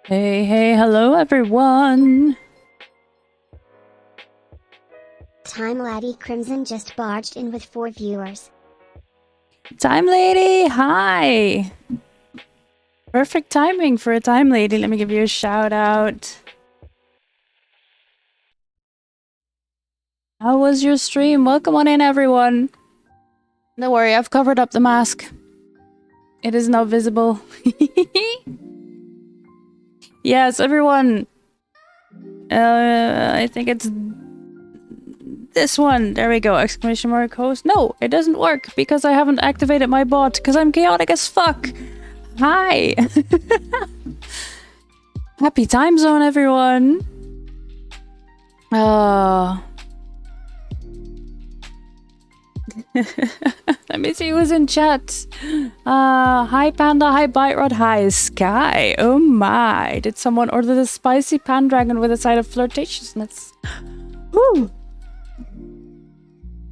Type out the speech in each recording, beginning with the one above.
Hey, hey, hello everyone! Time Laddie Crimson just barged in with 4 viewers. Time Lady, hi! Perfect timing for a Time Lady. Let me give you a shout out. How was your stream? Welcome on in, everyone. Don't worry, I've covered up the mask. It is now visible. Yes, everyone. I think it's this one. There we go. Exclamation mark host. No, it doesn't work because I haven't activated my bot because I'm chaotic as fuck. Hi. Happy time zone, everyone. Let me see who's in chat. Hi Panda, hi Bite Rod, hi Sky. Oh my. Did someone order the spicy pan dragon with a side of flirtatiousness? Woo.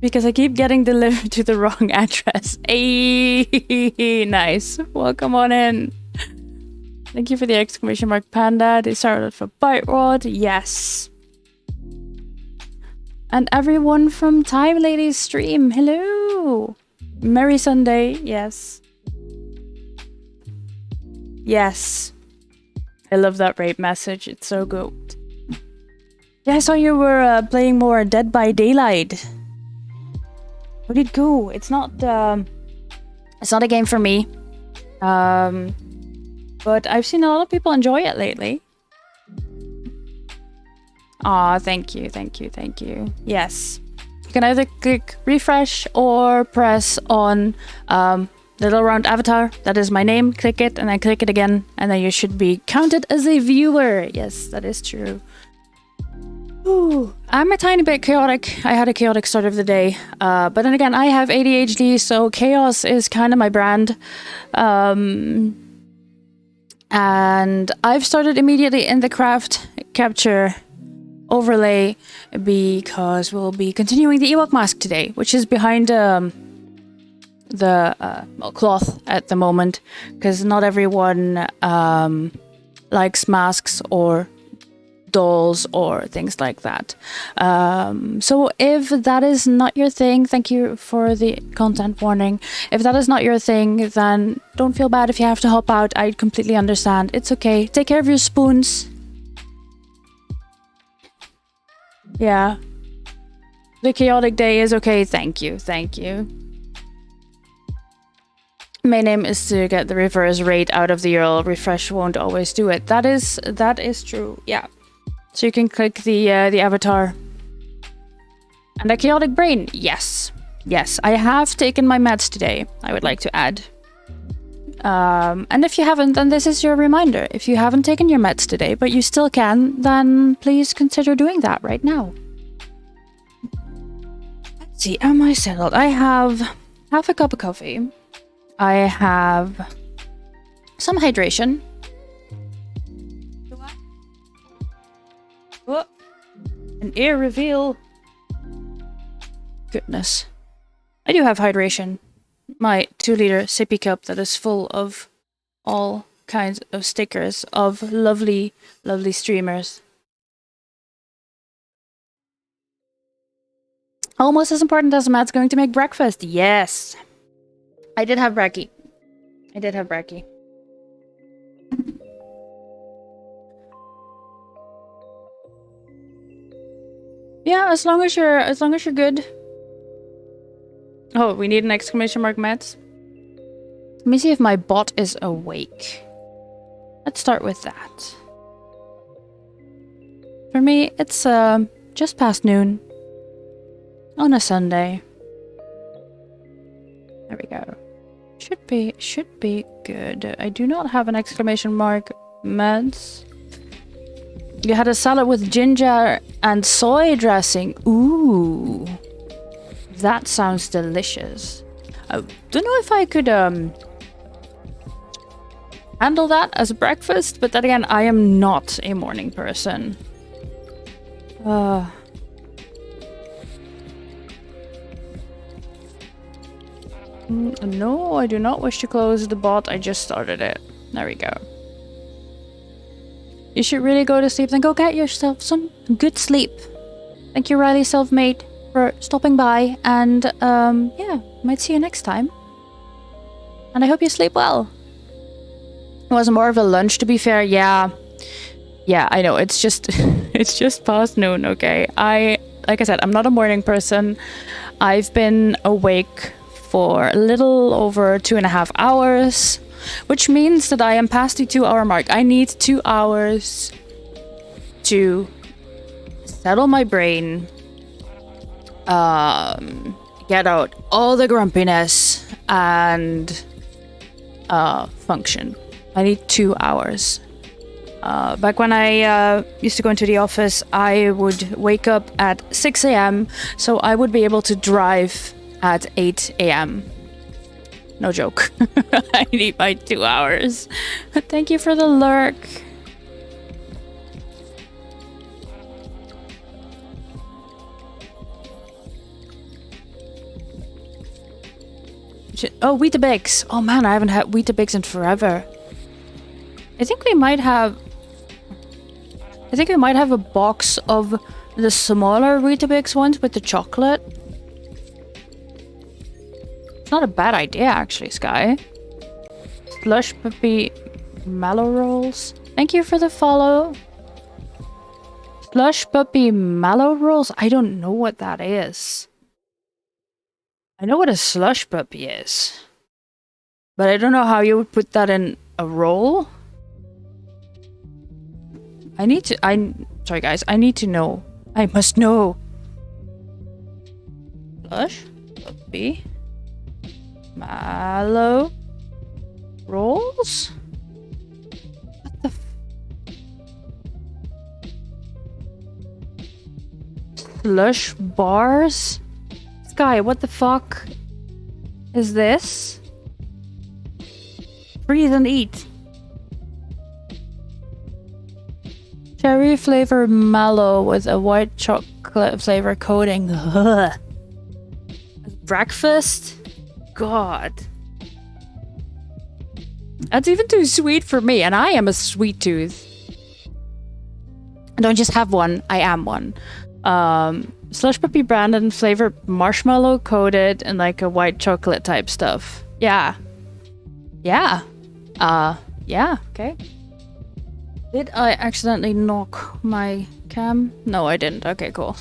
Because I keep getting delivered to the wrong address. Hey, nice. Welcome on in. Thank you for the exclamation mark Panda. They started for Bite Rod. Yes. And everyone from Time Lady's stream, hello! Merry Sunday, yes. Yes. I love that rape message, it's so good. Yeah, I saw you were playing more Dead by Daylight. Where'd it go? It's not a game for me. But I've seen a lot of people enjoy it lately. Aw, thank you, thank you, thank you. Yes. You can either click refresh or press on the little round avatar. That is my name. Click it and then click it again. And then you should be counted as a viewer. Yes, that is true. Ooh, I'm a tiny bit chaotic. I had a chaotic start of the day. But then again, I have ADHD, so chaos is kind of my brand. And I've started immediately in the craft capture overlay because we'll be continuing the Ewok mask today, which is behind the cloth at the moment, because not everyone likes masks or dolls or things like that. So if that is not your thing, thank you for the content warning. If that is not your thing, then don't feel bad if you have to hop out. I completely understand. It's okay. Take care of your spoons. Yeah. The chaotic day is okay. Thank you. Thank you. Main aim is to get the reverse raid out of the URL. Refresh won't always do it. That is true. Yeah. So you can click the avatar. And a chaotic brain. Yes. Yes. I have taken my meds today, I would like to add. And if you haven't, then this is your reminder. If you haven't taken your meds today, but you still can, then please consider doing that right now. Let's see, am I settled? I have half a cup of coffee. I have some hydration. Oh, an ear reveal. Goodness. I do have hydration. My 2-liter sippy cup that is full of all kinds of stickers of lovely, lovely streamers. Almost as important as Matt's going to make breakfast. Yes. I did have brekkie. Yeah, as long as you're good. Oh, we need an exclamation mark, Matt. Let me see if my bot is awake. Let's start with that. For me, it's just past noon on a Sunday. There we go. Should be good. I do not have an exclamation mark, Mads. You had a salad with ginger and soy dressing. Ooh. That sounds delicious. I don't know if I could handle that as breakfast, but then again, I am not a morning person. No, I do not wish to close the bot. I just started it. There we go. you should really go to sleep. Then go get yourself some good sleep. Thank you, Riley Selfmade, for stopping by. And yeah, might see you next time. And I hope you sleep well. It was more of a lunch, to be fair. Yeah, I know. It's just it's just past noon. Okay, like I said, I'm not a morning person. I've been awake for a little over 2.5 hours, which means that I am past the 2-hour mark. I need 2 hours to settle my brain, get out all the grumpiness, and function. I need 2 hours. Back when I used to go into the office, I would wake up at 6 a.m. so I would be able to drive at 8 a.m. No joke. I need my 2 hours. Thank you for the lurk. Oh, Weetabix. Oh man, I haven't had Weetabix in forever. I think we might have a box of the smaller Weetabix ones with the chocolate. It's not a bad idea, actually, Sky. Slush Puppy Mallow Rolls. Thank you for the follow. Slush Puppy Mallow Rolls? I don't know what that is. I know what a slush puppy is. But I don't know how you would put that in a roll. Sorry guys, I need to know. I must know. Slush Puppy Mallow Rolls? What the Slush bars? Sky, what the fuck is this? Breathe and eat. Cherry flavor mallow with a white chocolate flavor coating. Ugh. Breakfast? God. That's even too sweet for me, and I am a sweet tooth. I don't just have one, I am one. Slush Puppy Brandon flavor marshmallow coated and like a white chocolate type stuff. Yeah. Yeah. Yeah, okay. Did I accidentally knock my cam? No, I didn't. Okay, cool.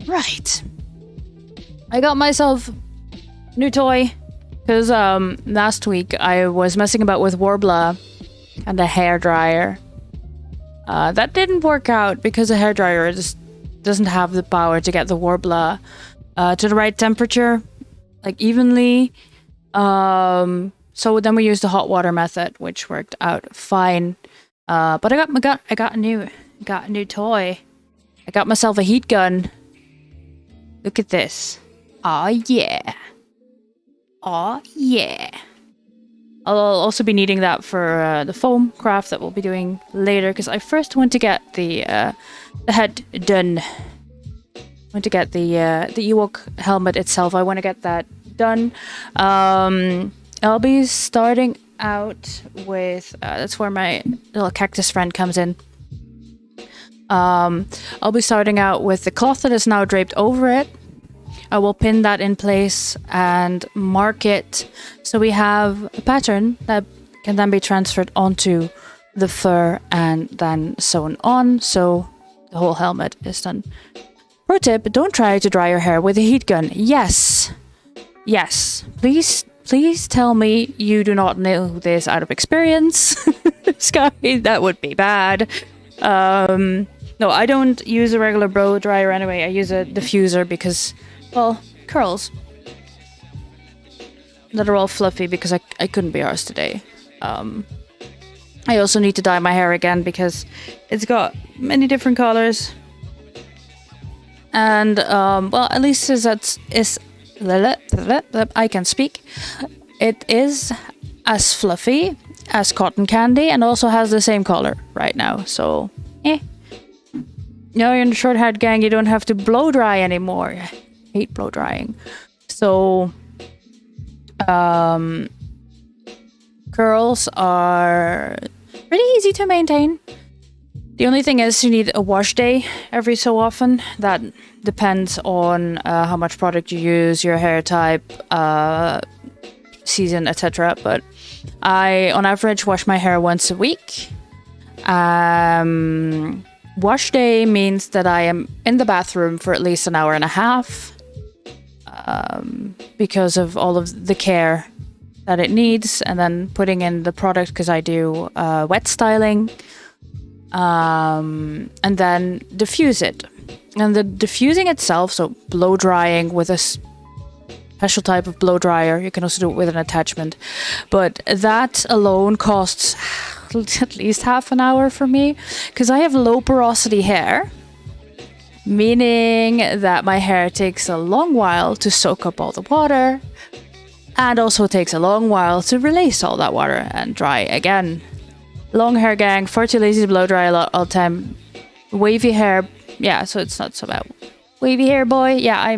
Right. I got myself a new toy because last week I was messing about with Warbler and a hairdryer. That didn't work out because the hairdryer just doesn't have the power to get the Warbler to the right temperature, like evenly. So then we used the hot water method, which worked out fine. But I got a new toy. I got myself a heat gun. Look at this. Aw yeah. Aw yeah. I'll also be needing that for the foam craft that we'll be doing later, because I first want to get the head done. I want to get the Ewok helmet itself. I want to get that done. I'll be starting out with that's where my little cactus friend comes in. I'll be starting out with the cloth that is now draped over it. I will pin that in place and mark it so we have a pattern that can then be transferred onto the fur and then sewn on, so the whole helmet is done. Pro tip, don't try to dry your hair with a heat gun. Yes. Please tell me you do not know this out of experience. Sky, that would be bad. No, I don't use a regular blow dryer anyway. I use a diffuser because, well, curls that are all fluffy because I couldn't be arsed today. I also need to dye my hair again because it's got many different colors. And, well, at least I can speak. It is as fluffy as cotton candy and also has the same color right now, so Now you're in the short-haired gang, you don't have to blow dry anymore. I hate blow drying. So curls are pretty easy to maintain. The only thing is you need a wash day every so often. That depends on how much product you use, your hair type, season, etc. But I, on average, wash my hair once a week. Wash day means that I am in the bathroom for at least an hour and a half because of all of the care that it needs, and then putting in the product because I do wet styling. And then diffuse it. And the diffusing itself, so blow drying with a special type of blow dryer, you can also do it with an attachment, but that alone costs at least half an hour for me because I have low porosity hair, meaning that my hair takes a long while to soak up all the water and also takes a long while to release all that water and dry again. Long hair gang, far too lazy to blow dry a lot all the time. Wavy hair, yeah, so it's not so bad. Wavy hair boy, yeah, I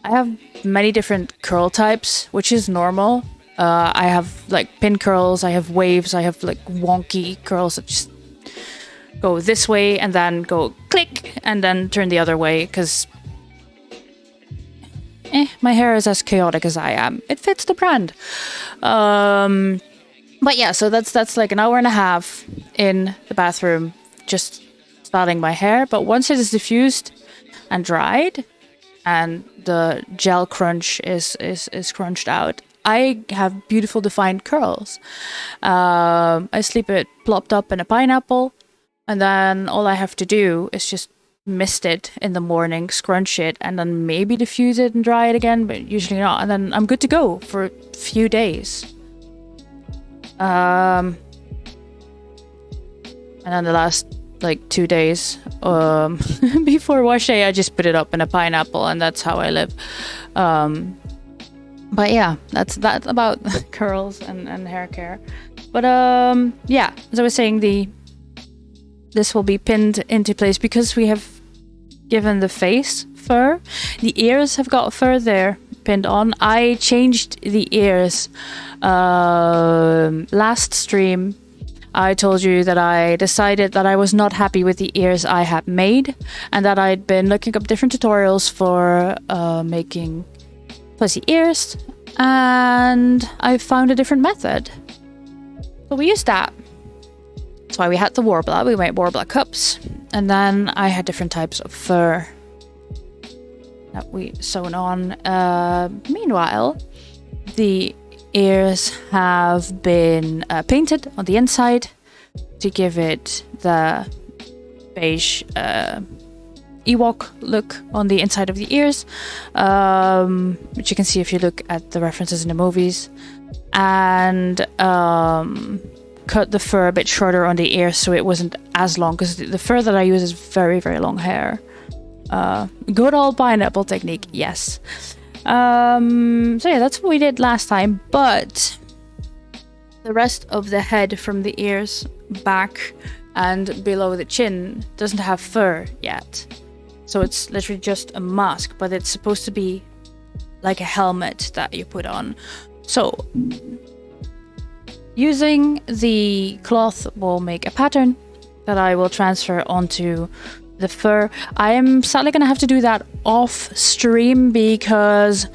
have many different curl types, which is normal. I have like pin curls, I have waves, I have like wonky curls that just go this way and then go click and then turn the other way because my hair is as chaotic as I am. It fits the brand. But yeah, so that's like an hour and a half in the bathroom just styling my hair. But once it is diffused and dried and the gel crunch is crunched out, I have beautiful defined curls. I sleep it plopped up in a pineapple, and then all I have to do is just mist it in the morning, scrunch it, and then maybe diffuse it and dry it again, but usually not. And then I'm good to go for a few days. And then the last like 2 days before wash day, I just put it up in a pineapple, and that's how I live. But yeah, that's about curls and hair care. But yeah, as I was saying, this will be pinned into place because we have given the face fur. The ears have got fur there pinned on. I changed the ears last stream. I told you that I decided that I was not happy with the ears I had made, and that I'd been looking up different tutorials for making fuzzy ears, and I found a different method. So we used that. That's why we had the warbler. We made warbler cups, and then I had different types of fur that we sewn on. Meanwhile, the ears have been painted on the inside to give it the beige Ewok look on the inside of the ears, which you can see if you look at the references in the movies, and cut the fur a bit shorter on the ears so it wasn't as long, because the fur that I use is very, very long hair. Good old pineapple technique, yes. So yeah, that's what we did last time, but the rest of the head from the ears back and below the chin doesn't have fur yet. So it's literally just a mask, but it's supposed to be like a helmet that you put on. So using the cloth will make a pattern that I will transfer onto the fur. I am sadly gonna have to do that off stream because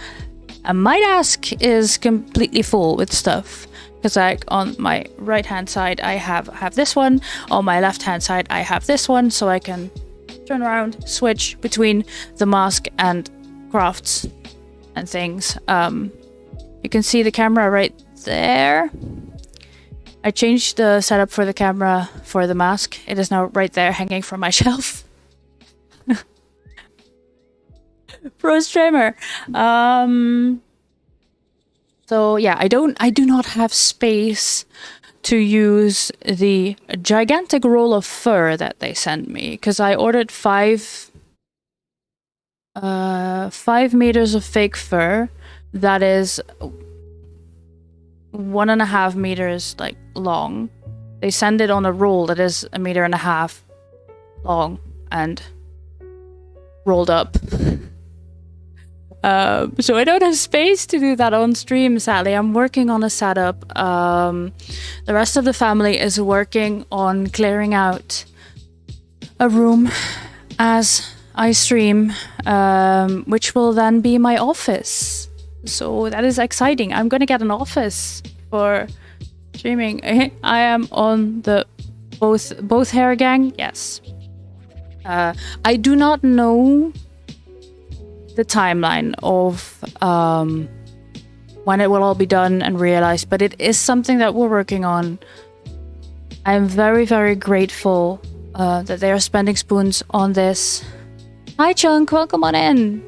my desk is completely full with stuff. Because like on my right hand side I have this one, on my left hand side I have this one, so I can turn around, switch between the mask and crafts and things. You can see the camera right there. I changed the setup for the camera for the mask. It is now right there hanging from my shelf. Pro streamer. So yeah, I do not have space to use the gigantic roll of fur that they sent me, because I ordered 5 meters of fake fur that is 1.5 meters like long. They send it on a roll that is 1.5 meters long and rolled up. So I don't have space to do that on stream, sadly. I'm working on a setup. The rest of the family is working on clearing out a room as I stream, which will then be my office. So that is exciting. I'm gonna get an office for streaming. I am on the both hair gang. Yes. I do not know the timeline of when it will all be done and realized, but it is something that we're working on. I'm very, very grateful that they are spending spoons on this. Hi Chunk, welcome on in.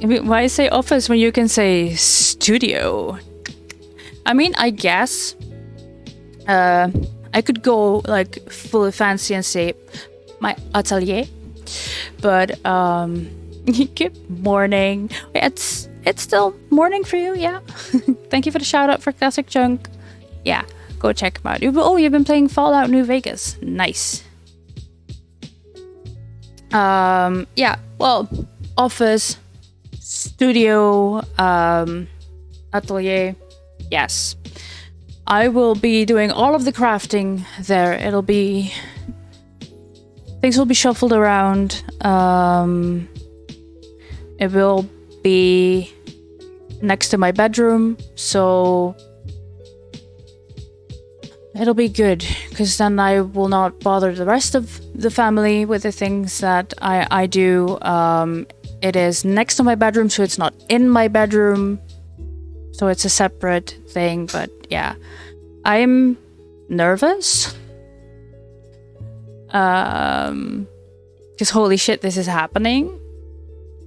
Why say office when you can say studio? I mean, I guess I could go like fully fancy and say my atelier, but good morning. It's still morning for you, yeah. Thank you for the shout out for Classic Chunk. Yeah, go check them out. You've been playing Fallout New Vegas. Nice. Yeah, well, office, studio, atelier, yes. I will be doing all of the crafting there. Things will be shuffled around. It will be next to my bedroom, so it'll be good, because then I will not bother the rest of the family with the things that I do. It is next to my bedroom, so it's not in my bedroom. So it's a separate thing, but yeah. I'm nervous. Because holy shit, this is happening.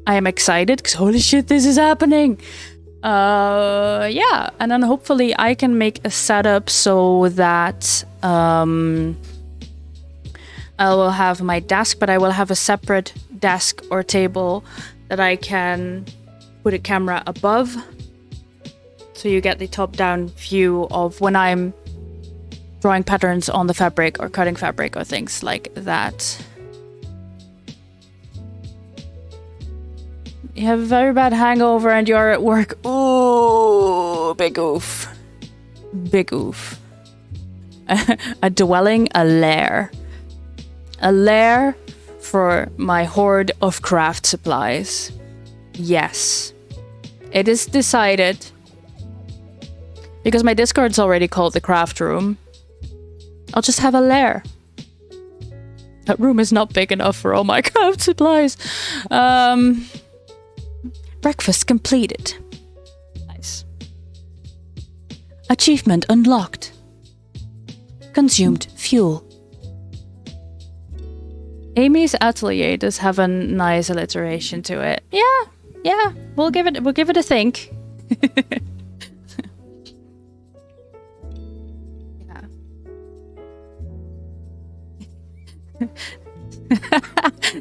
I am excited, because holy shit, this is happening. Yeah, and then hopefully I can make a setup so that I will have my desk, but I will have a separate desk or table that I can put a camera above. So you get the top-down view of when I'm drawing patterns on the fabric or cutting fabric or things like that. You have a very bad hangover and you're at work. Oh, big oof. Big oof. A dwelling, a lair. A lair for my hoard of craft supplies. Yes. It is decided. Because my Discord's already called the craft room. I'll just have a lair. That room is not big enough for all my craft supplies. Breakfast completed. Nice. Achievement unlocked. Consumed fuel. Amy's atelier does have a nice alliteration to it. Yeah. We'll give it a think.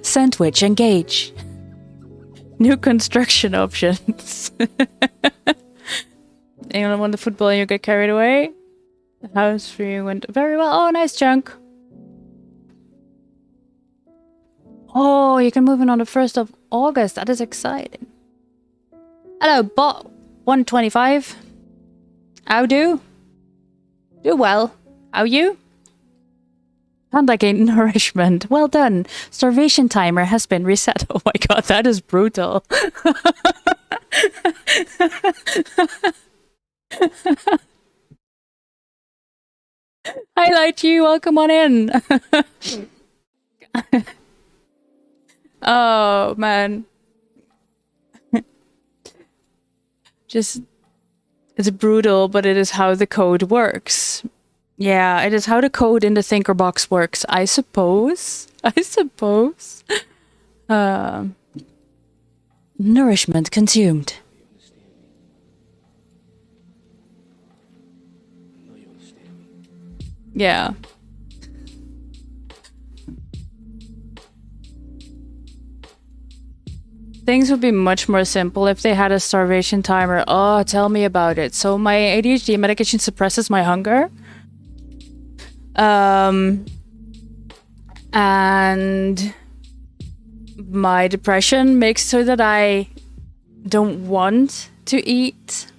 Sandwich engage. New construction options. Anyone want the football and you get carried away? The house for you went very well. Oh, nice Chunk. Oh, you can move in on the 1st of August. That is exciting. Hello, bot 125. How do? Do well. How you? Sound like a nourishment. Well done. Starvation timer has been reset. Oh my god, that is brutal. Highlight you, welcome on in. Oh man. Just, it's brutal, but it is how the code works. Yeah, it is how the code in the thinker box works, I suppose. Nourishment consumed. Yeah. Things would be much more simple if they had a starvation timer. Oh, tell me about it. So my ADHD medication suppresses my hunger. And my depression makes so that I don't want to eat.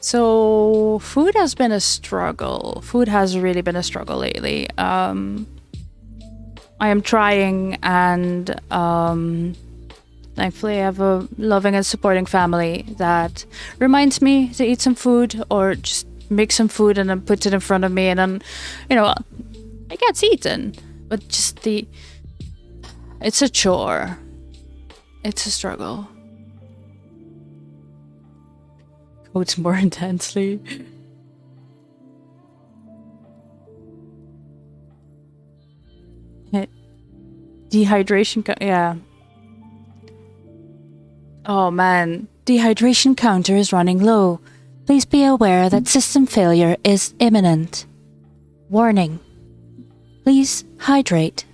So food has been a struggle. Food has really been a struggle lately. I am trying, and thankfully I have a loving and supporting family that reminds me to eat some food, or just make some food and then puts it in front of me, and then, you know, it gets eaten. But just it's a chore. It's a struggle. Coats more intensely. Dehydration, yeah. Oh man, dehydration counter is running low. Please be aware that system failure is imminent. Warning. Please hydrate.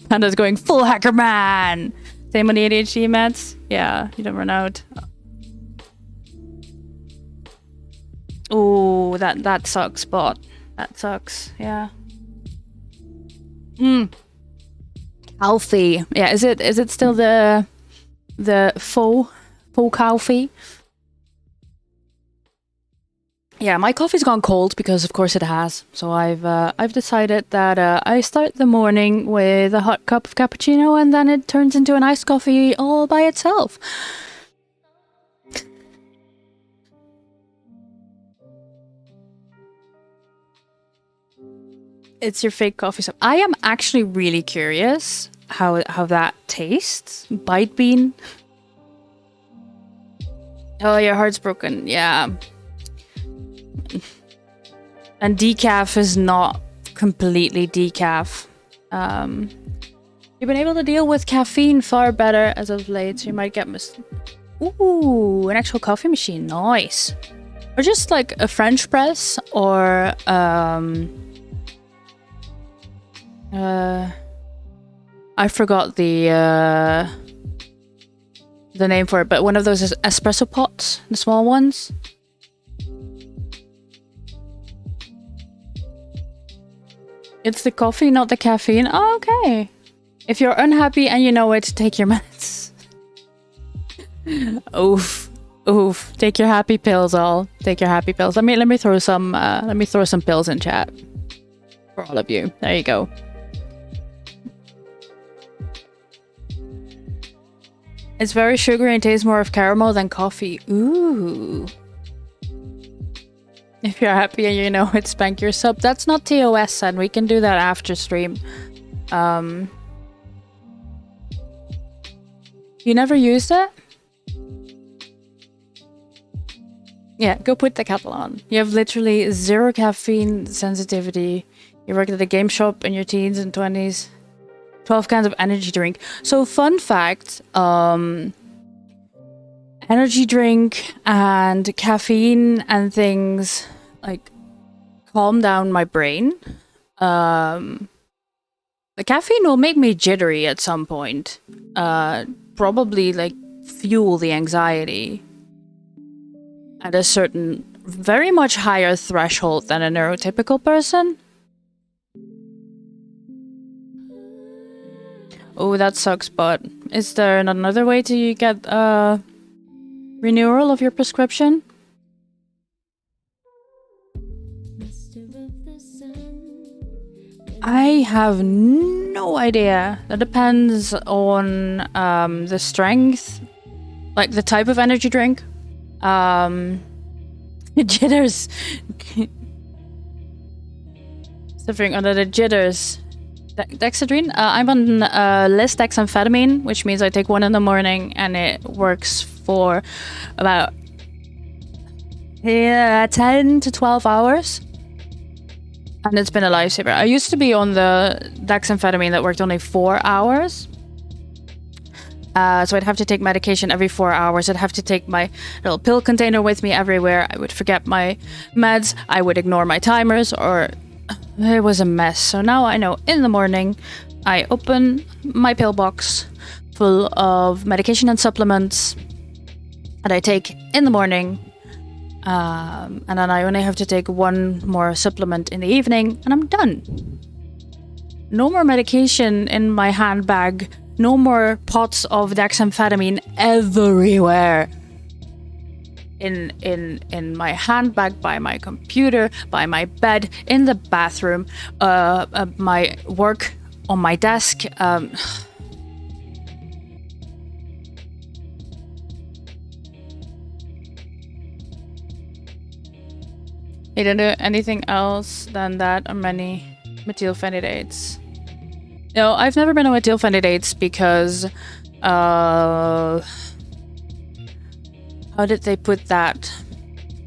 Panda's going full hacker man. Same on the ADHD meds. Yeah, you don't run out. Oh, that sucks, bot. That sucks. Yeah. Coffee. Yeah, is it still the faux coffee? Yeah, my coffee's gone cold because of course it has. So I've decided that I start the morning with a hot cup of cappuccino, and then it turns into an iced coffee all by itself. It's your fake coffee shop. I am actually really curious how that tastes. Bite bean. Oh, your heart's broken. Yeah. And decaf is not completely decaf. You've been able to deal with caffeine far better as of late, so you might get Ooh, an actual coffee machine. Nice. Or just like a French press, or I forgot the name for it, but one of those is espresso pots, the small ones. It's the coffee, not the caffeine. Oh, okay. If you're unhappy and you know it, take your meds. Oof. Oof. Take your happy pills, all. Take your happy pills. Let me throw some pills in chat for all of you. There you go. It's very sugary and tastes more of caramel than coffee. Ooh. If you're happy and you know it, spank your sub. That's not TOS, son. We can do that after stream. You never used it? Yeah, go put the kettle on. You have literally 0 caffeine sensitivity. You worked at a game shop in your teens and 20s. 12 cans of energy drink. So fun fact, energy drink and caffeine and things like calm down my brain. The caffeine will make me jittery at some point. Probably like fuel the anxiety at a certain very much higher threshold than a neurotypical person. Oh, that sucks, but is there another way to get renewal of your prescription? I have no idea. That depends on the strength, like the type of energy drink. Jitters. Suffering under the jitters. Dexedrine? I'm on less dexamphetamine, which means I take one in the morning and it works for about 10 to 12 hours. And it's been a lifesaver. I used to be on the dexamphetamine that worked only 4 hours. So I'd have to take medication every 4 hours. I'd have to take my little pill container with me everywhere. I would forget my meds. I would ignore my timers, or it was a mess. So now I know in the morning, I open my pill box full of medication and supplements that I take in the morning. And then I only have to take one more supplement in the evening, and I'm done. No more medication in my handbag. No more pots of dexamphetamine everywhere. In my handbag, by my computer, by my bed, in the bathroom, my work on my desk. He didn't do anything else than that on many methylphenidates. No, I've never been on methylphenidates because, how did they put that?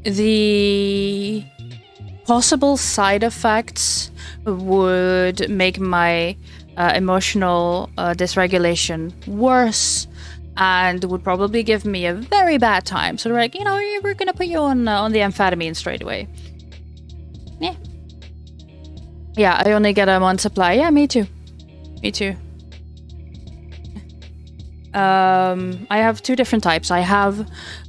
The possible side effects would make my emotional dysregulation worse and would probably give me a very bad time. So they're like, you know, we're gonna put you on the amphetamine straight away. Yeah. Yeah, I only get a month supply. Yeah, me too. Me too. I have two different types. I have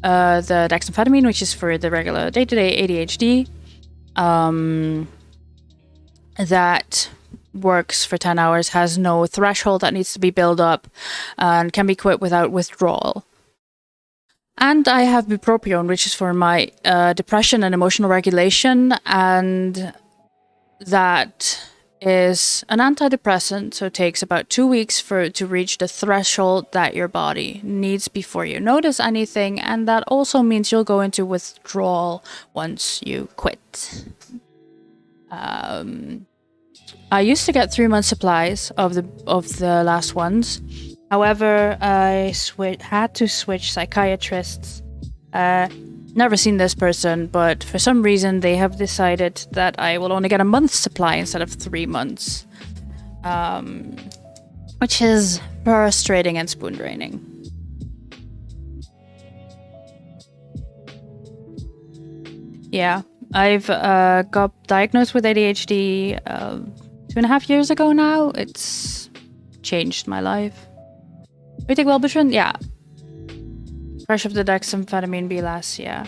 the dexamphetamine, which is for the regular day-to-day ADHD. That works for 10 hours, has no threshold that needs to be built up, and can be quit without withdrawal. And I have bupropion, which is for my depression and emotional regulation, and that is an antidepressant, so it takes about 2 weeks for it to reach the threshold that your body needs before you notice anything, and that also means you'll go into withdrawal once you quit. I used to get 3 month supplies of the last ones. However, I had to switch psychiatrists. Never seen this person, but for some reason they have decided that I will only get a month's supply instead of 3 months. Which is frustrating and spoon draining. Yeah, I've got diagnosed with ADHD 2.5 years ago now. It's changed my life. You take Wellbutrin? Yeah. Fresh of the dexamphetamine B-last, yeah.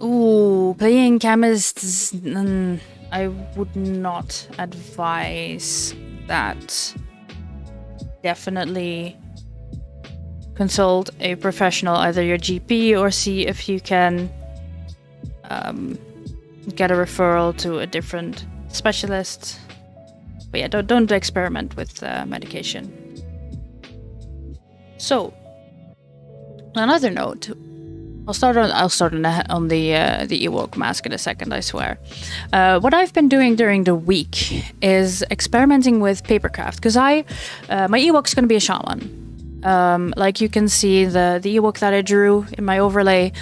Ooh, playing chemists. I would not advise that. Definitely consult a professional, either your GP, or see if you can get a referral to a different specialist. But yeah, don't experiment with medication. So, on another note, I'll start on the Ewok mask in a second, I swear. What I've been doing during the week is experimenting with papercraft, because my Ewok's going to be a shaman. Like you can see the Ewok that I drew in my overlay.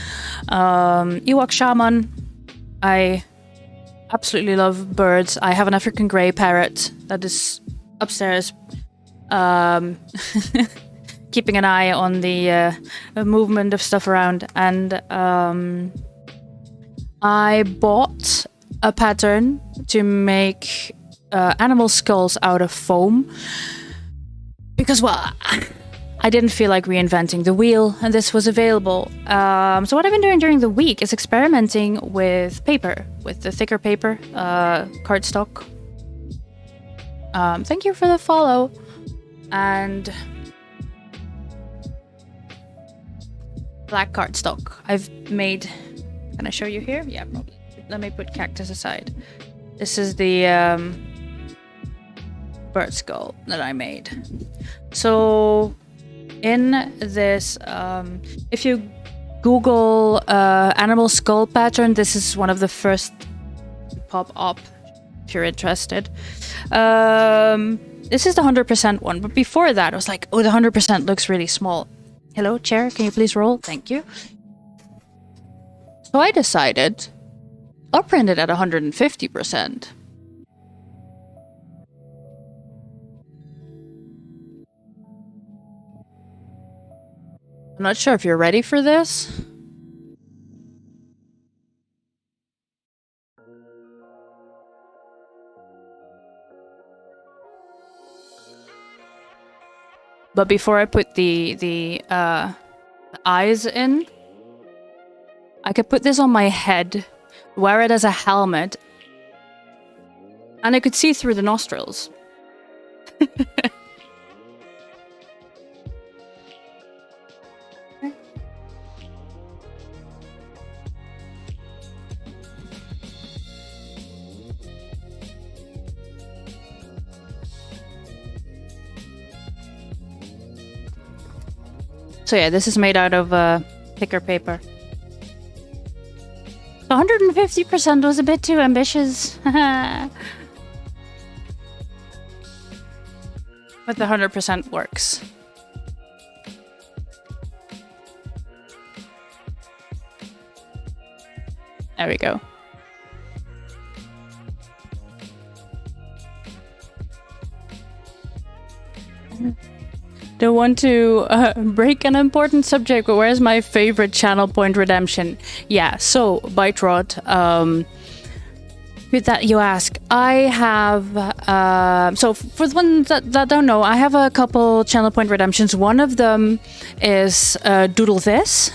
Ewok shaman. I absolutely love birds. I have an African grey parrot that is upstairs, keeping an eye on the movement of stuff around. And I bought a pattern to make animal skulls out of foam because, well, I didn't feel like reinventing the wheel, and this was available. So what I've been doing during the week is experimenting with paper, with the thicker paper, cardstock. Thank you for the follow. And black cardstock. I've made... Can I show you here? Yeah, probably. Let me put cactus aside. This is the bird skull that I made. So in this, if you Google animal skull pattern, this is one of the first to pop up if you're interested. This is the 100% one, but before that I was like, oh, the 100% looks really small. Hello, chair, can you please roll? Thank you. So I decided I'll print it at 150%. I'm not sure if you're ready for this. But before I put the eyes in, I could put this on my head, wear it as a helmet, And I could see through the nostrils. So yeah, this is made out of thicker paper. 150% was a bit too ambitious. But the 100% works. There we go. Don't want to break an important subject, but where's my favorite channel point redemption? Yeah, so Bite Rod. With that you ask, I have so for the ones that don't know, I have a couple channel point redemptions. One of them is Doodle This.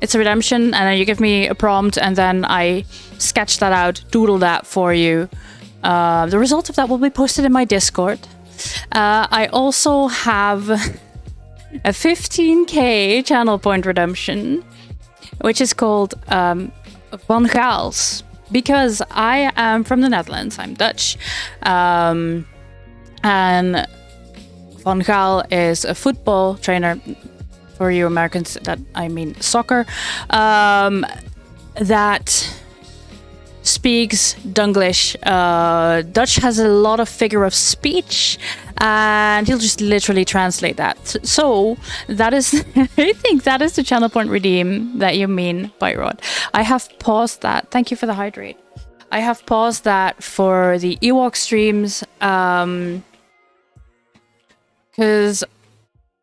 It's a redemption, and you give me a prompt, and then I sketch that out, doodle that for you. The result of that will be posted in my Discord. I also have a 15k channel point redemption, which is called Van Gaals, because I am from the Netherlands. I'm Dutch, and Van Gaal is a football trainer. For you Americans, that I mean soccer, that speaks Dunglish. Dutch has a lot of figure of speech, and he'll just literally translate that. So that is, I think that is the channel point redeem that you mean, Bite Rod. I have paused that. Thank you for the hydrate. I have paused that for the Ewok streams, because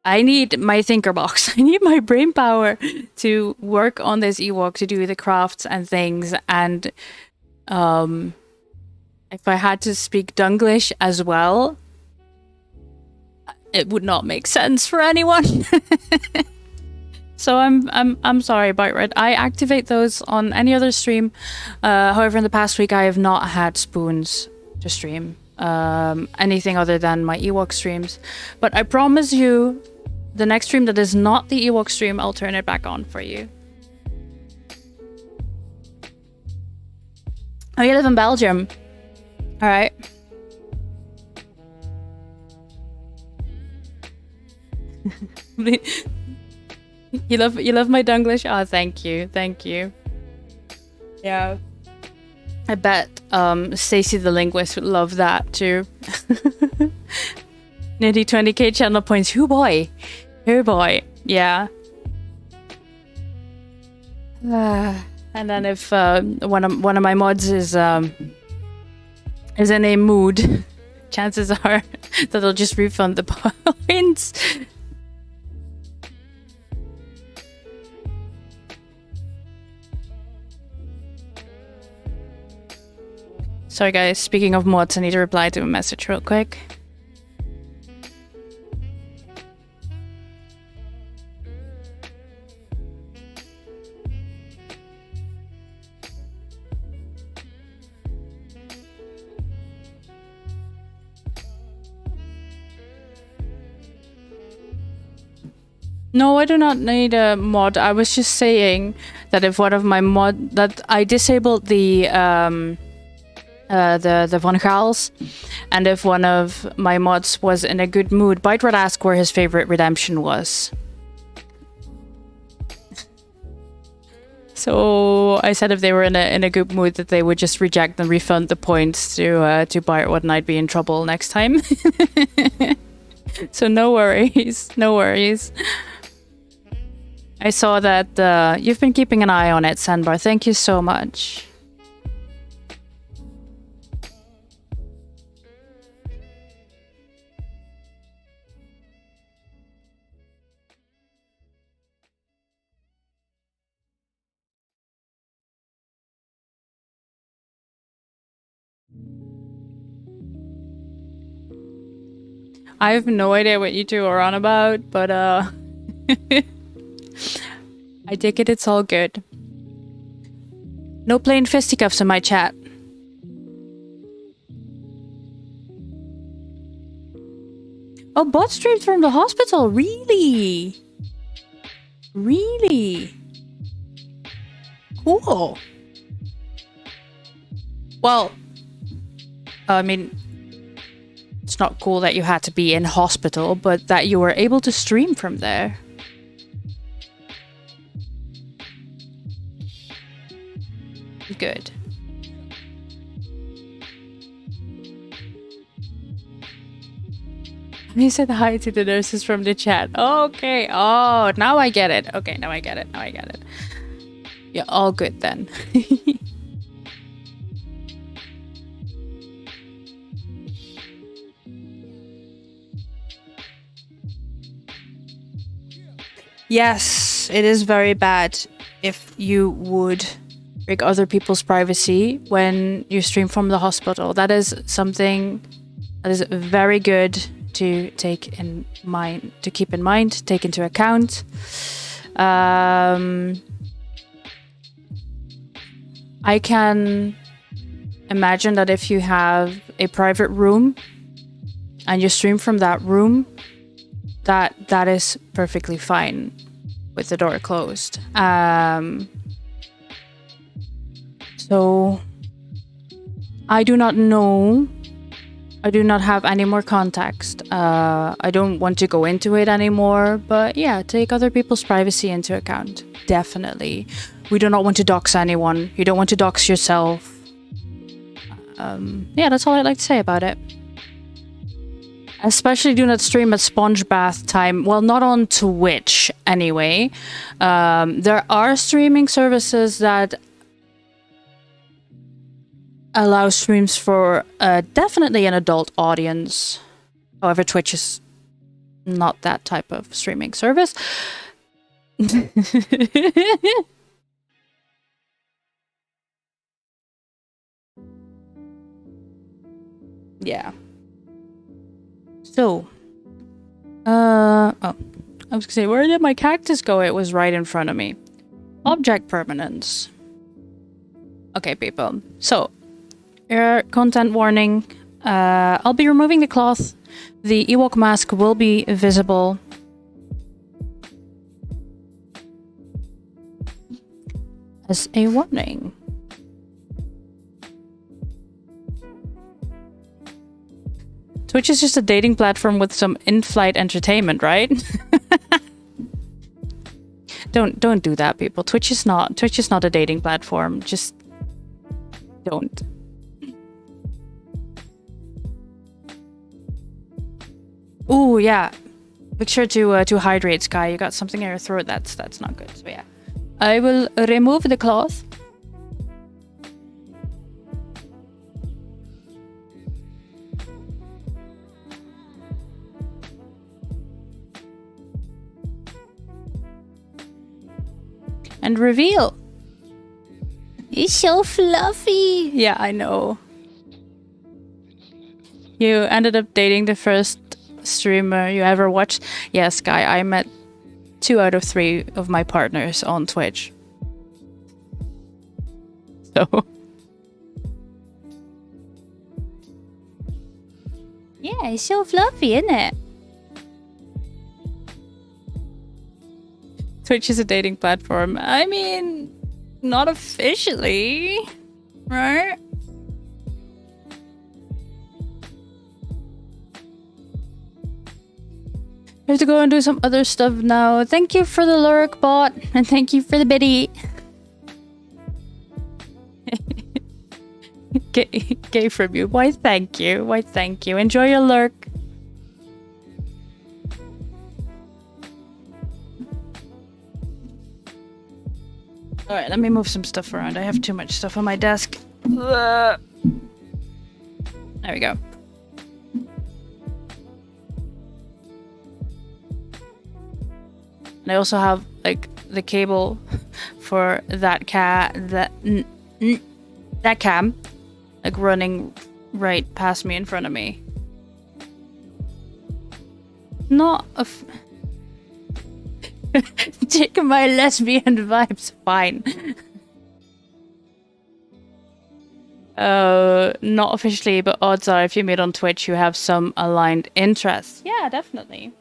I need my thinker box. I need my brain power to work on this Ewok, to do the crafts and things. And if I had to speak Dunglish as well, it would not make sense for anyone. So I'm sorry, Bite Red. I activate those on any other stream. However, in the past week, I have not had spoons to stream anything other than my Ewok streams. But I promise you, the next stream that is not the Ewok stream, I'll turn it back on for you. Oh, you live in Belgium. All right. You love my Dunglish? Oh, thank you. Yeah. I bet Stacey the linguist would love that too. Nearly 20k channel points. Oh boy. Yeah. And then if one of my mods is in a mood, chances are that they'll just refund the points. Sorry guys, speaking of mods, I need to reply to a message real quick. No, I do not need a mod. I was just saying that if one of my that I disabled the Van Gaals, and if one of my mods was in a good mood, Bite would ask where his favorite redemption was. So I said if they were in a good mood, that they would just reject and refund the points to Bite, and I'd be in trouble next time. So no worries, no worries. I saw that you've been keeping an eye on it, Sandbar. Thank you so much. I have no idea what you two are on about, but I take it it's all good. No plain fisticuffs in my chat. Oh, bot streams from the hospital. Really? Really? Cool. Well, I mean, it's not cool that you had to be in hospital, but that you were able to stream from there. Good. He said hi to the nurses from the chat. Okay. Oh, now I get it. Okay, now I get it. Now I get it. Yeah, all good then. Yes, it is very bad if you would break other people's privacy when you stream from the hospital. That is something that is very good to take in mind, to keep in mind, take into account. I can imagine that if you have a private room and you stream from that room, that is perfectly fine with the door closed. So I do not know. I do not have any more context. I don't want to go into it anymore, but yeah, take other people's privacy into account. Definitely. We do not want to dox anyone. You don't want to dox yourself. Yeah, that's all I'd like to say about it. Especially do not stream at sponge bath time. Well, not on Twitch anyway. There are streaming services that allow streams for definitely an adult audience. However, Twitch is not that type of streaming service. Yeah. So, oh, I was gonna say, where did my cactus go? It was right in front of me. Object permanence. Okay, people. So, content warning. I'll be removing the cloth. The Ewok mask will be visible. As a warning. Twitch is just a dating platform with some in-flight entertainment, right? Don't do that, people. Twitch is not a dating platform. Just don't. Ooh, yeah. Make sure to hydrate, Sky. You got something in your throat. That's not good. So yeah, I will remove the cloth. And reveal. He's so fluffy. Yeah, I know. You ended up dating the first streamer you ever watched. Yes, Guy, I met 2 out of 3 of my partners on Twitch. So. Yeah, he's so fluffy, isn't it? Twitch is a dating platform. I mean, not officially, right? I have to go and do some other stuff now. Thank you for the lurk bot, and thank you for the biddy. Gay from you. Why thank you. Why thank you. Enjoy your lurk. Alright, let me move some stuff around. I have too much stuff on my desk. There we go. And I also have, like, the cable for that cam, like, running right past me in front of me. Not a... Taking my lesbian vibes, fine. Not officially, but odds are if you meet on Twitch, you have some aligned interests. Yeah, definitely.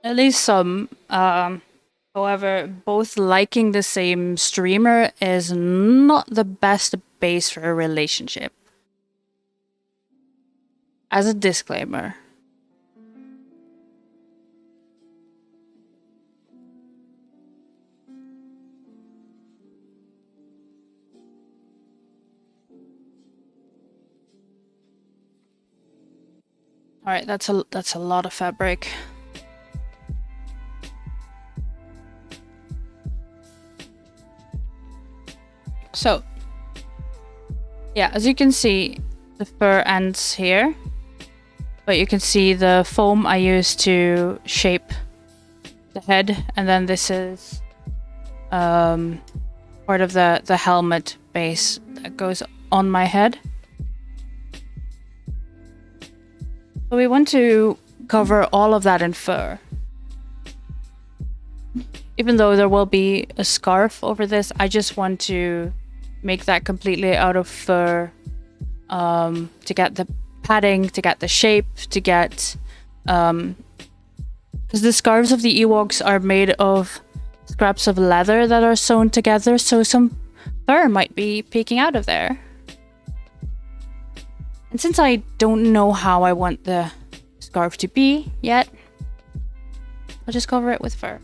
At least some. However, both liking the same streamer is not the best base for a relationship. As a disclaimer. All right, that's a lot of fabric. So, yeah, as you can see, the fur ends here, but you can see the foam I used to shape the head, and then this is part of the helmet base that goes on my head. So we want to cover all of that in fur. Even though there will be a scarf over this, I just want to make that completely out of fur to get the padding, to get the shape, to get... because the scarves of the Ewoks are made of scraps of leather that are sewn together, so some fur might be peeking out of there. And since I don't know how I want the scarf to be yet, I'll just cover it with fur.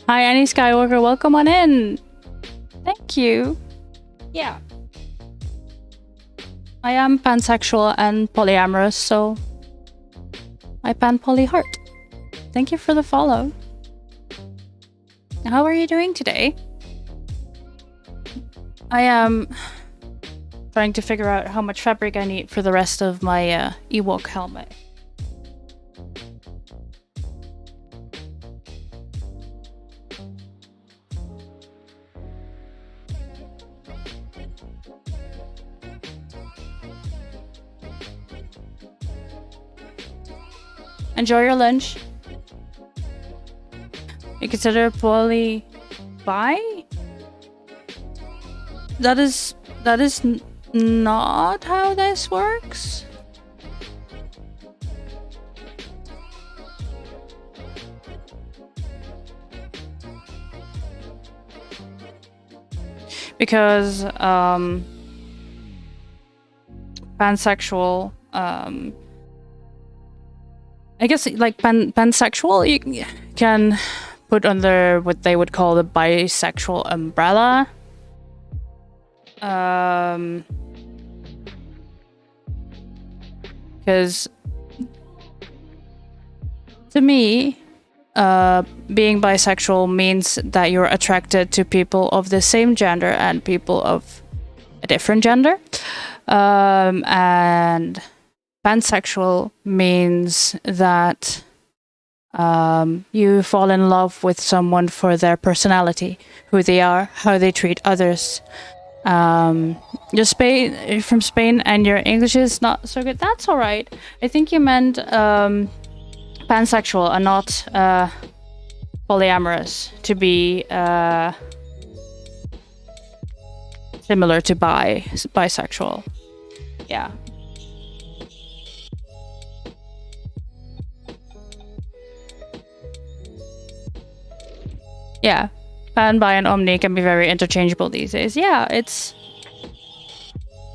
Hi, Annie Skywalker. Welcome on in. Thank you. Yeah. I am pansexual and polyamorous, so I pan poly heart. Thank you for the follow. How are you doing today? I am trying to figure out how much fabric I need for the rest of my Ewok helmet. Enjoy your lunch. You consider poly bi? That is not how this works. Because pansexual, I guess like pansexual you can put under what they would call the bisexual umbrella. Because to me, being bisexual means that you're attracted to people of the same gender and people of a different gender. And pansexual means that you fall in love with someone for their personality, who they are, how they treat others. You're from Spain and your English is not so good. That's all right. I think you meant pansexual and not polyamorous, to be similar to bisexual. Yeah. Yeah. Pan, bi, and omni can be very interchangeable these days. Yeah, it's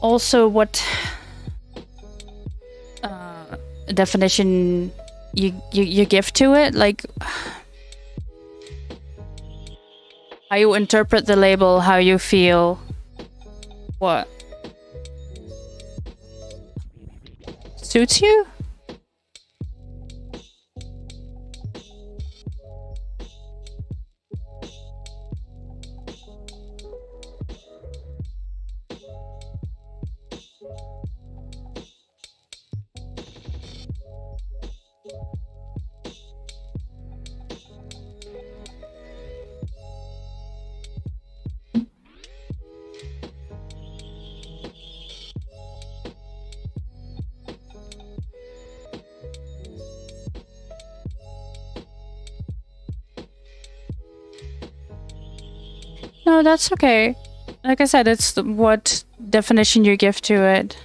also what definition you give to it, like how you interpret the label, how you feel, what suits you. No, that's okay. Like I said, it's what definition you give to it.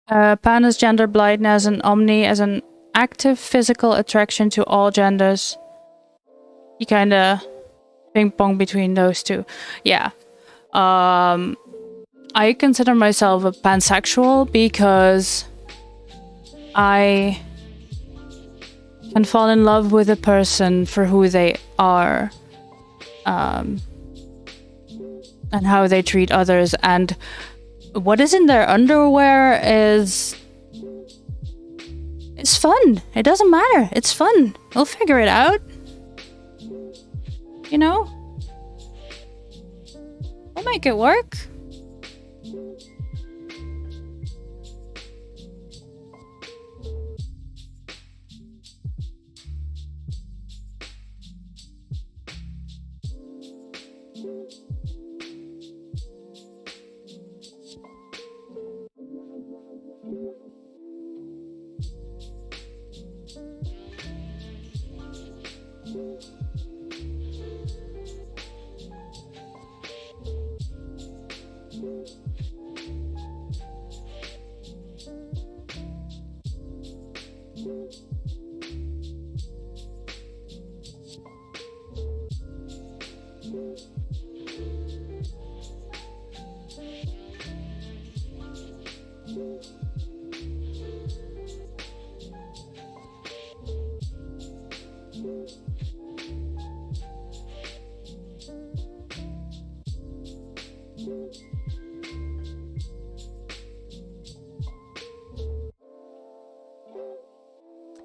Pan is gender blindness and omni as an active physical attraction to all genders. You kind of ping pong between those two. Yeah. I consider myself a pansexual because I can fall in love with a person for who they are. And how they treat others, and what is in their underwear is fun. It doesn't matter. It's fun. We'll figure it out. You know? We'll make it work.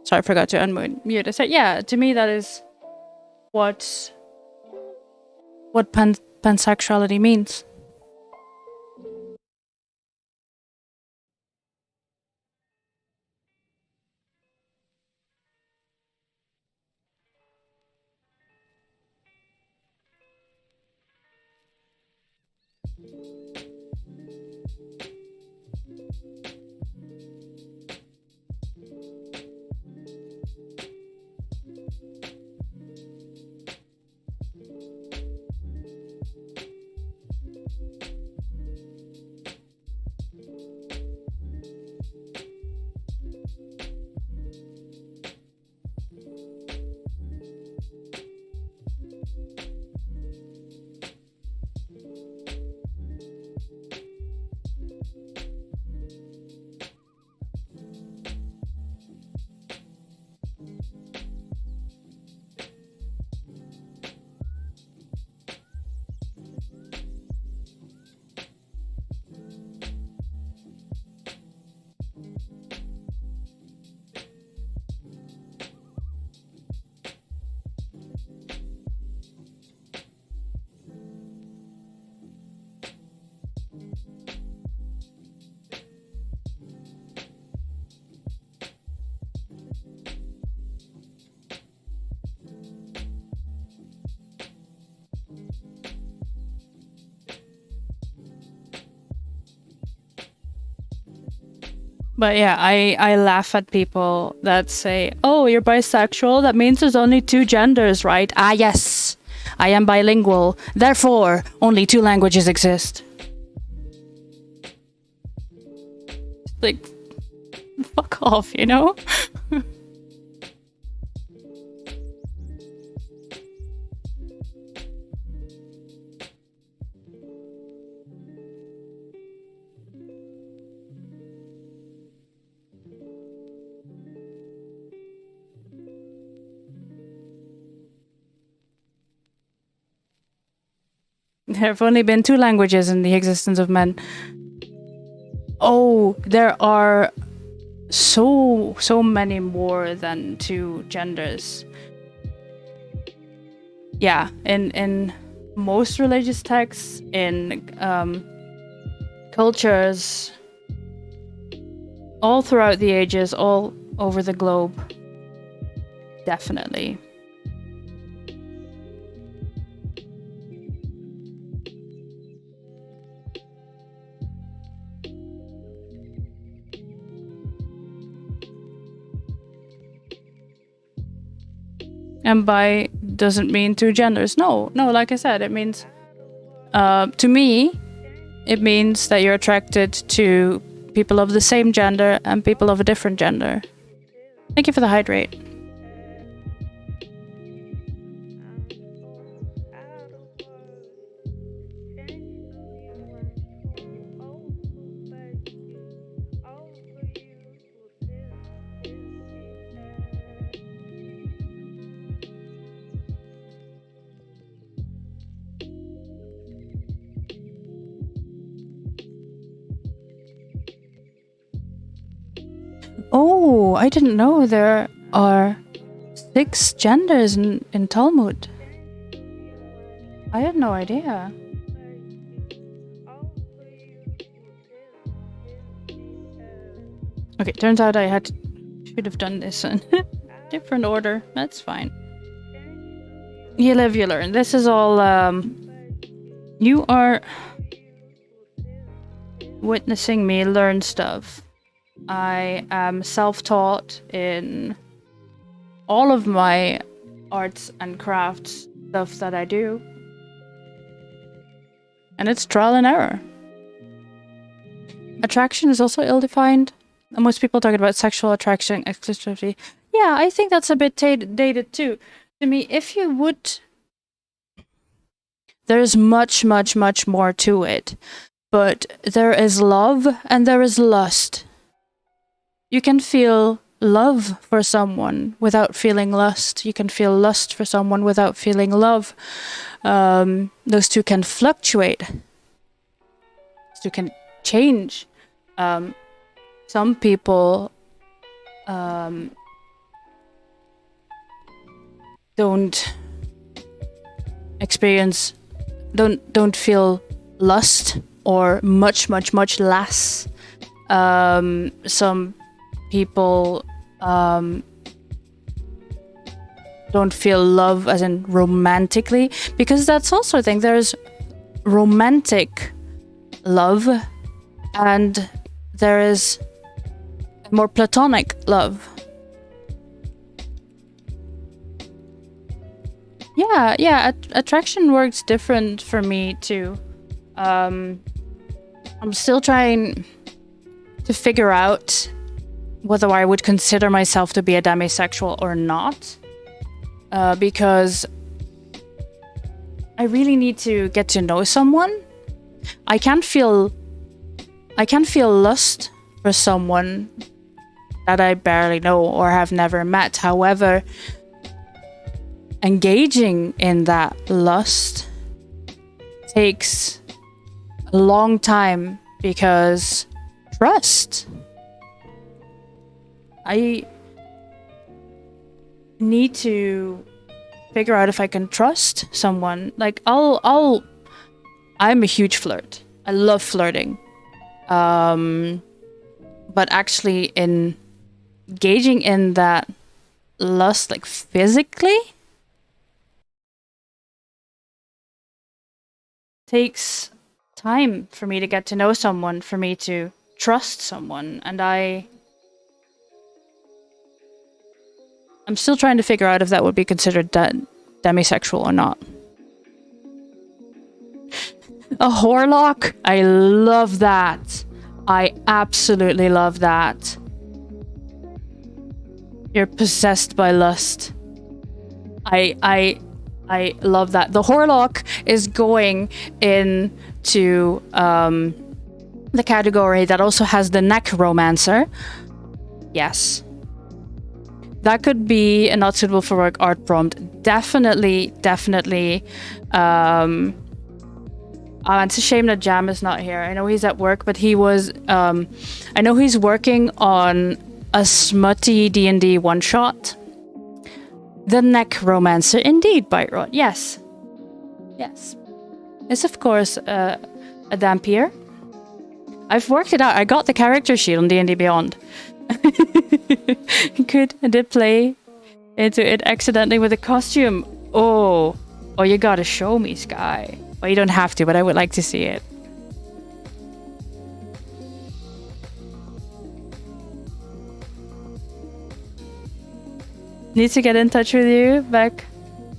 Sorry, I forgot to unmute. I said, yeah, to me that is what pansexuality means. But yeah, I laugh at people that say, "Oh, you're bisexual. That means there's only two genders, right?" Ah, yes. I am bilingual. Therefore, only two languages exist. Like, fuck off, you know? There have only been two languages in the existence of men. Oh, there are so many more than two genders. Yeah, in most religious texts, in cultures, all throughout the ages, all over the globe, definitely. And bi doesn't mean two genders. No, like I said, it means, to me, it means that you're attracted to people of the same gender and people of a different gender. Thank you for the hydrate. Oh, I didn't know there are 6 genders in Talmud. I had no idea. Okay, turns out I should have done this in different order. That's fine. You live, you learn. This is all, you are witnessing me learn stuff. I am self-taught in all of my arts and crafts stuff that I do. And it's trial and error. Attraction is also ill-defined. Most people talk about sexual attraction, exclusivity. Yeah, I think that's a bit dated too. To me, if you would... There's much more to it. But there is love and there is lust. You can feel love for someone without feeling lust. You can feel lust for someone without feeling love. Those two can fluctuate. Those two can change. Some people don't feel lust, or much less. Some people don't feel love as in romantically, because that's also a thing. There's romantic love and there is more platonic love. Yeah, attraction works different for me too. I'm still trying to figure out whether I would consider myself to be a demisexual or not, because I really need to get to know someone. I can feel lust for someone that I barely know or have never met. However, engaging in that lust takes a long time because trust. I need to figure out if I can trust someone. Like I'm a huge flirt. I love flirting. But actually engaging in that lust, like physically, takes time for me to get to know someone, for me to trust someone, and I'm still trying to figure out if that would be considered demisexual or not. A Horlock? I love that. I absolutely love that. You're possessed by lust. I love that. The Horlock is going into the category that also has the necromancer. Yes. That could be a not suitable for work art prompt. Definitely. It's a shame that Jam is not here. I know he's at work, but he was... I know he's working on a smutty D&D one-shot. The Necromancer, indeed, Byte-Rot. Yes. Yes. It's, of course, a Dampier. I've worked it out. I got the character sheet on D&D Beyond. Good. I did play into it accidentally with a costume. Oh, you gotta show me, Sky. Well, you don't have to, but I would like to see it. Need to get in touch with you, Beck.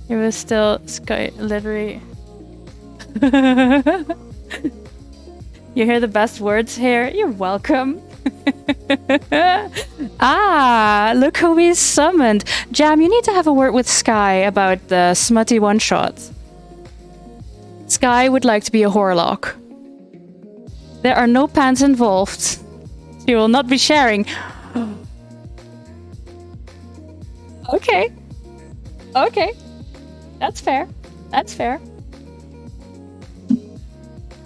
It was still Sky livery. You hear the best words here? You're welcome. Look who we summoned. Jam, you need to have a word with Sky about the smutty one-shots. Sky would like to be a Horlock. There are no pants involved. She will not be sharing. Okay. That's fair.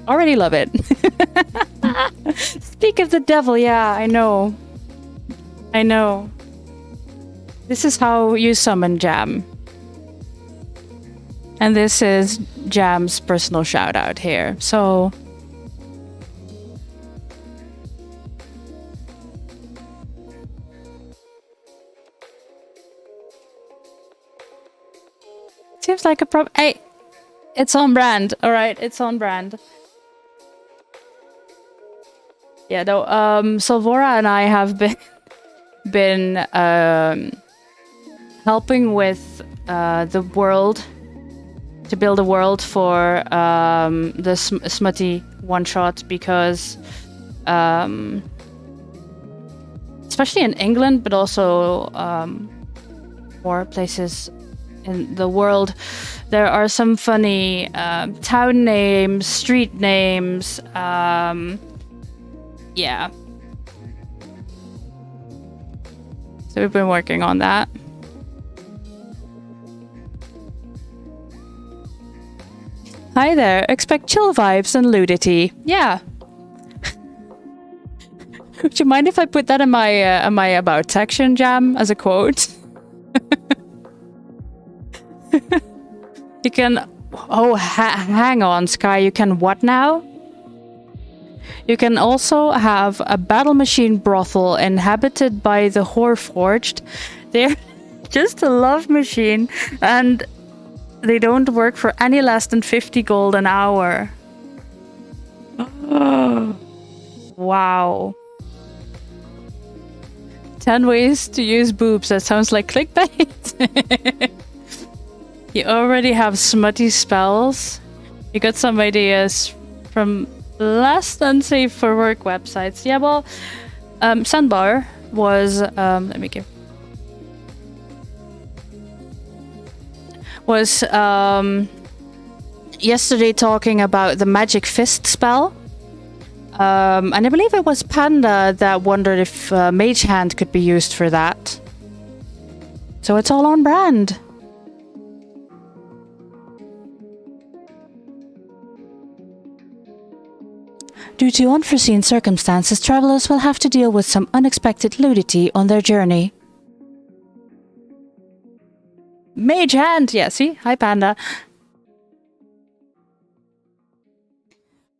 Already love it. Speak of the devil, yeah, I know. This is how you summon Jam. And this is Jam's personal shout out here. So seems like a problem. Hey, it's on brand. All right, it's on brand. Yeah, no. Salvora and I have been helping with the world to build a world for the smutty one shot because, especially in England, but also more places in the world, there are some funny town names, street names. Yeah. So we've been working on that. Hi there. Expect chill vibes and nudity. Yeah. Would you mind if I put that in my about section, Jam, as a quote? You can... Oh, hang on, Sky. You can what now? You can also have a battle machine brothel inhabited by the Whoreforged. They're just a love machine, and they don't work for any less than 50 gold an hour. Oh, wow. 10 ways to use boobs. That sounds like clickbait. You already have smutty spells. You got some ideas from less than safe for work websites. Yeah, well, Sandbar was yesterday talking about the magic fist spell, and I believe it was Panda that wondered if Mage Hand could be used for that. So it's all on brand. Due to unforeseen circumstances, travelers will have to deal with some unexpected nudity on their journey. Mage Hand! Yeah, see? Hi, Panda.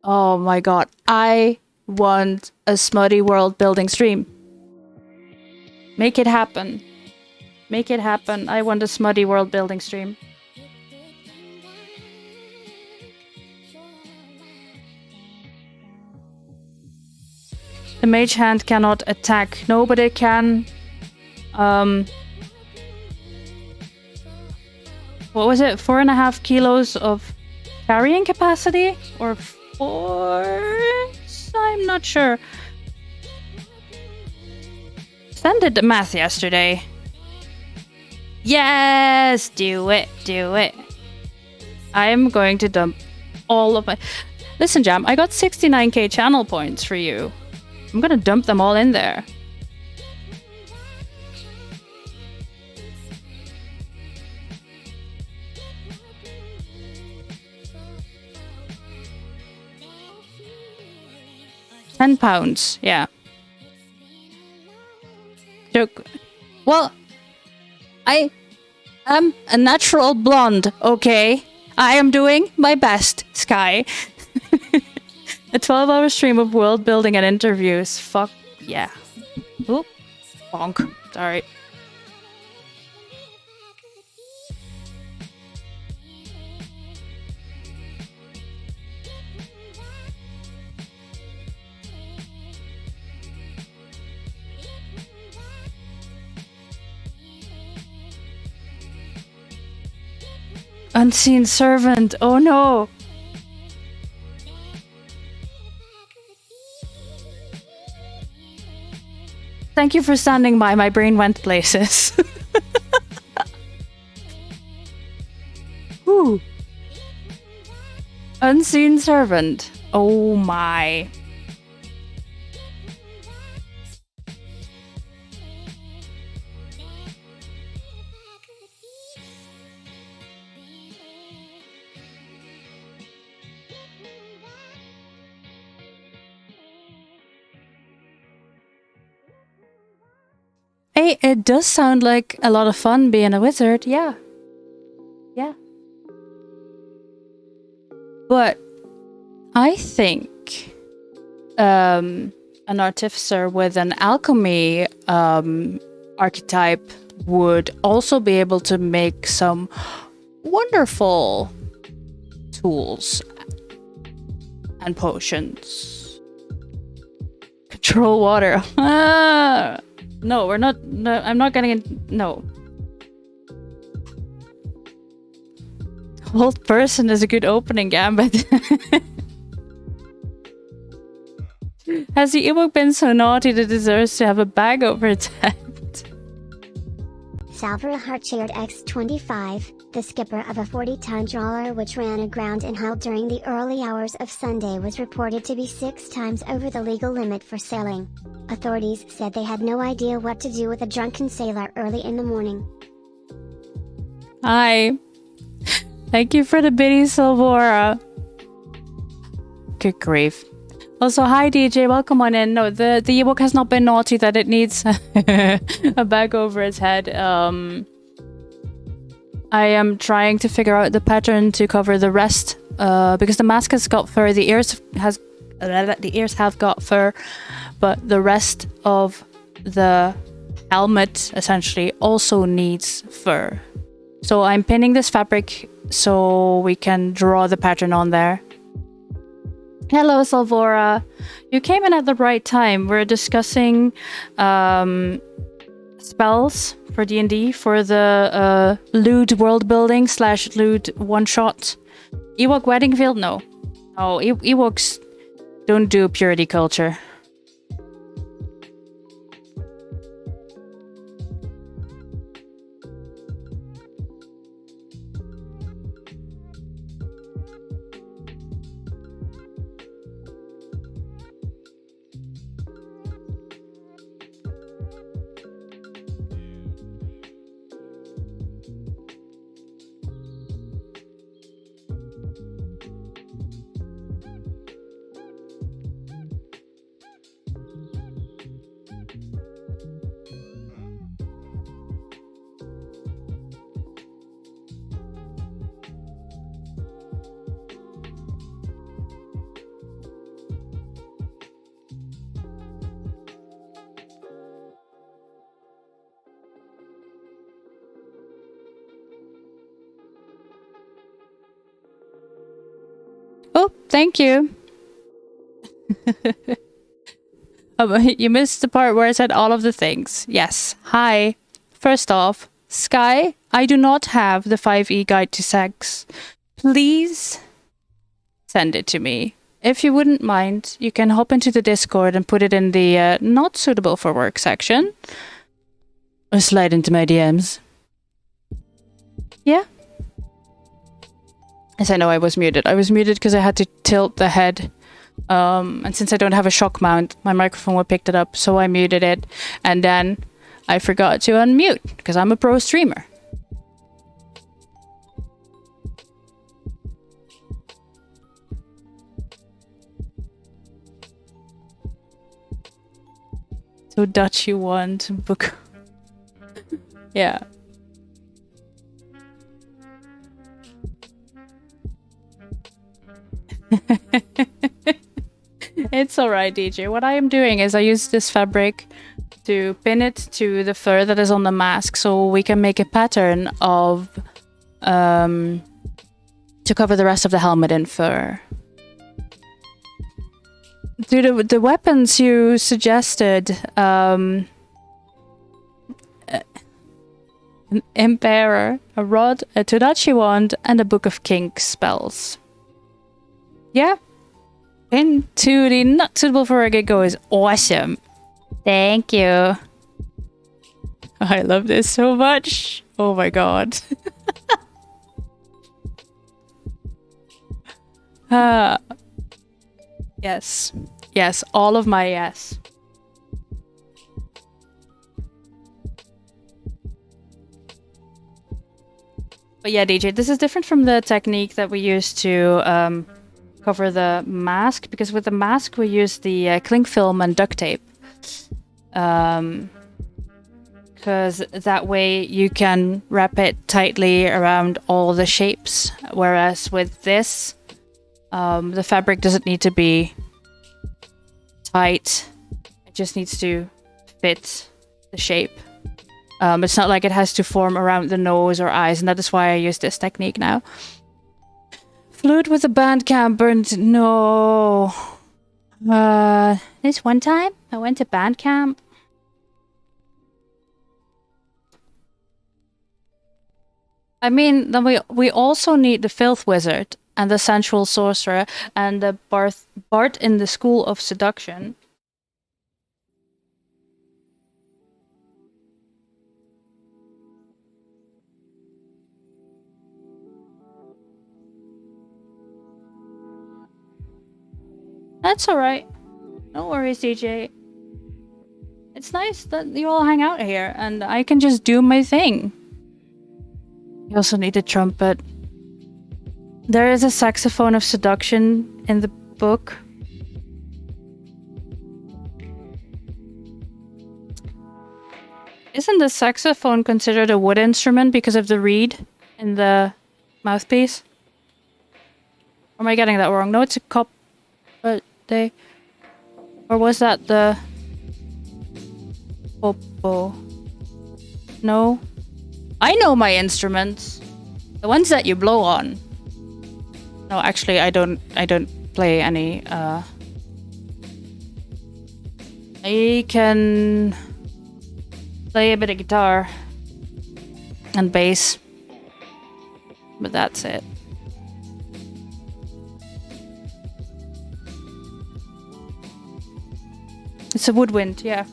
Oh my god. I want a smutty world building stream. Make it happen. Make it happen. I want a smutty world building stream. The mage hand cannot attack. No, but it can... what was it? 4.5 kilos of carrying capacity? Or force? I'm not sure. Stan did the math yesterday. Yes! Do it, do it. I am going to dump all of my... Listen, Jam, I got 69k channel points for you. I'm gonna dump them all in there. £10, yeah. Joke. Well, I am a natural blonde, okay? I am doing my best, Sky. A 12-hour stream of world building and interviews. Fuck yeah. Oop. Bonk. Sorry. Unseen servant. Oh no. Thank you for standing by. My brain went places. Whew. Unseen servant. Oh my. Hey, it does sound like a lot of fun being a wizard, yeah. Yeah. But I think an artificer with an alchemy archetype would also be able to make some wonderful tools and potions. Control water. Ah! No, we're not. No, I'm not getting in. No. Old person is a good opening gambit. Has the Ewok been so naughty that it deserves to have a bag over its head? Salvor Hartchard X25, the skipper of a 40-ton trawler which ran aground in Hull during the early hours of Sunday, was reported to be 6 times over the legal limit for sailing. Authorities said they had no idea what to do with a drunken sailor early in the morning. Hi. Thank you for the biddy, Silvora. Good grief. Also, hi DJ, welcome on in. No, the Ewok has not been naughty that it needs a bag over its head. I am trying to figure out the pattern to cover the rest, because the mask has got fur, the ears have got fur, but the rest of the helmet essentially also needs fur. So I'm pinning this fabric so we can draw the pattern on there. Hello, Salvora. You came in at the right time. We're discussing spells for D&D for the lewd world building / lewd one-shot. Ewok wedding field? No. No, Ewoks don't do purity culture. Oh, thank you. You missed the part where I said all of the things. Yes. Hi. First off, Sky, I do not have the 5E guide to sex. Please send it to me. If you wouldn't mind, you can hop into the Discord and put it in the not suitable for work section. Or slide into my DMs. Yeah? Yes, I know I was muted. I was muted because I had to tilt the head. And since I don't have a shock mount, my microphone would pick it up, so I muted it. And then I forgot to unmute because I'm a pro streamer. So Dutch you want book. Yeah. It's alright, DJ. What I am doing is I use this fabric to pin it to the fur that is on the mask so we can make a pattern of to cover the rest of the helmet in fur. The weapons you suggested, an Emperor, a rod, a Todachi wand, and a book of kink spells. Yeah. Into the not suitable for a gecko is awesome. Thank you. I love this so much. Oh my god. Yes. Yes, all of my yes. But yeah, DJ, this is different from the technique that we used to cover the mask, because with the mask we use the cling film and duct tape. Because that way you can wrap it tightly around all the shapes, whereas with this, the fabric doesn't need to be tight. It just needs to fit the shape. It's not like it has to form around the nose or eyes, and that is why I use this technique now. Fluid with a band camp burned. No. This one time I went to band camp. I mean, then we also need the Filth Wizard and the Sensual Sorcerer and the Bard in the School of Seduction. That's alright. No worries, DJ. It's nice that you all hang out here and I can just do my thing. You also need a trumpet. There is a saxophone of seduction in the book. Isn't the saxophone considered a wood instrument because of the reed in the mouthpiece? Or am I getting that wrong? No, it's a cup. But they... Or was that the... Oboe? No? I know my instruments. The ones that you blow on. No, actually, I don't play any, I can play a bit of guitar and bass, but that's it. It's a woodwind, yeah.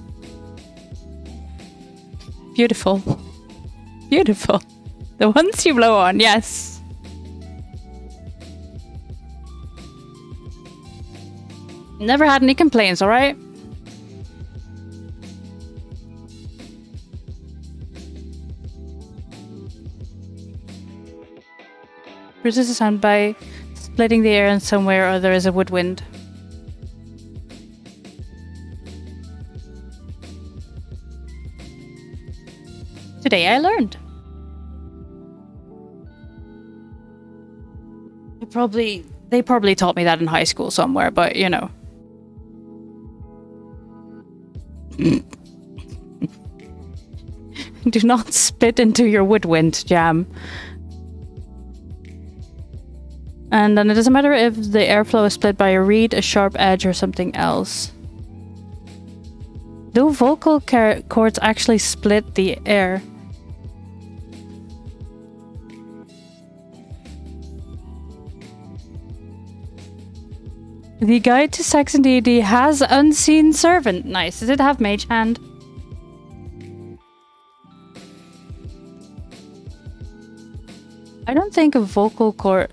Beautiful. Beautiful. The ones you blow on, yes. Never had any complaints, alright? Produces a sound by splitting the air in somewhere or there is a woodwind. Today I learned. They probably taught me that in high school somewhere, but you know. Do not spit into your woodwind, Jam. And then it doesn't matter if the airflow is split by a reed, a sharp edge, or something else. Do vocal cords actually split the air? The Guide to Sex and D&D has Unseen Servant. Nice. Does it have Mage Hand? I don't think a vocal cord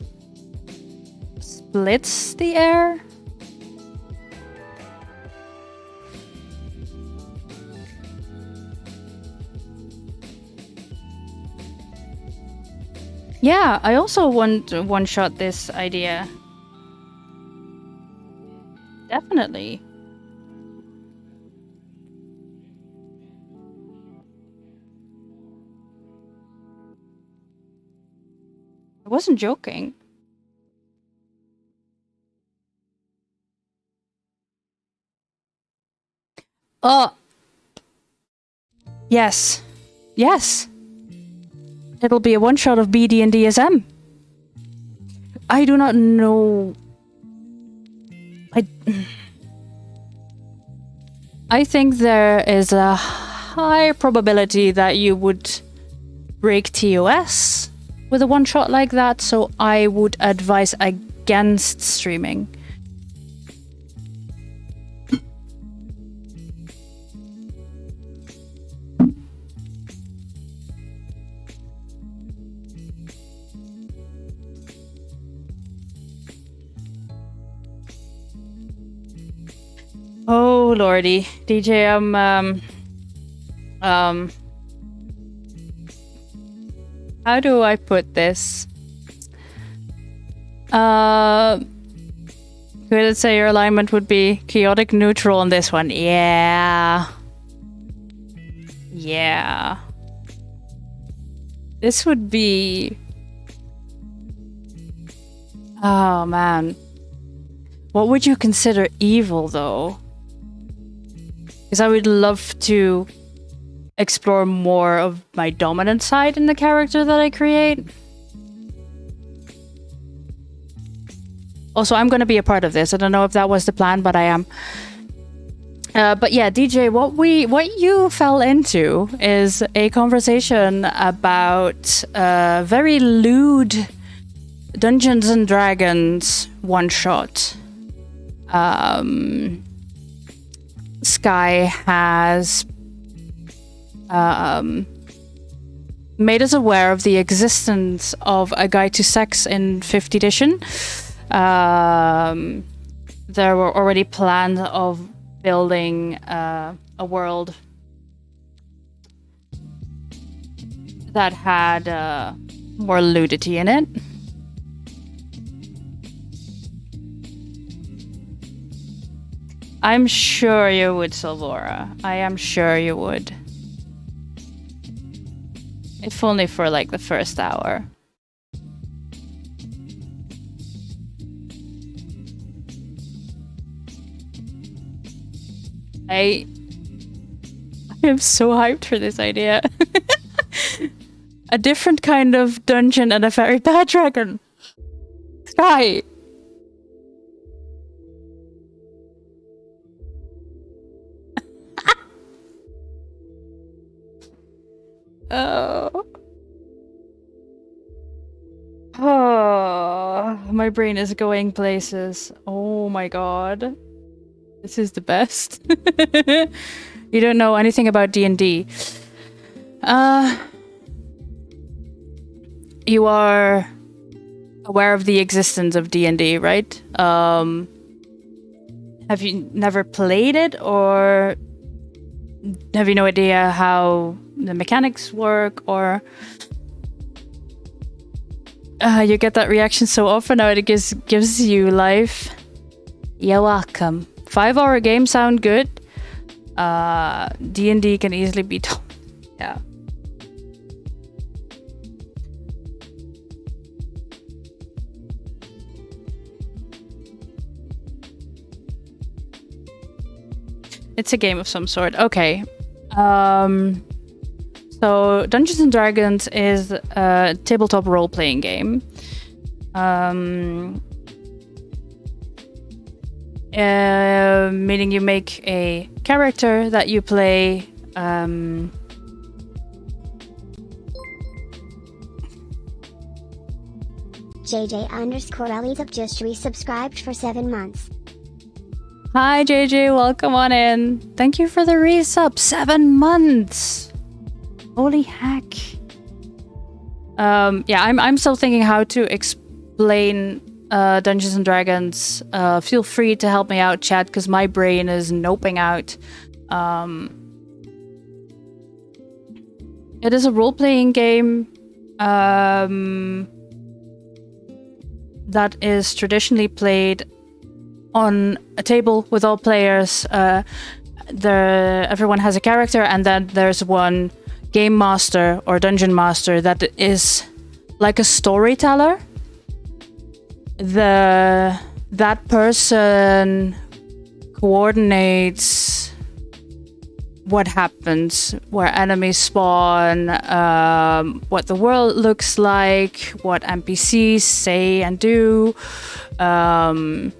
splits the air. Yeah, I also want to one-shot this idea. Definitely. I wasn't joking. Oh. Yes. Yes. It'll be a one-shot of BD and DSM. I do not know. I think there is a high probability that you would break TOS with a one-shot like that, so I would advise against streaming. Oh lordy, DJ, how do I put this? Could it say your alignment would be chaotic neutral on this one? Yeah. Yeah. This would be... Oh man. What would you consider evil though? Because I would love to explore more of my dominant side in the character that I create. Also, I'm going to be a part of this. I don't know if that was the plan, but I am. But yeah, DJ, what you fell into is a conversation about very lewd Dungeons and Dragons one-shot. Sky has made us aware of the existence of a Guide to Sex in 5th edition. There were already plans of building a world that had more nudity in it. I'm sure you would, Silvora. I am sure you would. If only for like the first hour. I am so hyped for this idea. A different kind of dungeon and a very bad dragon. Sky! Oh, my brain is going places. Oh my god. This is the best. You don't know anything about D&D. You are aware of the existence of D&D, right? Have you never played it, or have you no idea how the mechanics work, or you get that reaction so often now it gives you life? You're welcome. 5-hour games sound good. D&D can easily be told. Yeah. It's a game of some sort. Okay. So Dungeons and Dragons is a tabletop role-playing game. meaning you make a character that you play. JJ_Eliteup just resubscribed for 7 months. Hi JJ, welcome on in. Thank you for the resub. 7 months. Holy heck. Yeah, I'm still thinking how to explain Dungeons and Dragons. Feel free to help me out, chat, because my brain is noping out. It is a role-playing game that is traditionally played on a table with all players. Everyone has a character, and then there's one game master or dungeon master that is like a storyteller. That person coordinates what happens, where enemies spawn, what the world looks like, what NPCs say and do, and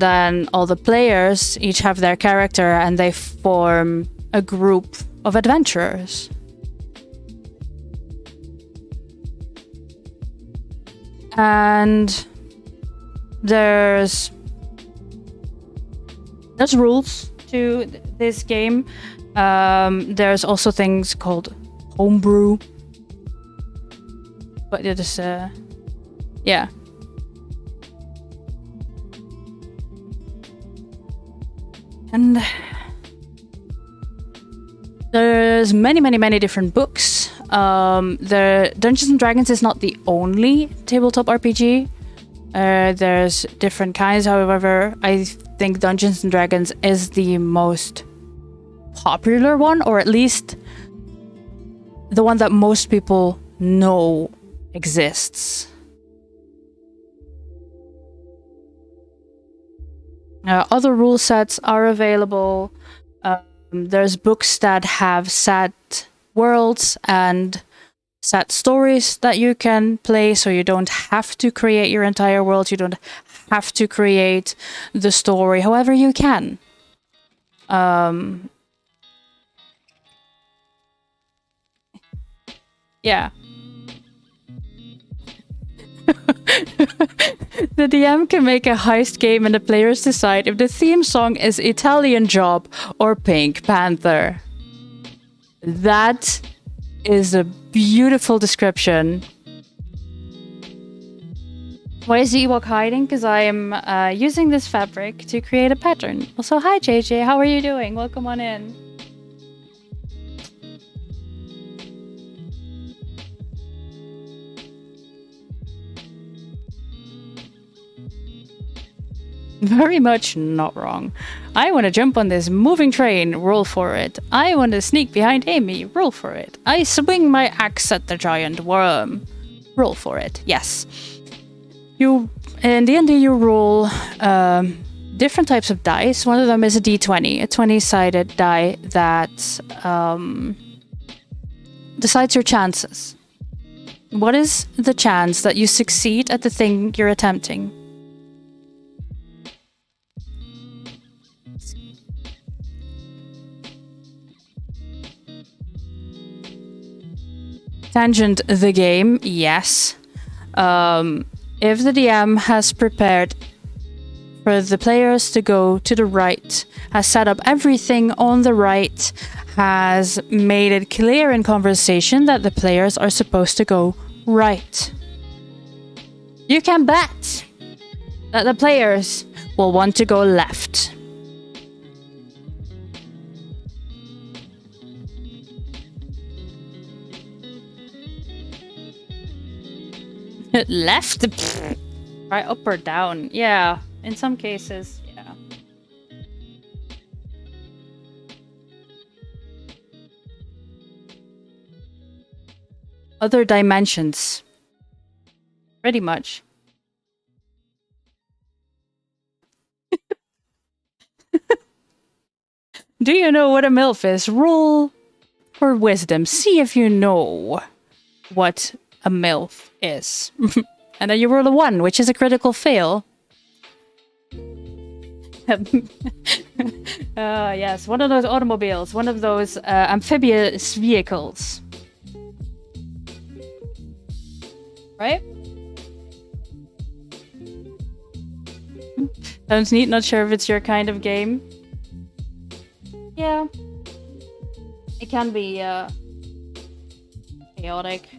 then all the players each have their character and they form a group of adventurers. And there's rules to this game. There's also things called homebrew, but it is yeah. And there's many different books. The Dungeons and Dragons is not the only tabletop RPG. There's different kinds. However, I think Dungeons and Dragons is the most popular one, or at least the one that most people know exists. Other rule sets are available. There's books that have set worlds and set stories that you can play, so you don't have to create your entire world. You don't have to create the story. However, you can. Yeah. The DM can make a heist game and the players decide if the theme song is Italian Job or Pink Panther. That is a beautiful description. Why is the Ewok hiding? Because I am using this fabric to create a pattern. Also, hi JJ, how are you doing? Welcome on in. Very much not wrong. I want to jump on this moving train, roll for it. I want to sneak behind Amy, roll for it. I swing my axe at the giant worm, roll for it. Yes. You, in D&D, you roll different types of dice. One of them is a D20, a 20-sided die that decides your chances. What is the chance that you succeed at the thing you're attempting? Tangent the game, yes. If the DM has prepared for the players to go to the right, has set up everything on the right, has made it clear in conversation that the players are supposed to go right, you can bet that the players will want to go left. Left? Right, up or down? Yeah, in some cases, yeah. Other dimensions. Pretty much. Do you know what a MILF is? Roll for wisdom. See if you know what a MILF is. And then you roll a 1, which is a critical fail. Yes, one of those automobiles, one of those amphibious vehicles. Right? Sounds neat, not sure if it's your kind of game. Yeah. It can be chaotic.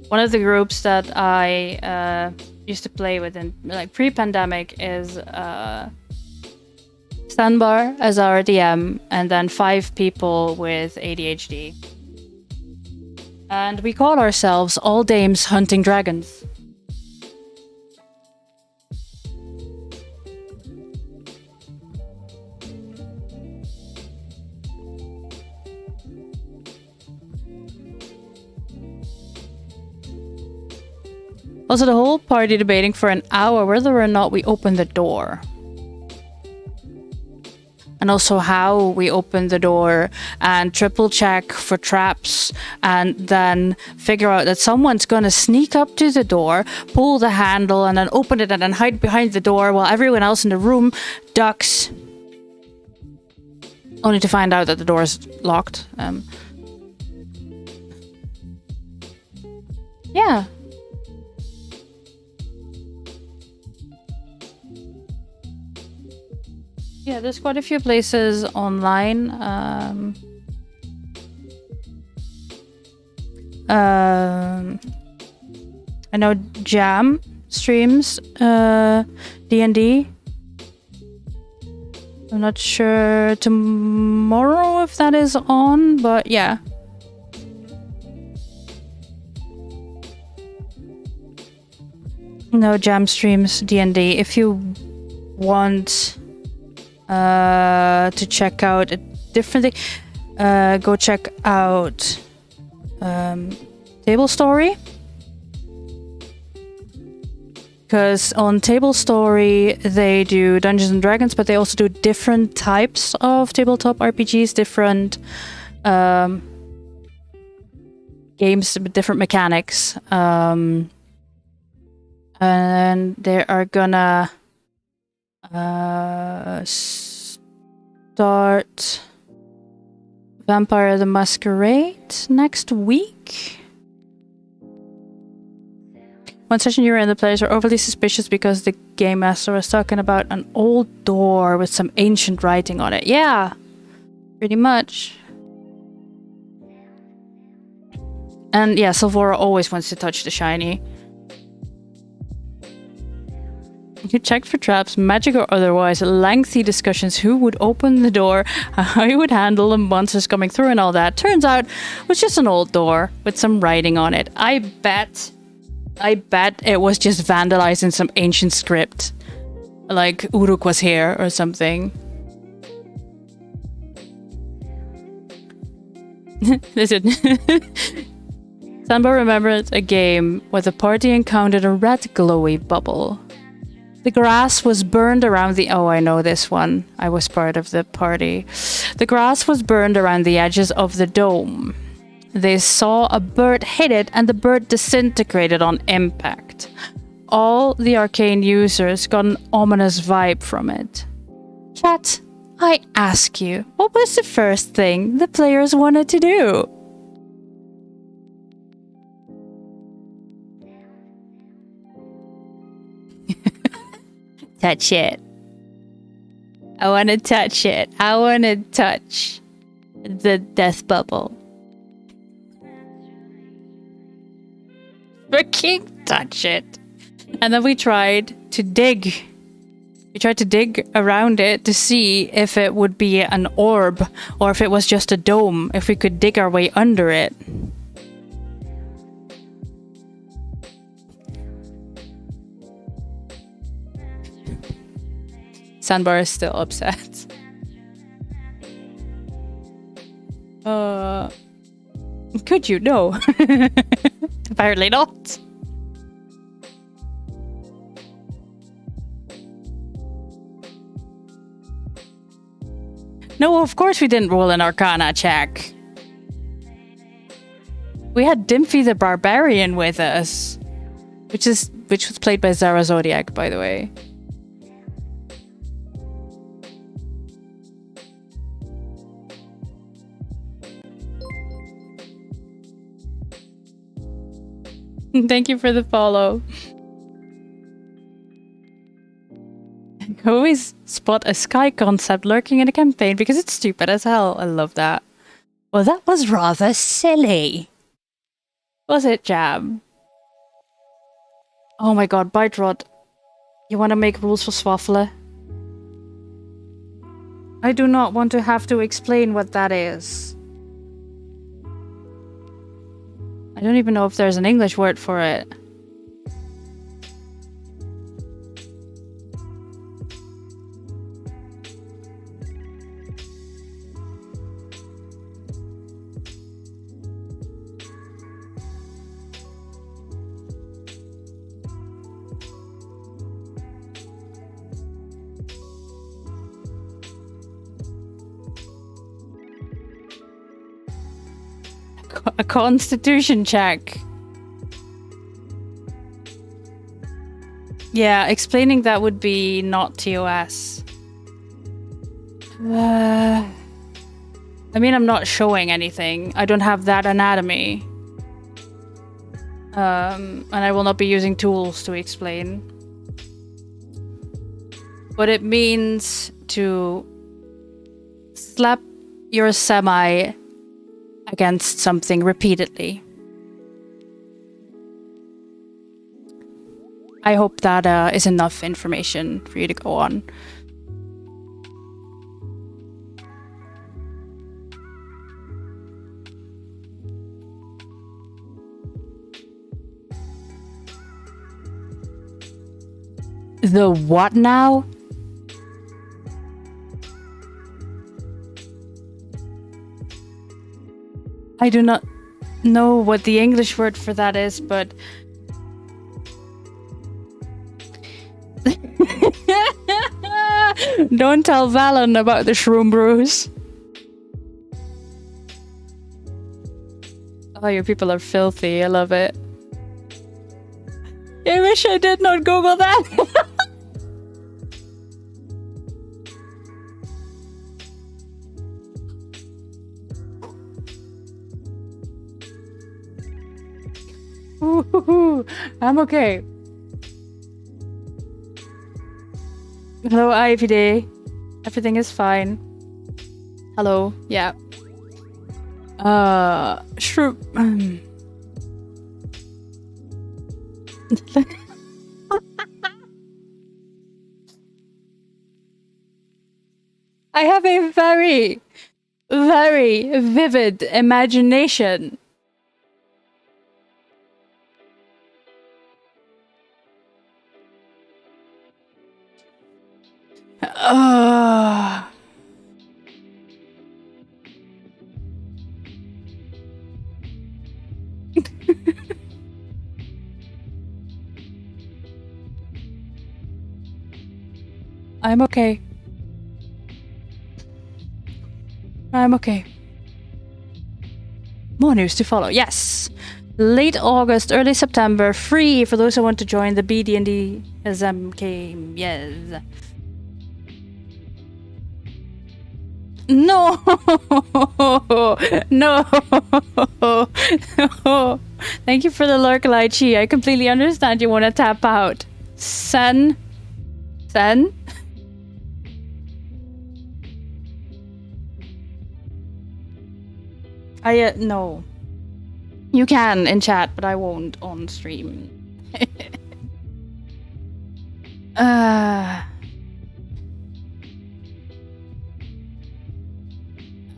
One of the groups that I used to play with in like pre-pandemic is Sandbar as our DM, and then 5 people with ADHD. And we call ourselves All Dames Hunting Dragons. Also, the whole party debating for an hour whether or not we open the door. And also how we open the door and triple check for traps and then figure out that someone's gonna sneak up to the door, pull the handle and then open it and then hide behind the door while everyone else in the room ducks. Only to find out that the door is locked. Yeah. Yeah, there's quite a few places online. I know Jam streams D&D. I'm not sure tomorrow if that is on, but yeah. No, Jam streams D&D. If you want to check out a different thing, go check out Table Story, because on Table Story they do Dungeons and Dragons, but they also do different types of tabletop RPGs, different games with different mechanics, and they are gonna start Vampire the Masquerade next week. One session you were in, the players were overly suspicious because the game master was talking about an old door with some ancient writing on it. Yeah, pretty much. And yeah, Silvora always wants to touch the shiny. You checked for traps, magic or otherwise, lengthy discussions, who would open the door, how you would handle the monsters coming through and all that. Turns out it was just an old door with some writing on it. I bet it was just vandalized in some ancient script. Like Uruk was here or something. Listen. Samba remembered a game where the party encountered a red glowy bubble. The grass was burned around the... Oh, I know this one. I was part of the party. The grass was burned around the edges of the dome. They saw a bird hit it and the bird disintegrated on impact. All the arcane users got an ominous vibe from it. Chat, I ask you, what was the first thing the players wanted to do? Touch it. I want to touch it. I want to touch the death bubble. Freaking touch it. And then we tried to dig. We tried to dig around it to see if it would be an orb or if it was just a dome, if we could dig our way under it. Sandbar is still upset. Could you? No. Apparently not. No, of course we didn't roll an Arcana check. We had Dimphy the Barbarian with us, which was played by Zara Zodiac, by the way. Thank you for the follow. I always spot a sky concept lurking in a campaign because it's stupid as hell. I love that. Well, that was rather silly. Was it, Jab? Oh my god, Bite Rod. You want to make rules for Swaffler? I do not want to have to explain what that is. I don't even know if there's an English word for it. A constitution check. Yeah, explaining that would be not TOS. I mean, I'm not showing anything. I don't have that anatomy. And I will not be using tools to explain. But it means to slap your semi against something repeatedly. I hope that is enough information for you to go on. The what now? I do not know what the English word for that is, but... Don't tell Valen about the shroom brews. Oh, you people are filthy. I love it. I wish I did not Google that. Ooh, I'm okay. Hello, Ivy Day. Everything is fine. Hello. Yeah. Sure. I have a very, very vivid imagination. I'm okay. I'm okay. More news to follow. Yes. Late August, early September, free for those who want to join the BD&D SMK. Yes. No. No. No. Thank you for the lurk, Lychee. I completely understand you want to tap out. Sen? Sen? No. You can in chat, but I won't on stream.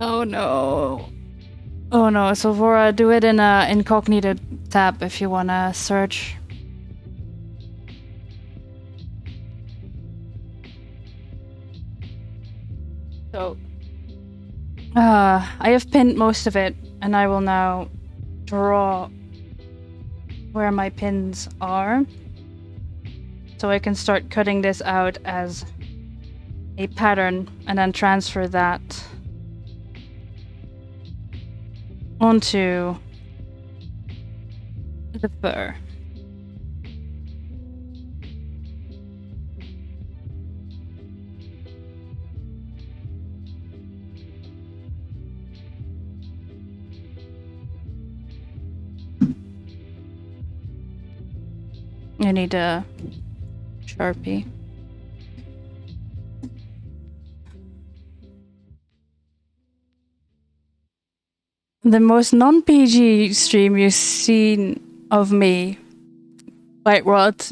Oh no. Oh no, so Vora, do it in a incognito tab if you wanna search. So, I have pinned most of it, and I will now draw where my pins are. So I can start cutting this out as a pattern and then transfer that onto the fur. I need a Sharpie. The most non-PG stream you've seen of me. Wait, what?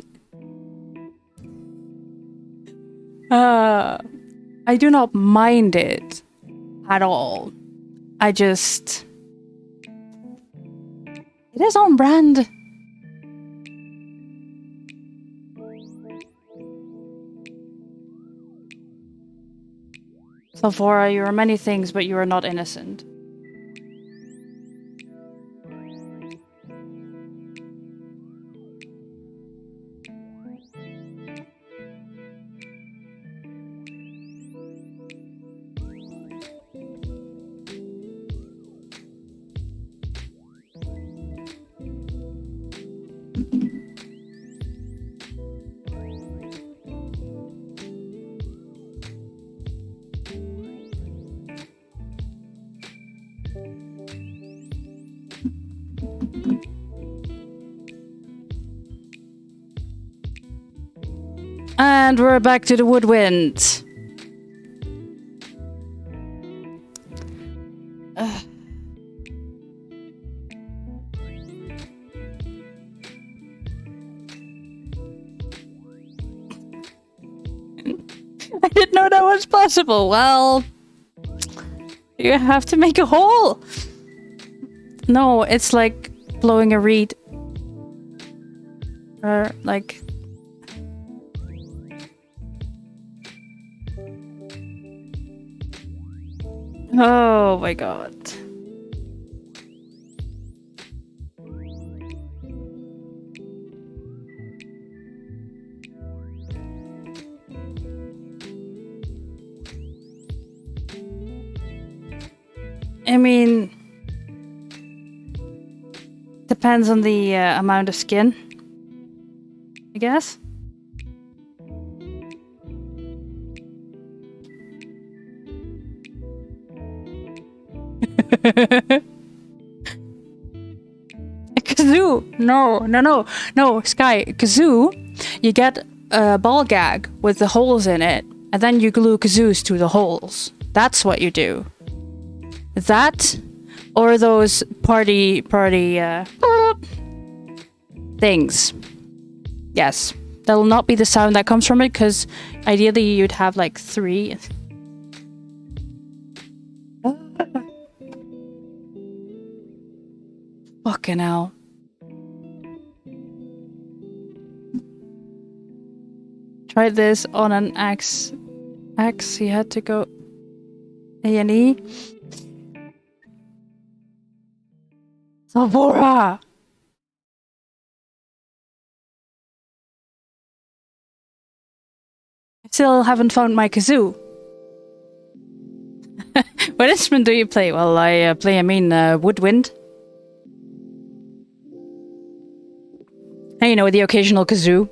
I do not mind it at all. I just... It is on brand. Sephora, you are many things, but you are not innocent. And we're back to the woodwind. I didn't know that was possible. Well, you have to make a hole. No, it's like blowing a reed. Or like... Oh my god. I mean, depends on the amount of skin, I guess. A kazoo! No, Sky. Kazoo, you get a ball gag with the holes in it, and then you glue kazoos to the holes. That's what you do. That, or those party things. Yes, that will not be the sound that comes from it, because ideally you'd have like 3. Fucking hell. Tried this on an axe. He had to go A&E. Sephora! I still haven't found my kazoo. What instrument do you play? Well, I play, woodwind. And you know, the occasional kazoo.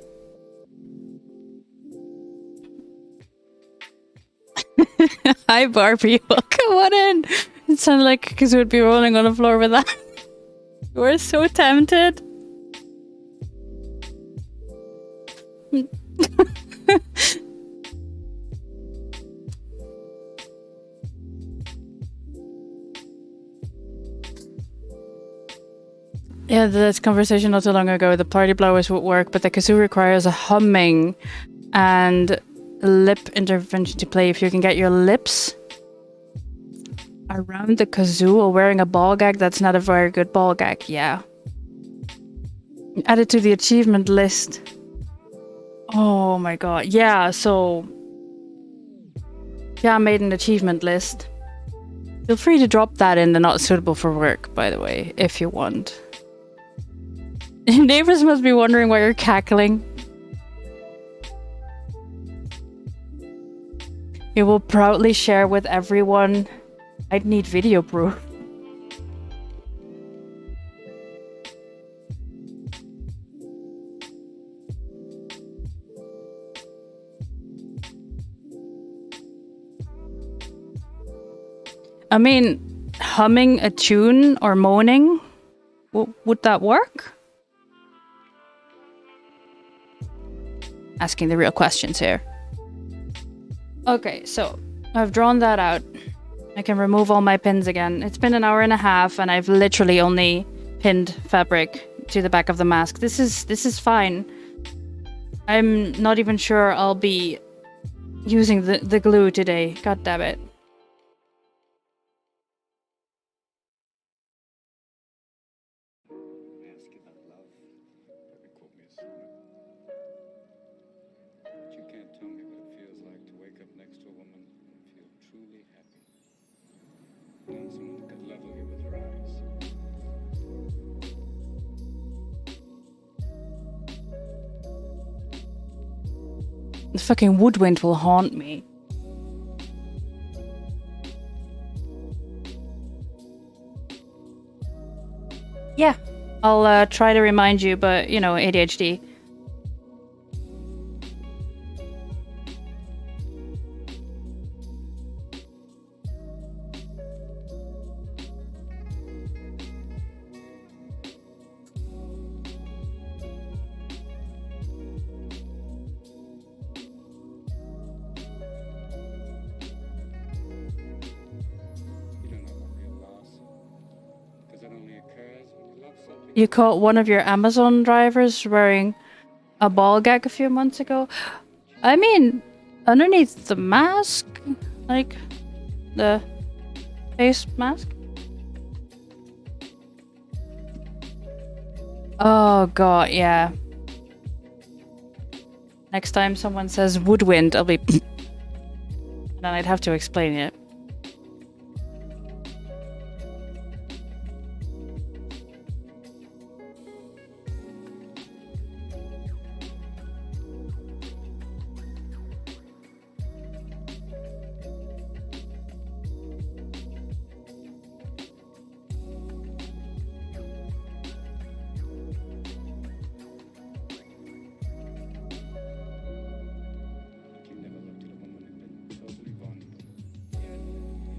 Hi, Barbie. Come on in. It sounded like a kazoo would be rolling on the floor with that. We're so tempted. Yeah, this conversation not too long ago. The party blowers would work, but the kazoo requires a humming and lip intervention to play. If you can get your lips around the kazoo while wearing a ball gag, that's not a very good ball gag. Yeah. Add it to the achievement list. Oh my god. Yeah, so... Yeah, I made an achievement list. Feel free to drop that in the not suitable for work, by the way, if you want. Your neighbors must be wondering why you're cackling. You will proudly share with everyone. I'd need video proof. I mean, humming a tune or moaning, would that work? asking the real questions here. Okay, so I've drawn that out. I can remove all my pins again. It's been an hour and a half, and I've literally only pinned fabric to the back of the mask. This is fine. I'm not even sure I'll be using the glue today. God damn it. The fucking woodwind will haunt me. Yeah, I'll try to remind you, but, you know, ADHD. You caught one of your Amazon drivers wearing a ball gag a few months ago. I mean, underneath the mask, like the face mask. Oh god, yeah. Next time someone says woodwind, I'll be and then I'd have to explain it.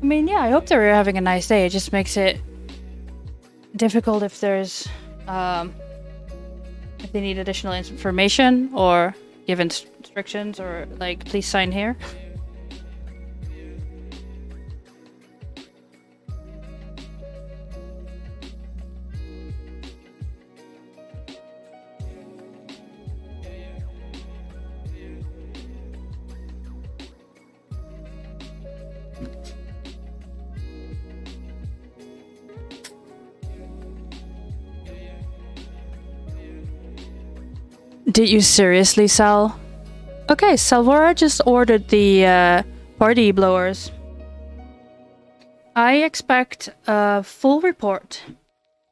I mean, yeah, I hope they were having a nice day. It just makes it difficult if there's, if they need additional information or give instructions or, like, please sign here. Did you seriously, Sal? Okay, Salvora just ordered the party blowers. I expect a full report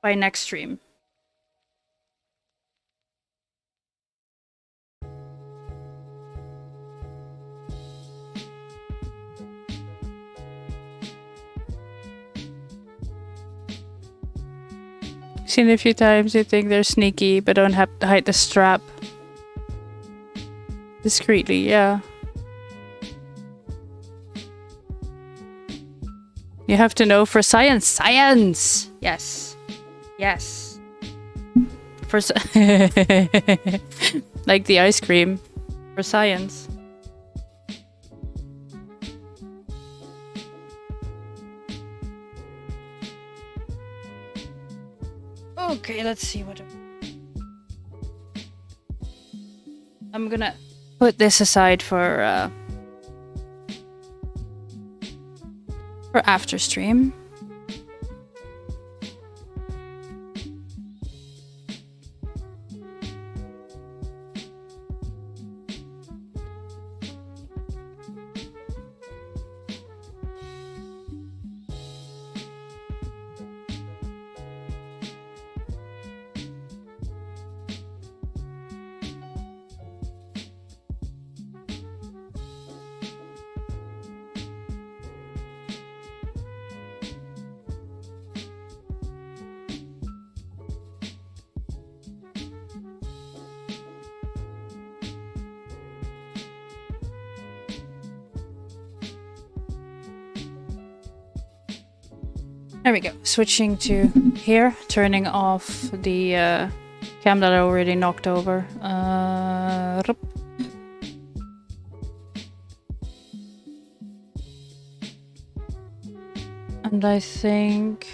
by next stream. Seen it a few times, you think they're sneaky, but don't have to hide the strap. Discreetly, yeah. You have to know for science. Science! Yes. Yes. For like the ice cream. For science. Okay, let's see what... I'm gonna put this aside for after stream. There we go. Switching to here, turning off the cam that I already knocked over. And I think...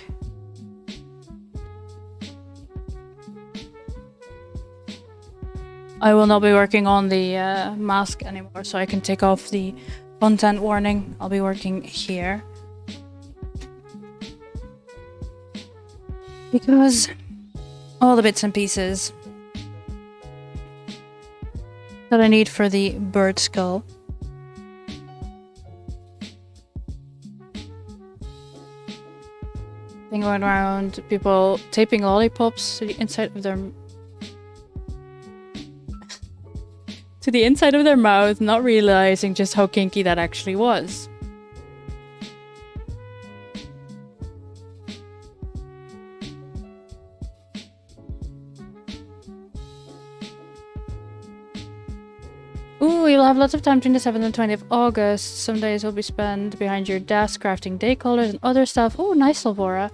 I will not be working on the mask anymore, so I can take off the content warning. I'll be working here. Because all the bits and pieces that I need for the bird skull. Thing going around, people taping lollipops to the inside of their mouth, not realizing just how kinky that actually was. Ooh, you'll have lots of time between the 7th and 20th of August. Some days will be spent behind your desk crafting day colors and other stuff. Oh, nice, Silvora.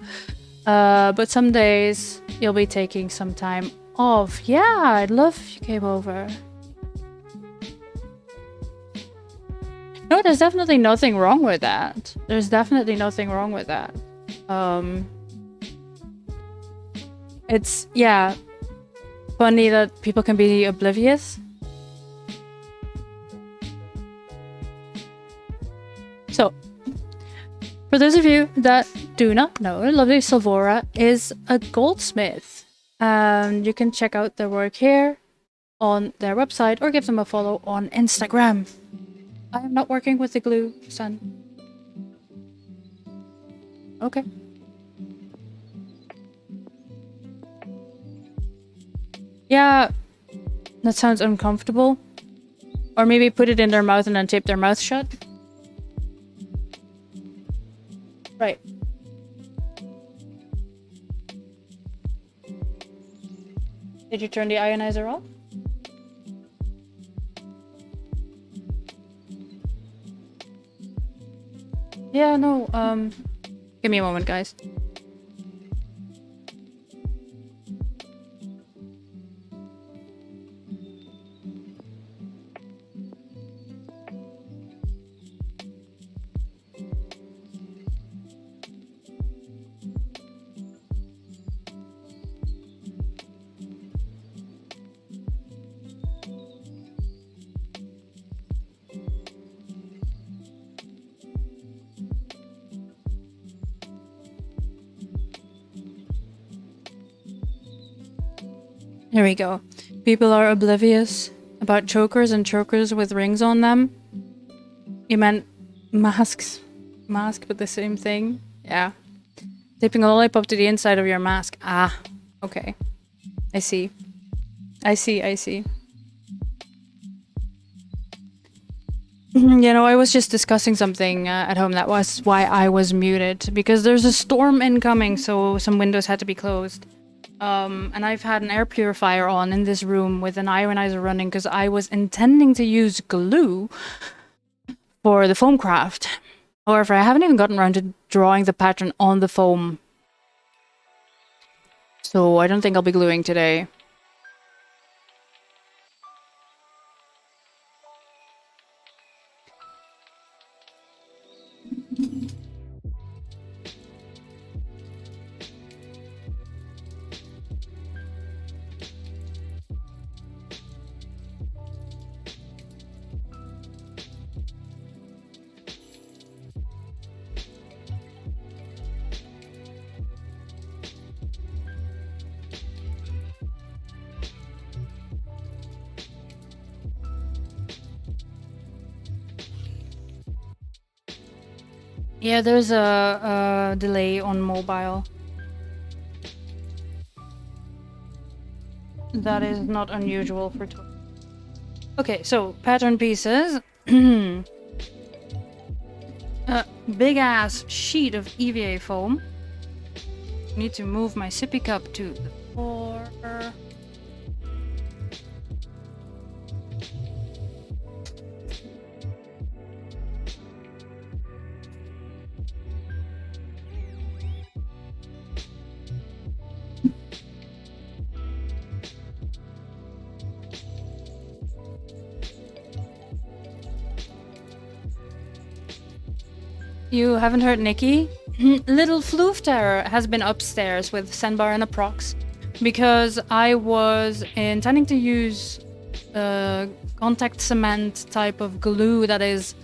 But some days you'll be taking some time off. Yeah, I'd love if you came over. No, there's definitely nothing wrong with that. There's definitely nothing wrong with that. It's, yeah, funny that people can be oblivious. So, for those of you that do not know, lovely Silvora is a goldsmith. You can check out their work here on their website or give them a follow on Instagram. I am not working with the glue, son. Okay. Yeah, that sounds uncomfortable. Or maybe put it in their mouth and then tape their mouth shut. Right. Did you turn the ionizer off? Yeah, no, give me a moment, guys. There we go. People are oblivious about chokers and chokers with rings on them. You meant masks. Mask with the same thing? Yeah. Taping a lollipop to the inside of your mask. Ah, okay. I see. I see. You know, I was just discussing something at home. That was why I was muted. Because there's a storm incoming, so some windows had to be closed. And I've had an air purifier on in this room with an ionizer running because I was intending to use glue for the foam craft. However, I haven't even gotten around to drawing the pattern on the foam. So I don't think I'll be gluing today. Yeah, there's a delay on mobile. That is not unusual for Okay, so pattern pieces. A big ass sheet of EVA foam. Need to move my sippy cup to the floor. You haven't heard Nikki? Little Floof Terror has been upstairs with Senbar and a prox because I was intending to use contact cement type of glue that is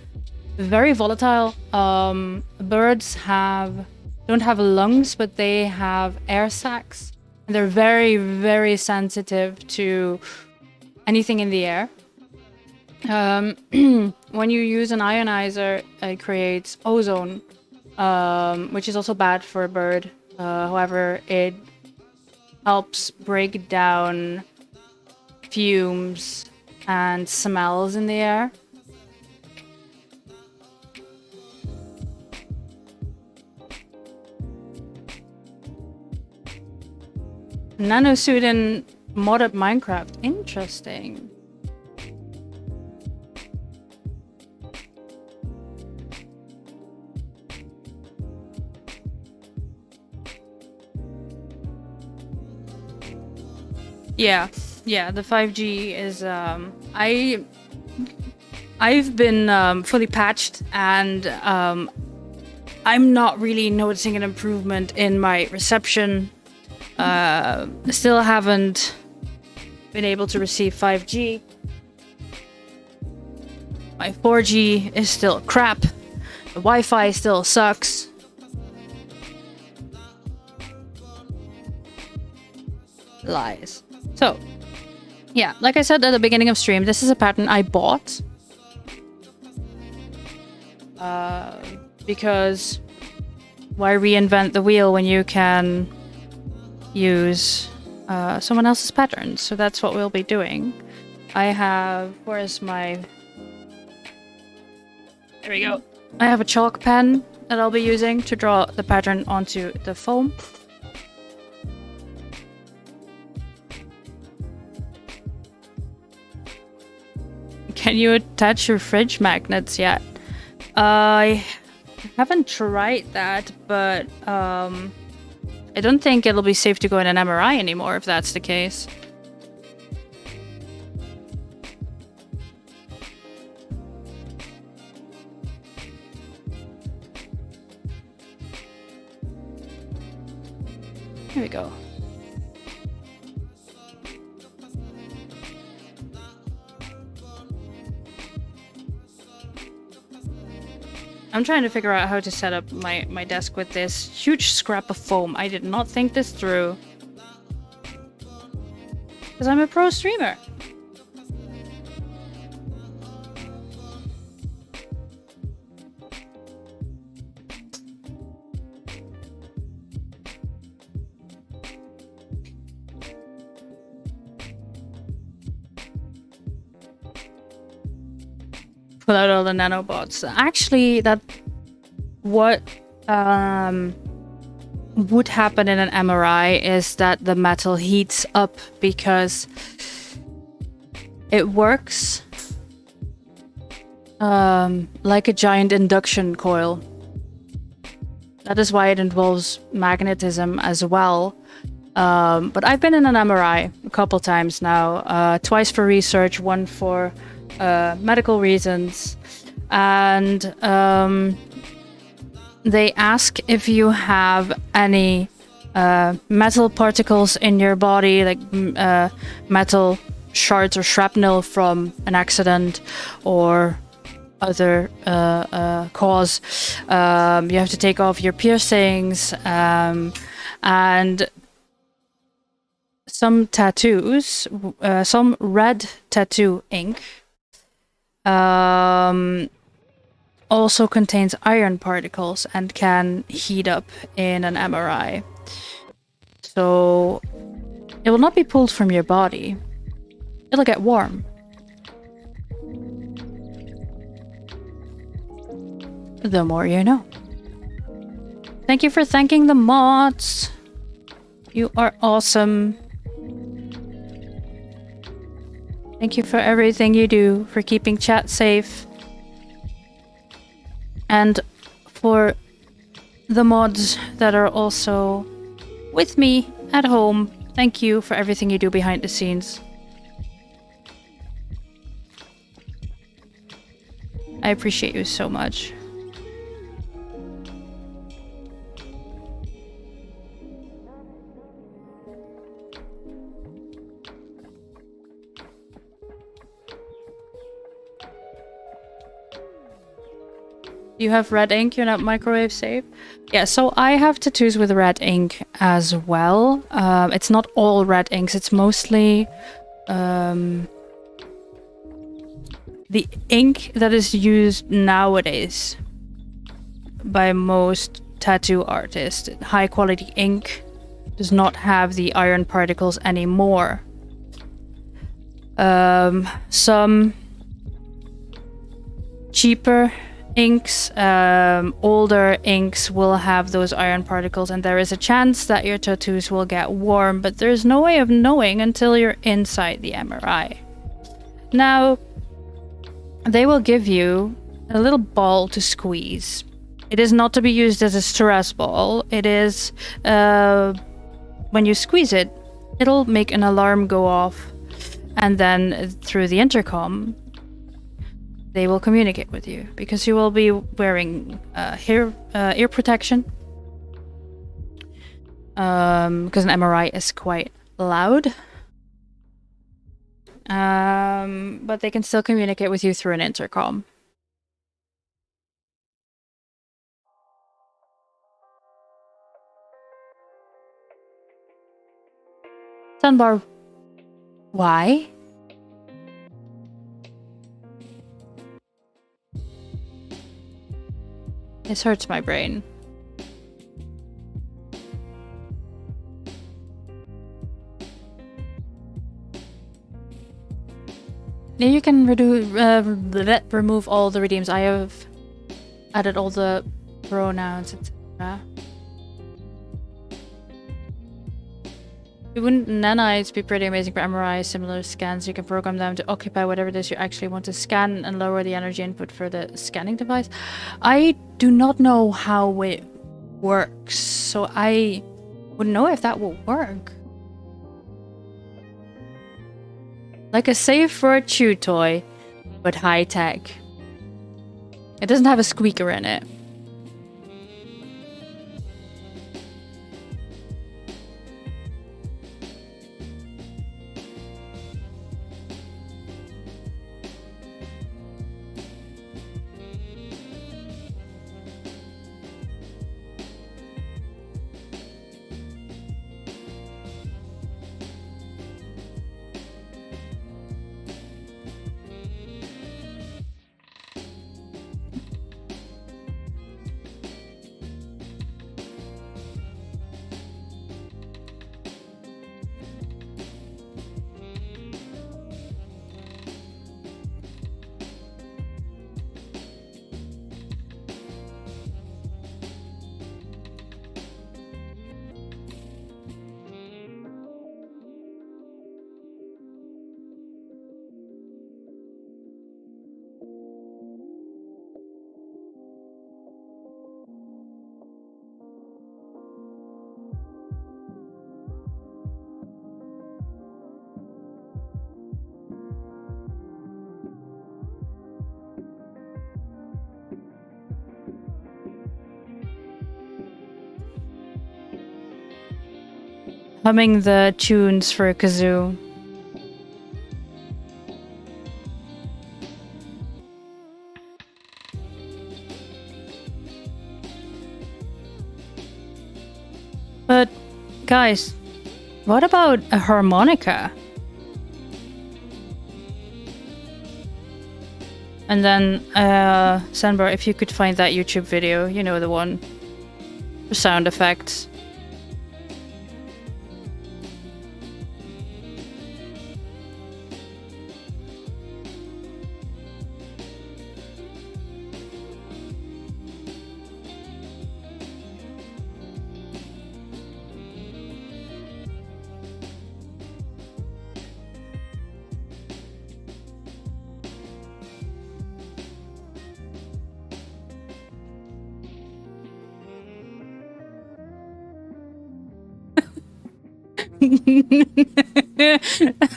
very volatile. Birds don't have lungs, but they have air sacs. And they're very, very sensitive to anything in the air. When you use an ionizer, it creates ozone, which is also bad for a bird. However, it helps break down fumes and smells in the air. Nanosuit in modded Minecraft. Interesting. Yeah, the 5G is I've been fully patched, and I'm not really noticing an improvement in my reception. Still haven't been able to receive 5G. My 4G is still crap. The Wi-Fi still sucks. Lies. So, yeah, like I said at the beginning of stream, this is a pattern I bought. Because why reinvent the wheel when you can use someone else's patterns? So that's what we'll be doing. I have... where's my... there we go. I have a chalk pen that I'll be using to draw the pattern onto the foam. Can you attach your fridge magnets yet? I haven't tried that, but I don't think it'll be safe to go in an MRI anymore if that's the case. Here we go. I'm trying to figure out how to set up my desk with this huge scrap of foam. I did not think this through. Because I'm a pro streamer. Pull out all the nanobots. Actually, what would happen in an MRI is that the metal heats up because it works like a giant induction coil. That is why it involves magnetism as well. But I've been in an MRI a couple times now, twice for research, one for medical reasons, and they ask if you have any metal particles in your body, like metal shards or shrapnel from an accident or other cause. You have to take off your piercings, and some tattoos, some red tattoo ink also contains iron particles and can heat up in an MRI. So it will not be pulled from your body. It'll get warm. The more you know. Thank you for thanking the mods. You are awesome. Thank you for everything you do, for keeping chat safe. And for the mods that are also with me at home, thank you for everything you do behind the scenes. I appreciate you so much. You have red ink, you're not microwave safe? Yeah, so I have tattoos with red ink as well. It's not all red inks, it's mostly the ink that is used nowadays by most tattoo artists. High quality ink does not have the iron particles anymore. Some cheaper inks, older inks will have those iron particles, and there is a chance that your tattoos will get warm, but there's no way of knowing until you're inside the MRI. Now, they will give you a little ball to squeeze. It is not to be used as a stress ball. It is, when you squeeze it, it'll make an alarm go off, and then through the intercom, they will communicate with you, because you will be wearing ear protection. Because an MRI is quite loud. But they can still communicate with you through an intercom. Sunbar, why? This hurts my brain. Now you can remove all the redeems. I have added all the pronouns, etc. Wouldn't nanites be pretty amazing for MRI? Similar scans, you can program them to occupy whatever it is you actually want to scan and lower the energy input for the scanning device. I do not know how it works, so I wouldn't know if that will work. Like a safe for a chew toy, but high tech. It doesn't have a squeaker in it. Humming the tunes for a kazoo. But, guys, what about a harmonica? And then, Sandbar, if you could find that YouTube video, you know, the one for sound effects.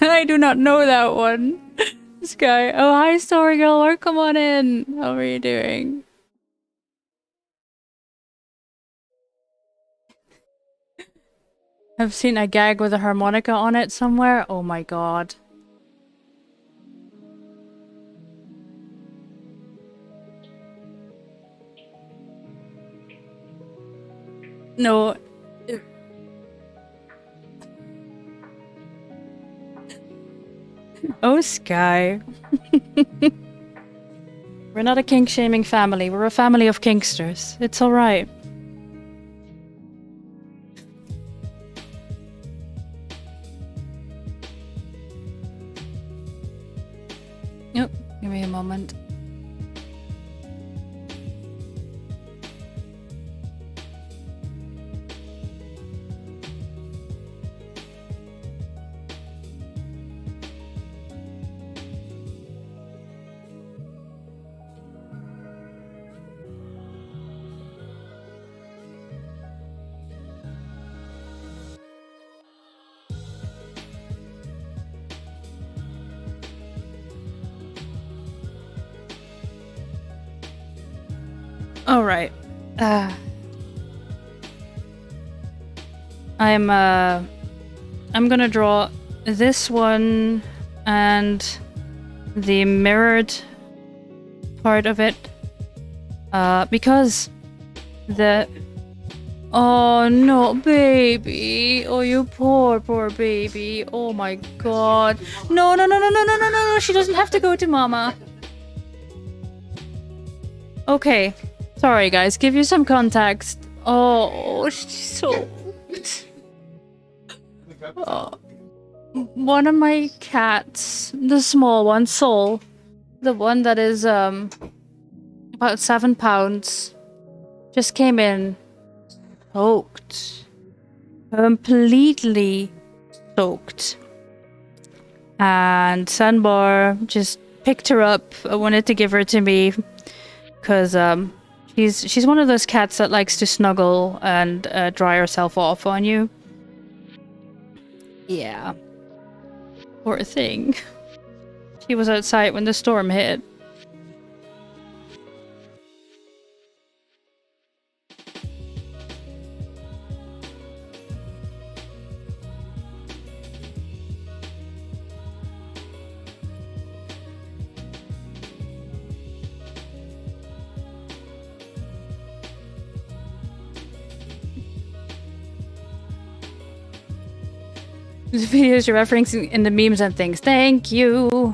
I do not know that one. This guy. Oh, hi, Story Girl. Come on in. How are you doing? I've seen a gag with a harmonica on it somewhere. Oh my god. No. Oh, Sky. We're not a kink-shaming family. We're a family of kinksters. It's alright. Yep, give me a moment. All right. I'm gonna draw this one and the mirrored part of it. Because the... Oh no, baby. Oh, you poor baby. Oh my god. No, no, no, no, no, no, no, no. She doesn't have to go to mama. Okay. Sorry, guys. Give you some context. Oh, she's so... Oh. One of my cats, the small one, Soul, the one that is about 7 pounds, just came in soaked. Completely soaked. And Sandbar just picked her up. I wanted to give her to me because she's one of those cats that likes to snuggle and dry herself off on you. Yeah. Poor thing. She was outside when the storm hit. The videos you're referencing in the memes and things. Thank you.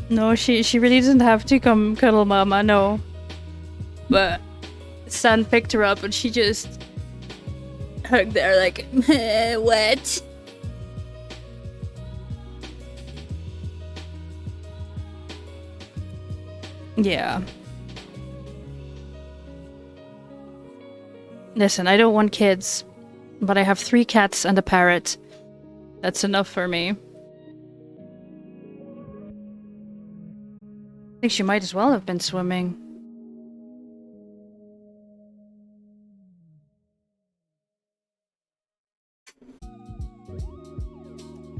No, she really doesn't have to come cuddle mama, no. But San picked her up and she just hugged there like, what? Yeah. Listen, I don't want kids, but I have 3 cats and a parrot. That's enough for me. I think she might as well have been swimming.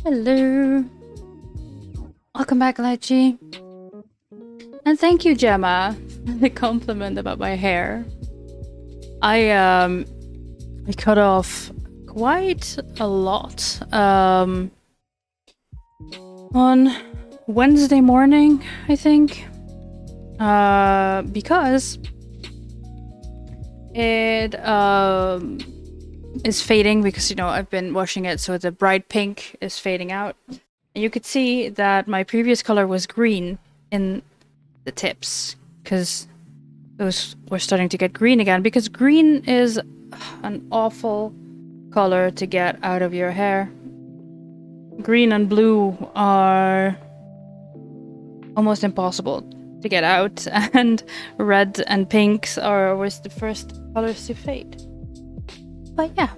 Hello. Welcome back, Lychee. And thank you, Gemma, for the compliment about my hair. I cut off quite a lot on Wednesday morning, I think, because it is fading because, you know, I've been washing it, so the bright pink is fading out. And you could see that my previous color was green in the tips because those were starting to get green again, because green is an awful color to get out of your hair. Green and blue are almost impossible to get out, and red and pinks are always the first colors to fade. But yeah,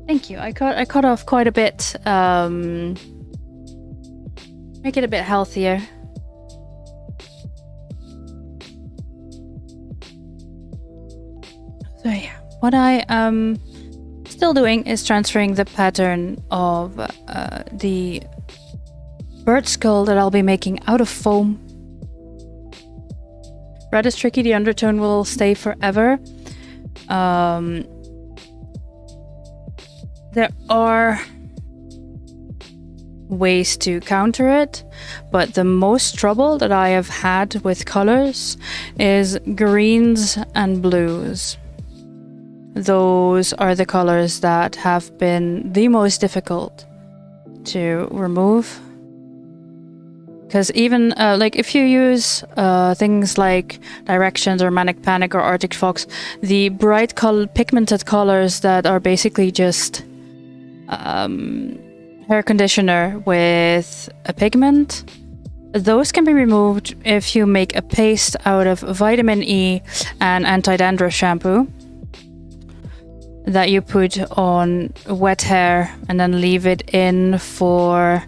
thank you. I cut off quite a bit, make it a bit healthier. So yeah, what I am still doing is transferring the pattern of the bird skull that I'll be making out of foam. Red is tricky, the undertone will stay forever. There are ways to counter it, but the most trouble that I have had with colors is greens and blues. Those are the colors that have been the most difficult to remove. Because even like if you use things like Directions or Manic Panic or Arctic Fox, the bright pigmented colors that are basically just hair conditioner with a pigment, those can be removed if you make a paste out of vitamin E and anti-dandruff shampoo that you put on wet hair and then leave it in for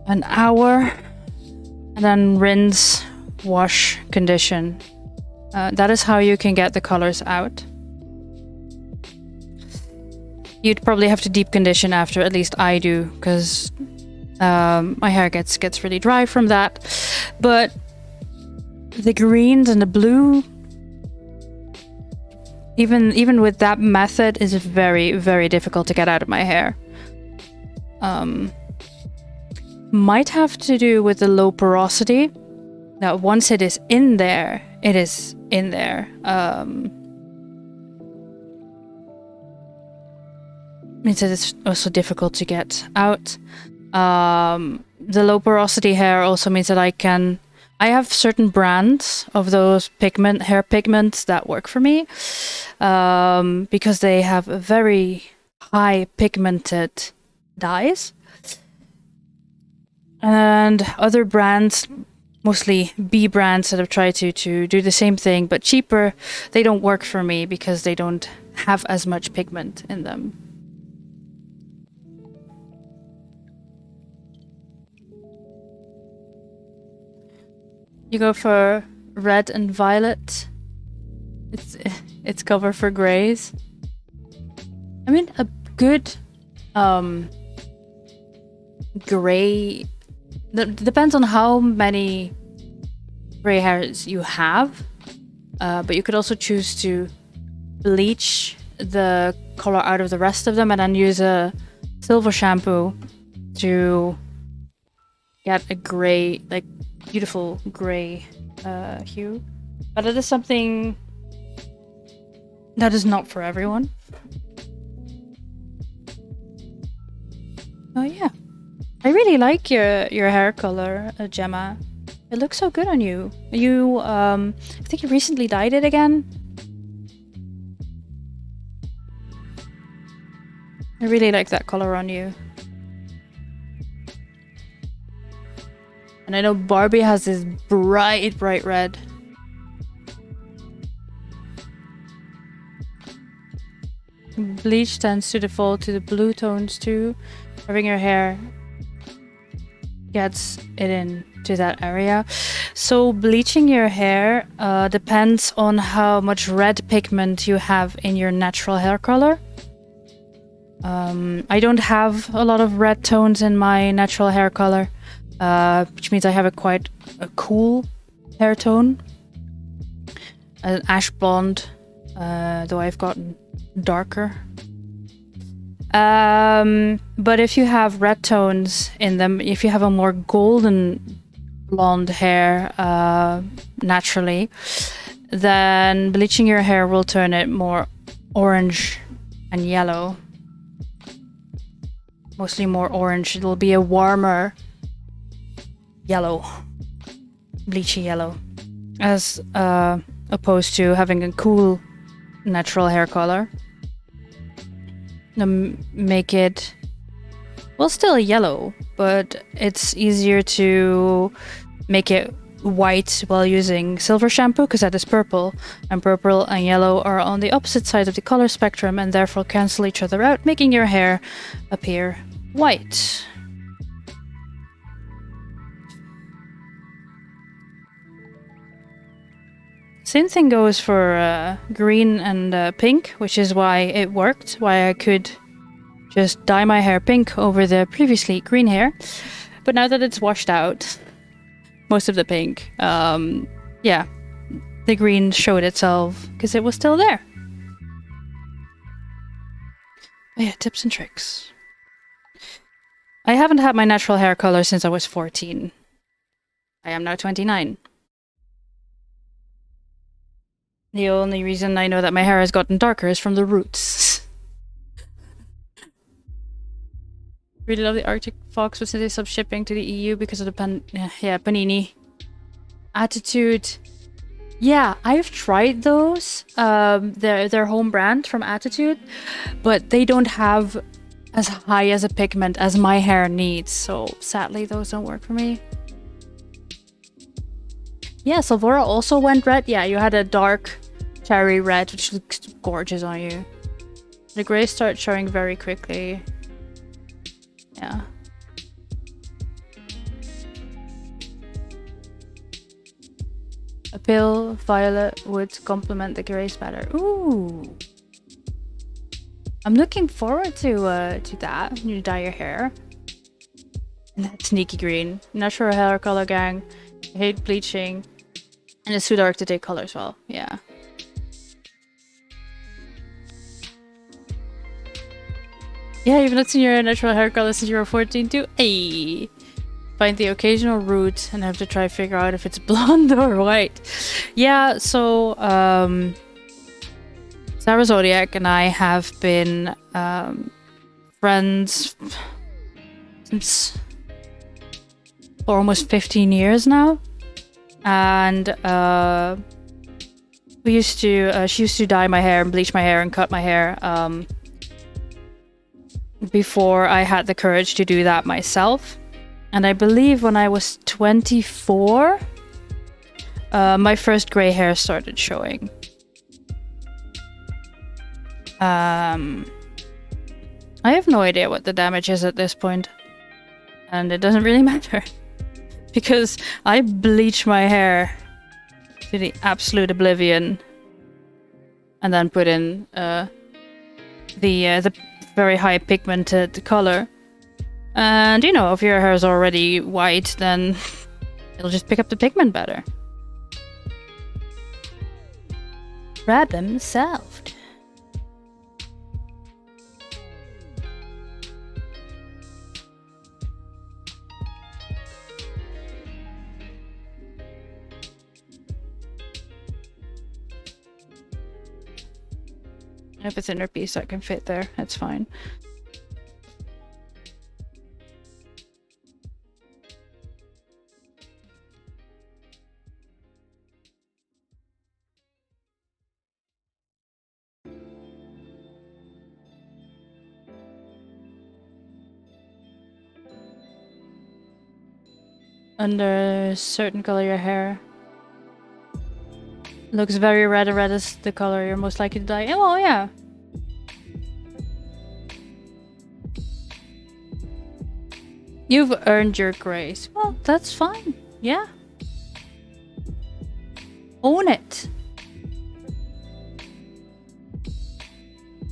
an hour and then rinse, wash, condition. That is how you can get the colors out. You'd probably have to deep condition after, at least I do, because my hair gets really dry from that. But the greens and the blue, even with that method, is very, very difficult to get out of my hair. Might have to do with the low porosity. That once it is in there, it is in there. Means that it's also difficult to get out. The low porosity hair also means that I have certain brands of those hair pigments that work for me, because they have a very high pigmented dyes. And other brands, mostly B brands that have tried to do the same thing but cheaper, they don't work for me because they don't have as much pigment in them. You go for red and violet. It's cover for grays. I mean, a good gray. Depends on how many gray hairs you have, but you could also choose to bleach the color out of the rest of them and then use a silver shampoo to get a gray, like beautiful gray hue. But it is something that is not for everyone. Oh yeah, I really like your hair color, Gemma. It looks so good on you. You I think you recently dyed it again. I really like that color on you. And I know Barbie has this bright red. Bleach tends to default to the blue tones too. Having your hair gets it into that area. So bleaching your hair depends on how much red pigment you have in your natural hair color. I don't have a lot of red tones in my natural hair color. Which means I have quite a cool hair tone. An ash blonde, though I've gotten darker. But if you have red tones in them, if you have a more golden blonde hair naturally, then bleaching your hair will turn it more orange and yellow. Mostly more orange. It will be a warmer yellow, bleachy yellow, as opposed to having a cool natural hair color. Make it, well, still yellow, but it's easier to make it white while using silver shampoo because that is purple, and purple and yellow are on the opposite sides of the color spectrum and therefore cancel each other out, making your hair appear white. Same thing goes for green and pink, which is why it worked, why I could just dye my hair pink over the previously green hair. But now that it's washed out, most of the pink, yeah, the green showed itself because it was still there. But yeah, tips and tricks. I haven't had my natural hair color since I was 14. I am now 29. The only reason I know that my hair has gotten darker is from the roots. Really love the Arctic Fox, but since they stopped shipping to the EU because of the Panini Attitude. Yeah, I've tried those. Their home brand from Attitude, but they don't have as high as a pigment as my hair needs, so sadly those don't work for me. Yeah, Salvora also went red. Yeah, you had a dark cherry red, which looks gorgeous on you. The gray starts showing very quickly. Yeah. A pale violet would complement the grays better. Ooh. I'm looking forward to that. You dye your hair. And that sneaky green. Natural hair color, gang. I hate bleaching. And it's too dark to take color as well. Yeah. Yeah, you've not seen your natural hair color since you were 14 too. Hey. Find the occasional root and have to try figure out if it's blonde or white. Yeah, so Sarah Zodiac and I have been friends since for almost 15 years now. And we used to she used to dye my hair and bleach my hair and cut my hair before I had the courage to do that myself. And I believe when I was 24, my first gray hair started showing. I have no idea what the damage is at this point. And it doesn't really matter. Because I bleach my hair to the absolute oblivion. And then put in the very high pigmented color. And, you know, if your hair is already white, then it'll just pick up the pigment better. Problem solved. I have a thinner piece that can fit there. That's fine. Under a certain color your hair looks very red. Red is the color you're most likely to dye. Oh, well, yeah. You've earned your grace. Well, that's fine. Yeah. Own it.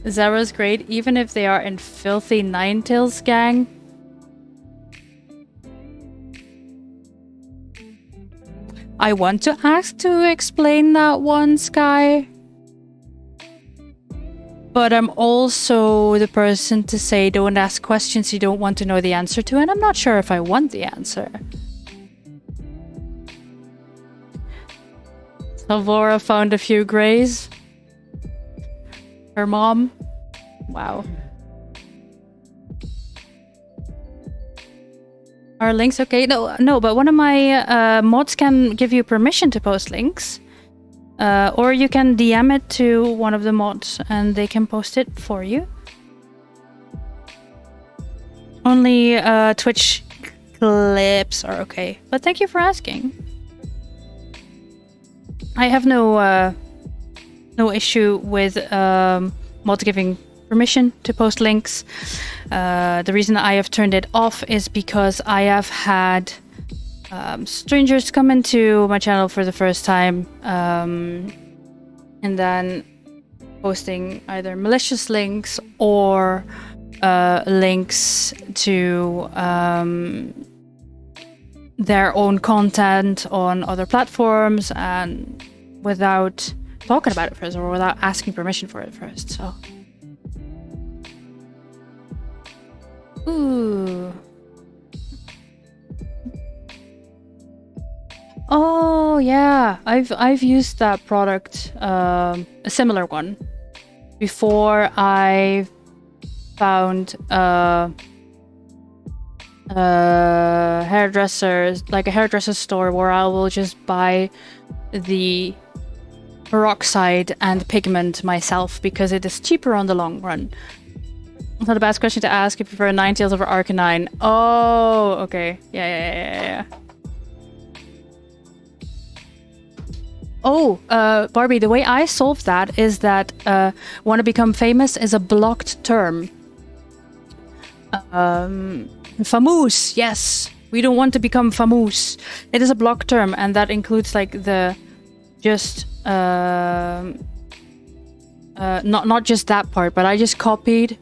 Zara's great, even if they are in filthy Ninetales, gang. I want to ask to explain that one, Sky. But I'm also the person to say don't ask questions you don't want to know the answer to, and I'm not sure if I want the answer. Salvora found a few grays. Her mom. Wow. Are links okay? No, but one of my mods can give you permission to post links. Or you can DM it to one of the mods and they can post it for you. Only Twitch clips are okay. But thank you for asking. I have no issue with mods giving permission to post links. The reason I have turned it off is because I have had strangers come into my channel for the first time and then posting either malicious links or links to their own content on other platforms and without talking about it first or without asking permission for it first. So ooh, Oh yeah, I've used that product, a similar one, before. I found hairdressers, like a hairdresser store, where I will just buy the peroxide and pigment myself because it is cheaper on the long run. It's not the best question to ask if you prefer Ninetales over Arcanine. Oh, okay. Yeah. Oh, Barbie, the way I solved that is that want to become famous is a blocked term. Famous, yes. We don't want to become famous. It is a blocked term, and that includes like the just not just that part, but I just copied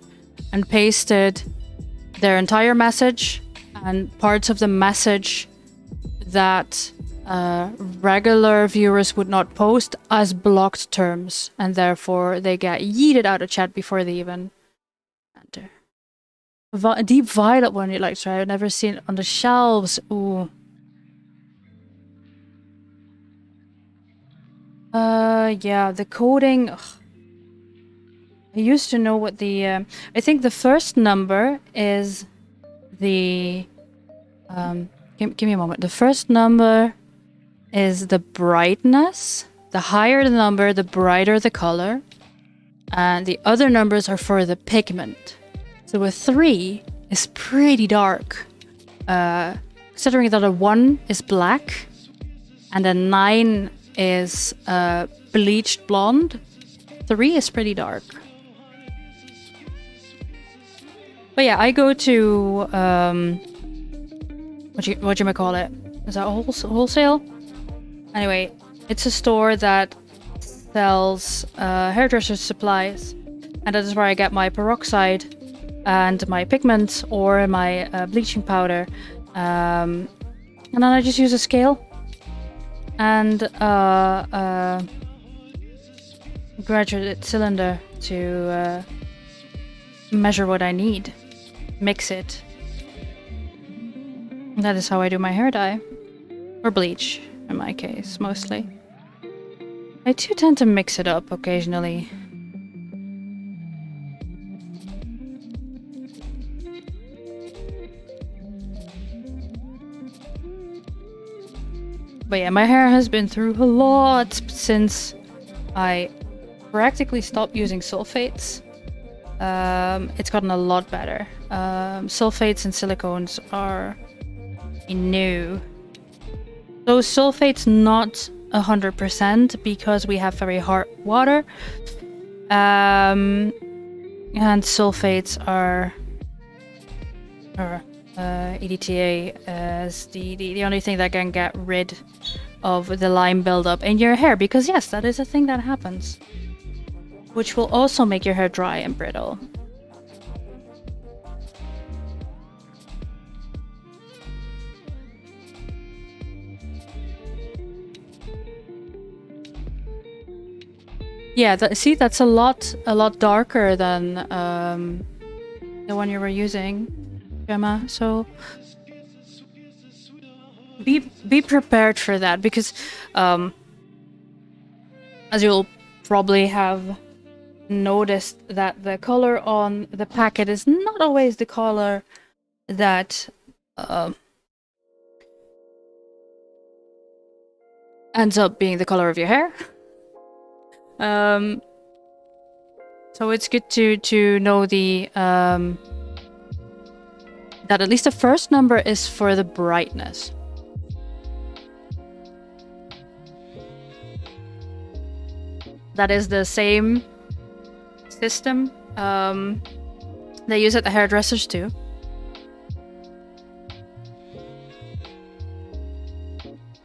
and pasted their entire message and parts of the message that regular viewers would not post as blocked terms, and therefore they get yeeted out of chat before they even enter. A deep violet one you'd like to try. I've never seen it on the shelves. Ooh. Yeah, the coding. Ugh. I used to know what the. I think the first number is the. Give me a moment. The first number is the brightness. The higher the number, the brighter the color. And the other numbers are for the pigment. So a 3 is pretty dark. Considering that a 1 is black and a 9 is bleached blonde, 3 is pretty dark. But yeah, I go to what you might call it? Is that wholesale? Anyway, it's a store that sells hairdresser supplies, and that is where I get my peroxide and my pigments or my bleaching powder, and then I just use a scale and a graduate cylinder to measure what I need, mix it. That is how I do my hair dye, or bleach in my case, mostly. I do tend to mix it up occasionally. But yeah, my hair has been through a lot since I practically stopped using sulfates. It's gotten a lot better. Sulfates and silicones are new. Those sulfates not 100% because we have very hard water. And sulfates are EDTA as the only thing that can get rid of the lime buildup in your hair, because yes, that is a thing that happens, which will also make your hair dry and brittle. Yeah, see, that's a lot darker than the one you were using, Gemma. So be prepared for that, because as you'll probably have noticed, that the color on the packet is not always the color that ends up being the color of your hair. So it's good to know the that at least the first number is for the brightness. That is the same system they use at the hairdressers too.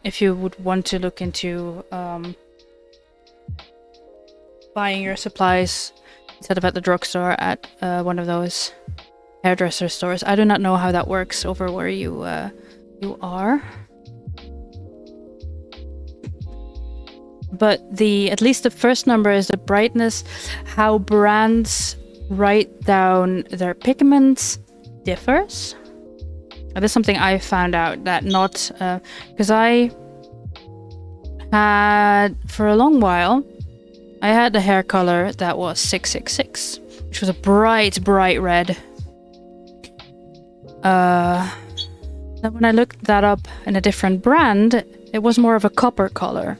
If you would want to look into buying your supplies instead of at the drugstore, at one of those hairdresser stores. I do not know how that works over where you are. But at least the first number is the brightness. How brands write down their pigments differs. That is something I found out, that not because I had, for a long while, I had the hair color that was 666, which was a bright, bright red. Then when I looked that up in a different brand, it was more of a copper color.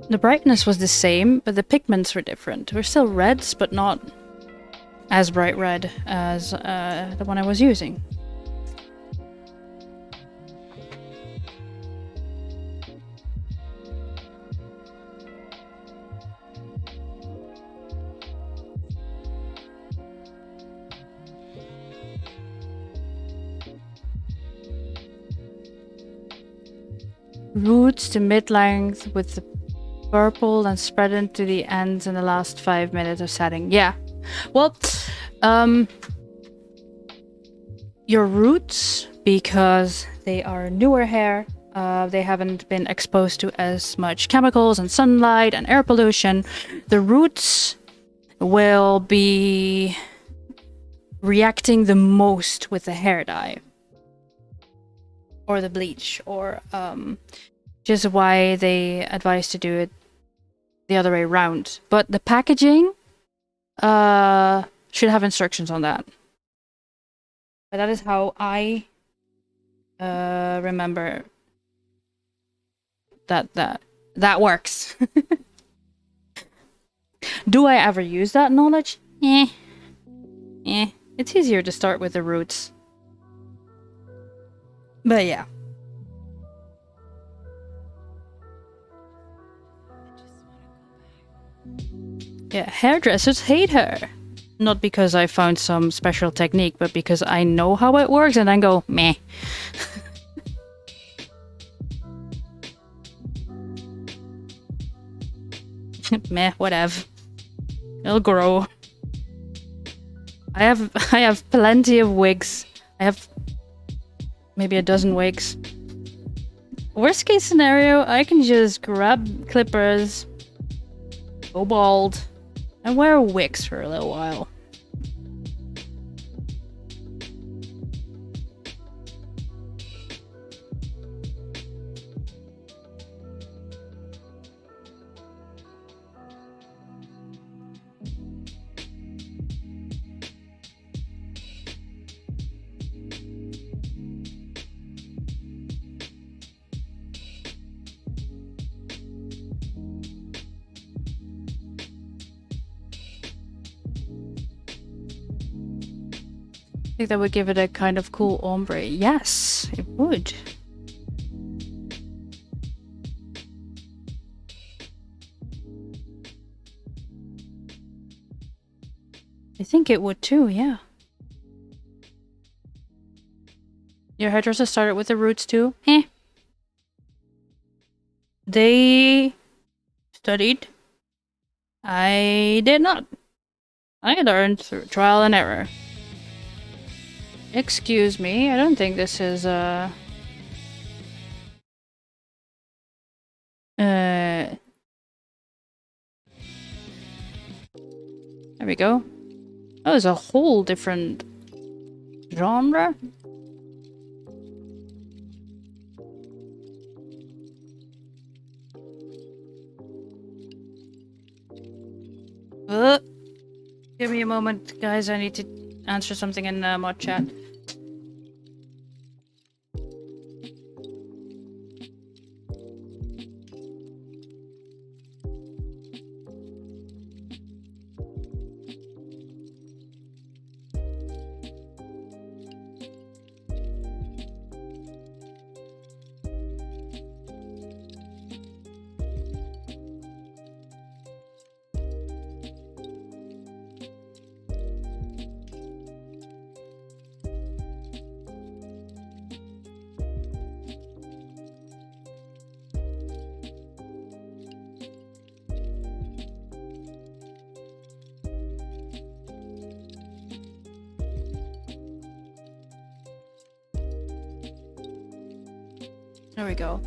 The brightness was the same, but the pigments were different. They were still reds, but not as bright red as the one I was using. Roots to mid-length with the purple and spread into the ends in the last 5 minutes of setting. Yeah. Well, your roots, because they are newer hair, they haven't been exposed to as much chemicals and sunlight and air pollution. The roots will be reacting the most with the hair dye. Or the bleach, or just why they advise to do it the other way around. But the packaging should have instructions on that. But that is how I remember that works. Do I ever use that knowledge? It's easier to start with the roots. But yeah. Yeah, hairdressers hate her. Not because I found some special technique, but because I know how it works and then go, meh. Meh, whatever. It'll grow. I have plenty of wigs. I have maybe a dozen wigs. Worst case scenario, I can just grab clippers, go bald, and wear wigs for a little while. I think that would give it a kind of cool ombre. Yes, it would. I think it would too, yeah. Your hairdresser started with the roots too? Eh. They studied. I did not. I learned through trial and error. Excuse me, I don't think this is, there we go. Oh, there's a whole different genre. Give me a moment, guys. I need to answer something in mod chat. There we go.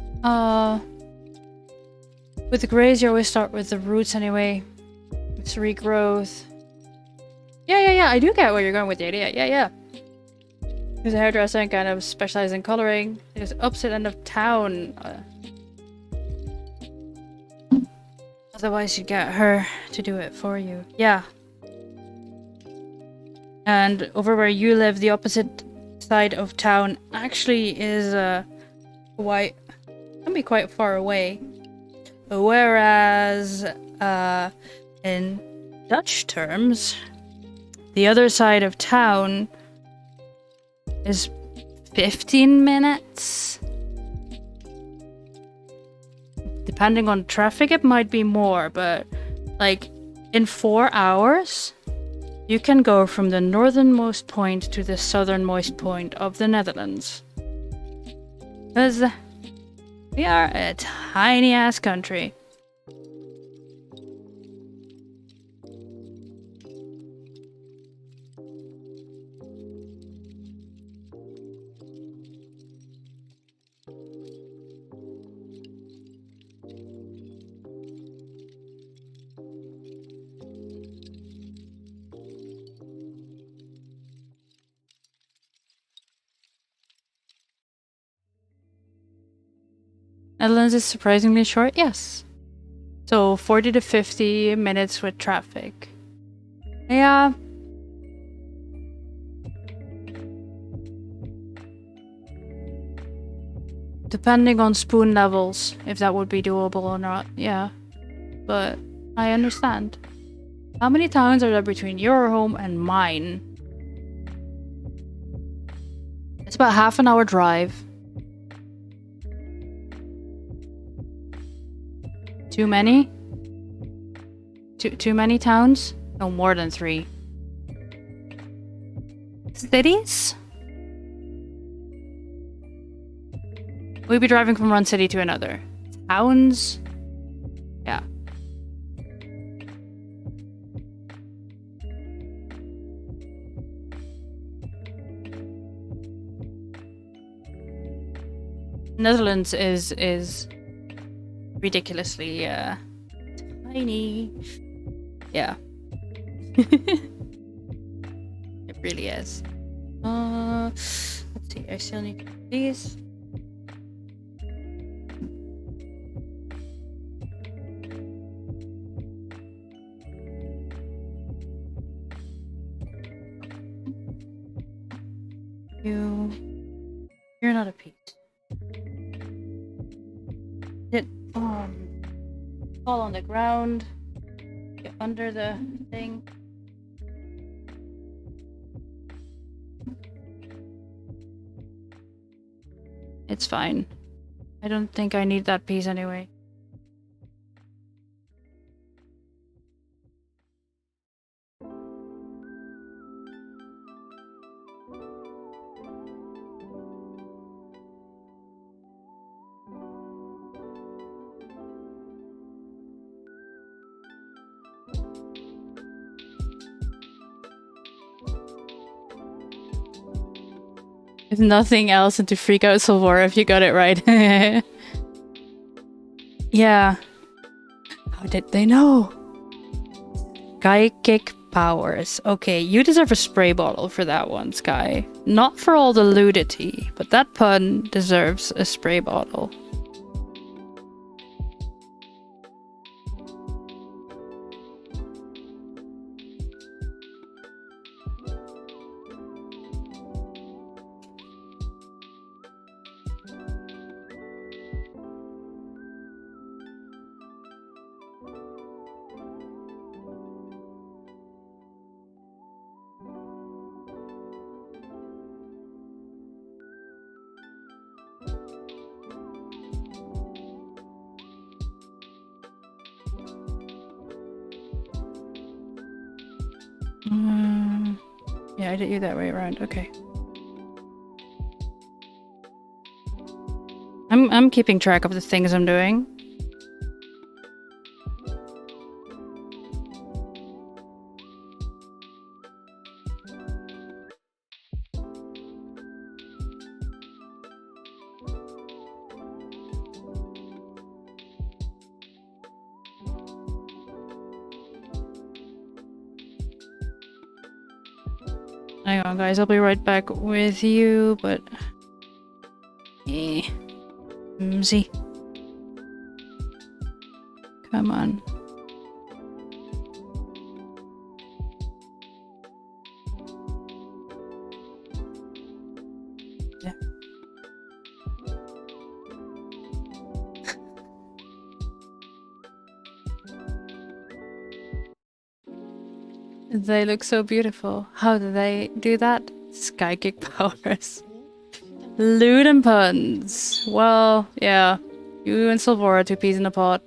With the grays, you always start with the roots anyway. It's regrowth. Yeah, I do get where you're going with the idea. Yeah. There's a hairdresser and kind of specializes in coloring. There's opposite end of town. Otherwise, you get her to do it for you. Yeah. And over where you live, the opposite side of town actually is can be quite far away. Whereas, in Dutch terms, the other side of town is 15 minutes. Depending on traffic, it might be more, but like in 4 hours, you can go from the northernmost point to the southernmost point of the Netherlands. Because we are a tiny ass country. Netherlands is surprisingly short, yes. So 40 to 50 minutes with traffic. Yeah. Depending on spoon levels, if that would be doable or not, yeah. But I understand. How many towns are there between your home and mine? It's about half an hour drive. Too many? Too many towns? No, more than 3. Cities? We'd be driving from one city to another. Towns? Yeah. Netherlands is ridiculously tiny. Yeah. It really is. Let's see, I still need these. You're not a piece. Fall on the ground. Get under the thing. It's fine. I don't think I need that piece anyway. There's nothing else and to freak out Silvora if you got it right. Yeah. How did they know? Psychic powers. Okay, you deserve a spray bottle for that one, Sky. Not for all the ludity, but that pun deserves a spray bottle. Yeah, I did you that way around. Okay. I'm keeping track of the things I'm doing. Hang on, guys. I'll be right back with you, but... See. Come on. Yeah. They look so beautiful. How do they do that? Psychic powers. Loot and puns. Well, yeah. You and Silvora, two peas in a pod.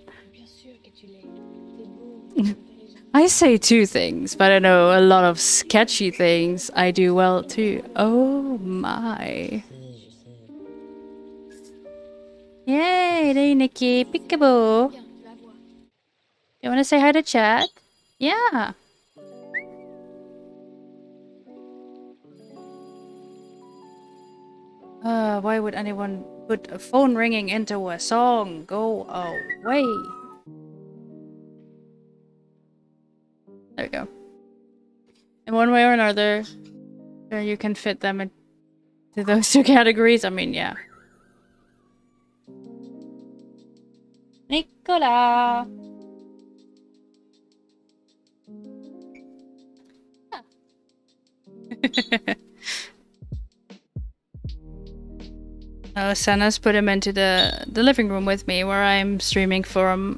I say two things, but I know a lot of sketchy things I do well too. Oh my. Yay, hey Nikki, peekaboo. You wanna say hi to chat? Yeah. Why would anyone put a phone ringing into a song? Go away. There we go. In one way or another, you can fit them into those two categories. I mean, yeah. Nicola! Sanna's put him into the living room with me where I'm streaming from.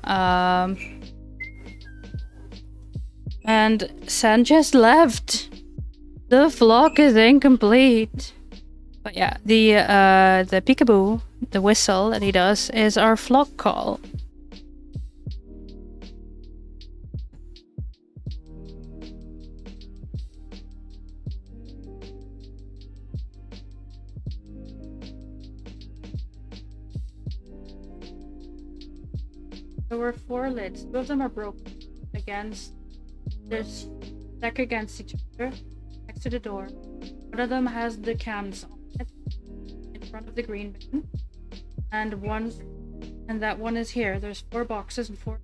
And San just left. The vlog is incomplete. But yeah, the peekaboo, the whistle that he does, is our vlog call. There were 4 lids. 2 of them are broken. There's stack against each other, next to the door. One of them has the cans on it, in front of the green bin. And that one is here. There's 4 boxes and 4...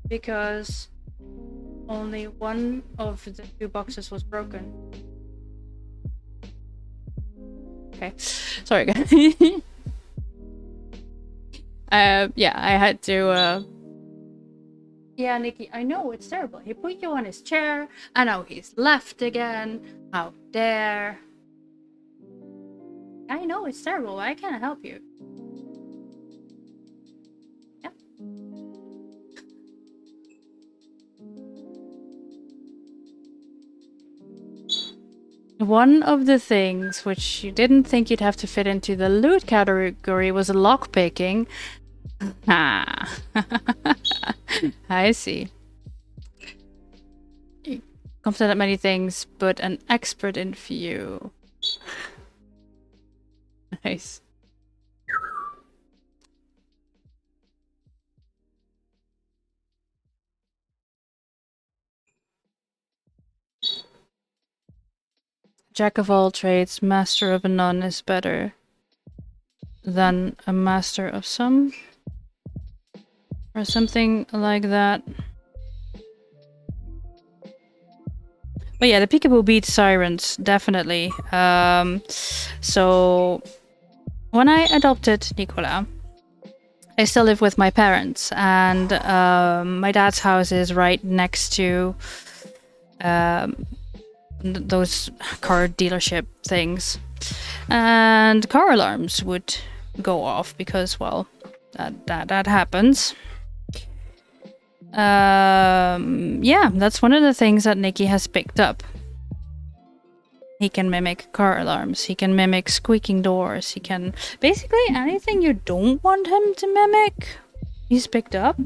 Because only one of the 2 boxes was broken. Okay, sorry guys. Yeah, I had to, Yeah, Nikki, I know it's terrible. He put you on his chair, and now he's left again. How dare. I know it's terrible, I can't help you. Yeah. One of the things which you didn't think you'd have to fit into the loot category was lockpicking. Ah. I see. Competent at many things, but an expert in few. Nice. Jack of all trades, master of none is better than a master of some. Or something like that. But yeah, the peekaboo beats sirens, definitely. So when I adopted Nicola, I still live with my parents, and my dad's house is right next to those car dealership things. And car alarms would go off because, well, that happens. Yeah, that's one of the things that Nikki has picked up. He can mimic car alarms, he can mimic squeaking doors, he can... Basically anything you don't want him to mimic, he's picked up.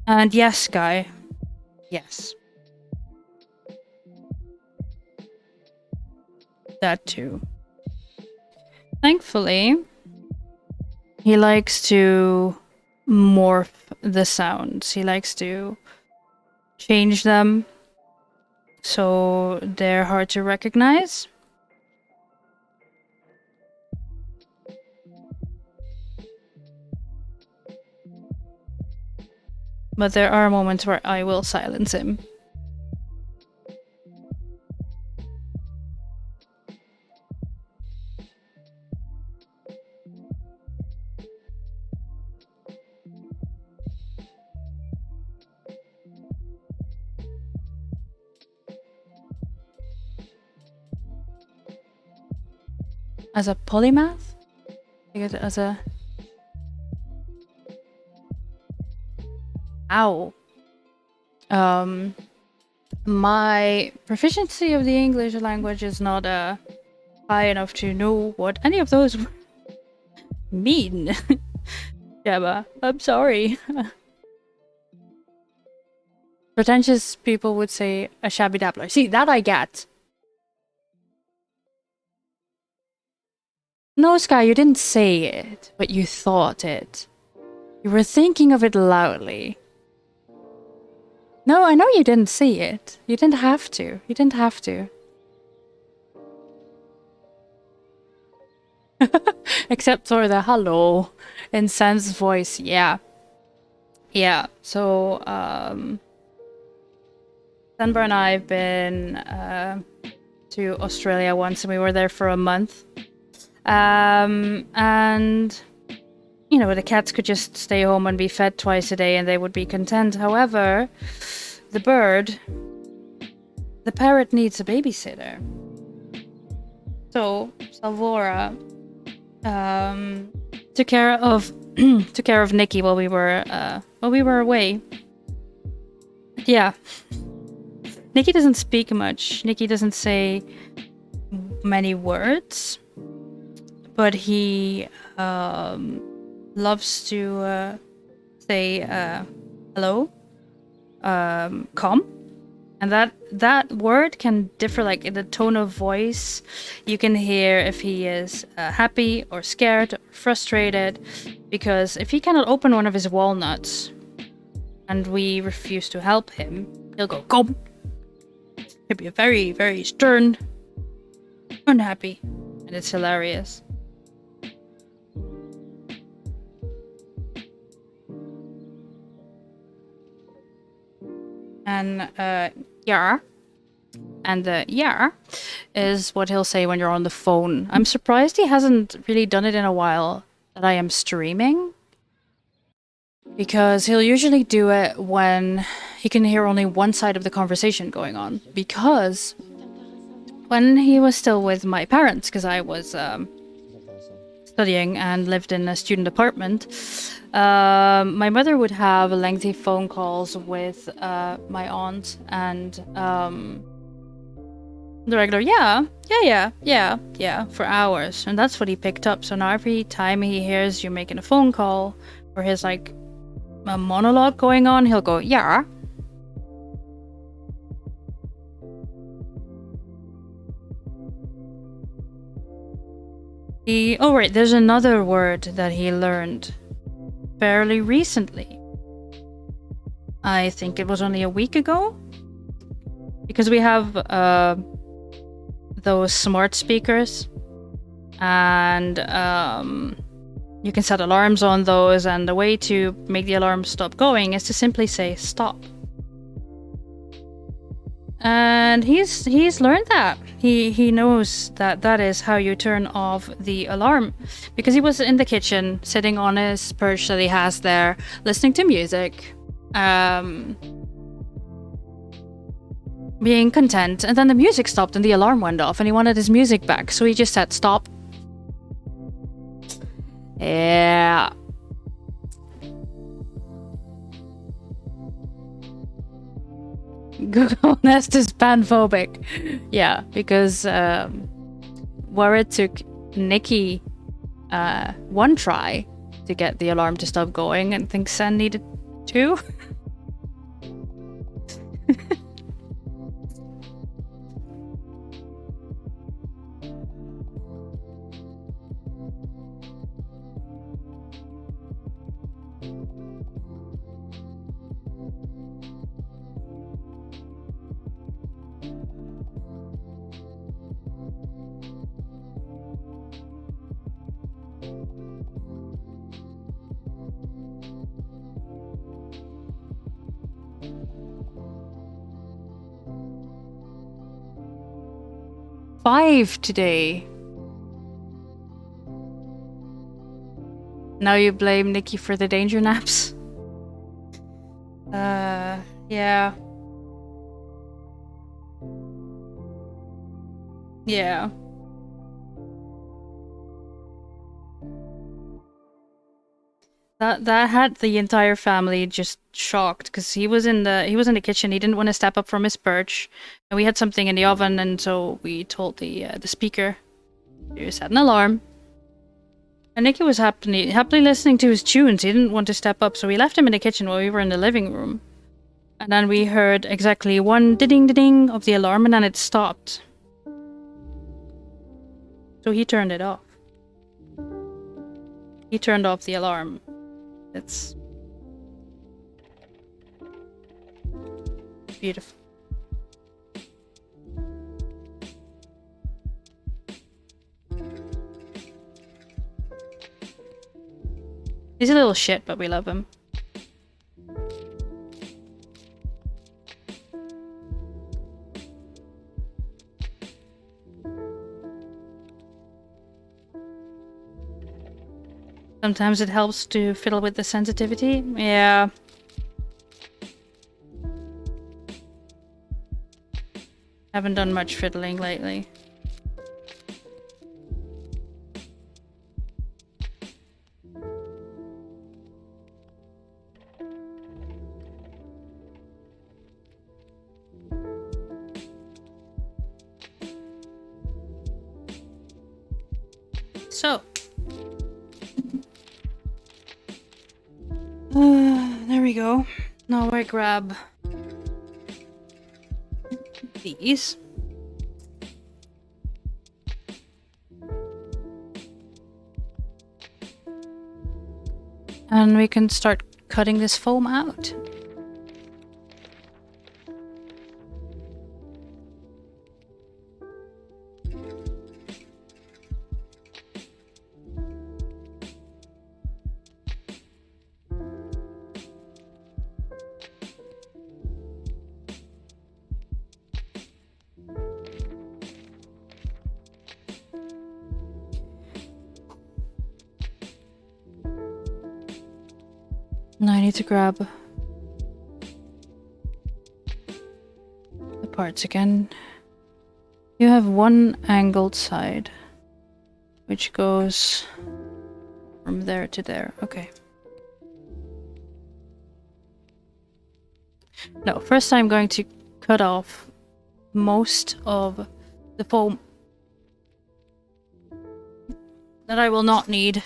And yes, Guy. Yes. That too. Thankfully, he likes to morph the sounds. He likes to change them so they're hard to recognize. But there are moments where I will silence him. As a polymath? As a... Ow. My proficiency of the English language is not high enough to know what any of those mean. Jabba, I'm sorry. Pretentious people would say a shabby dabbler. See, that I get. No, Sky, you didn't say it, but you thought it. You were thinking of it loudly. No, I know you didn't see it. You didn't have to. You didn't have to. Except for the hello in Sen's voice. Yeah. Yeah. So, Senbra and I have been to Australia once, and we were there for a month. And, you know, the cats could just stay home and be fed twice a day and they would be content. However, the parrot needs a babysitter. So, Salvora took care of Nikki while we were away. Yeah. Nikki doesn't speak much. Nikki doesn't say many words. But he loves to say hello, come, and that word can differ, like in the tone of voice. You can hear if he is happy or scared or frustrated, because if he cannot open one of his walnuts and we refuse to help him, he'll go come. He'll be very, very stern, unhappy, and it's hilarious. And yeah, and yeah is what he'll say when you're on the phone. I'm surprised he hasn't really done it in a while that I am streaming, because he'll usually do it when he can hear only one side of the conversation going on. Because when he was still with my parents, because I was studying and lived in a student apartment, my mother would have lengthy phone calls with my aunt, and the regular yeah for hours, and that's what he picked up. So now every time he hears you making a phone call or his like a monologue going on, he'll go yeah. Oh right, there's another word that he learned fairly recently. I think it was only a week ago, because we have those smart speakers, and you can set alarms on those, and the way to make the alarm stop going is to simply say stop. And he's learned that. He knows that is how you turn off the alarm, because he was in the kitchen sitting on his perch that he has there, listening to music, being content, and then the music stopped and the alarm went off and he wanted his music back, so he just said stop. Yeah. Google Nest is panphobic. Yeah, because where it took Nikki one try to get the alarm to stop going, and I think Sen needed two. 5 today. Now you blame Nikki for the danger naps? Yeah. Yeah. That had the entire family just shocked because he was in the kitchen. He didn't want to step up from his perch, and we had something in the oven, and so we told the speaker to set an alarm. And Nicky was happily listening to his tunes. He didn't want to step up, so we left him in the kitchen while we were in the living room. And then we heard exactly one ding-ding of the alarm, and then it stopped. So he turned it off. He turned off the alarm. It's beautiful. He's a little shit, but we love him. Sometimes it helps to fiddle with the sensitivity. Yeah. Haven't done much fiddling lately. So. There we go. Now I grab these. And we can start cutting this foam out. Now I need to grab the parts again. You have one angled side, which goes from there to there. Okay. No, first I'm going to cut off most of the foam that I will not need.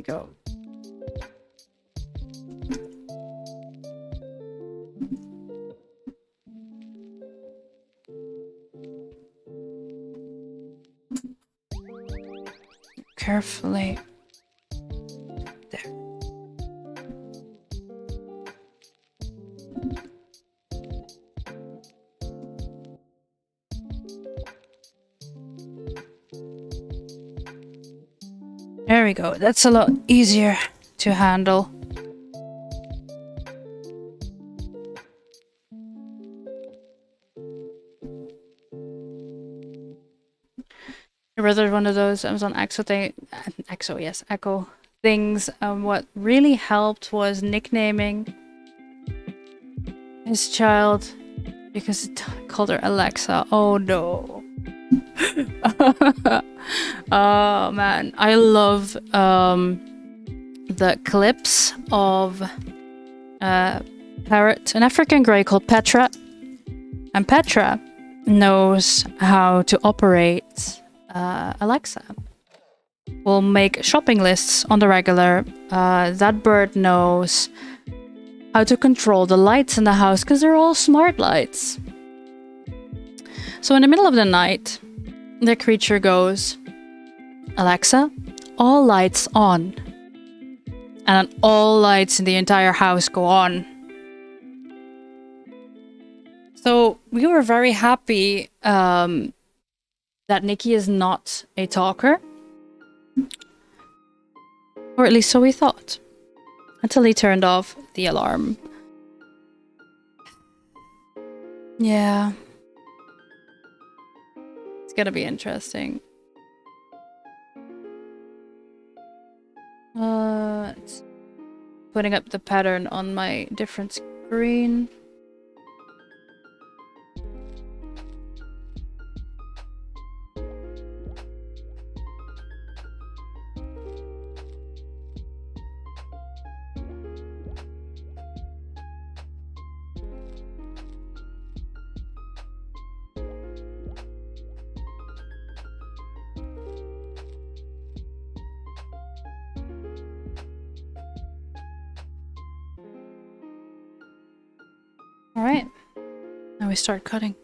Go. Carefully. There. There we go. That's a lot easier to handle. Rather one of those Amazon Echo things. What really helped was nicknaming his child because it called her Alexa. Oh no. Oh man, I love the clips of parrot, an African grey called Petra, and Petra knows how to operate Alexa. will make shopping lists on the regular. That bird knows how to control the lights in the house because they're all smart lights. So in the middle of the night, the creature goes, "Alexa, all lights on." And then all lights in the entire house go on. So we were very happy that Nikki is not a talker. Or at least so we thought. Until he turned off the alarm. Yeah. It's gonna be interesting. It's putting up the pattern on my different screen. Alright, now we start cutting.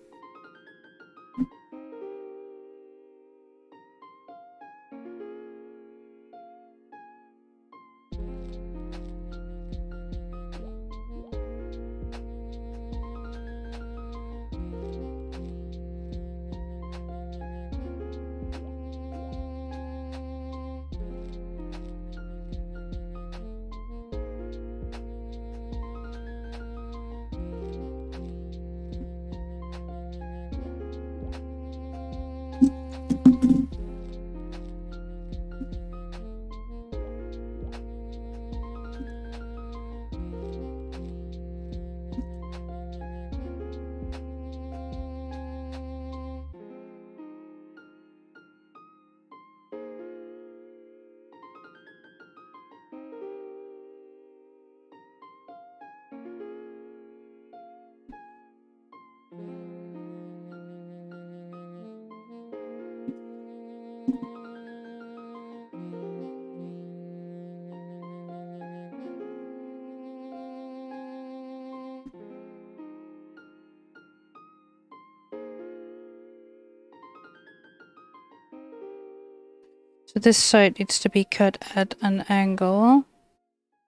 So this side needs to be cut at an angle.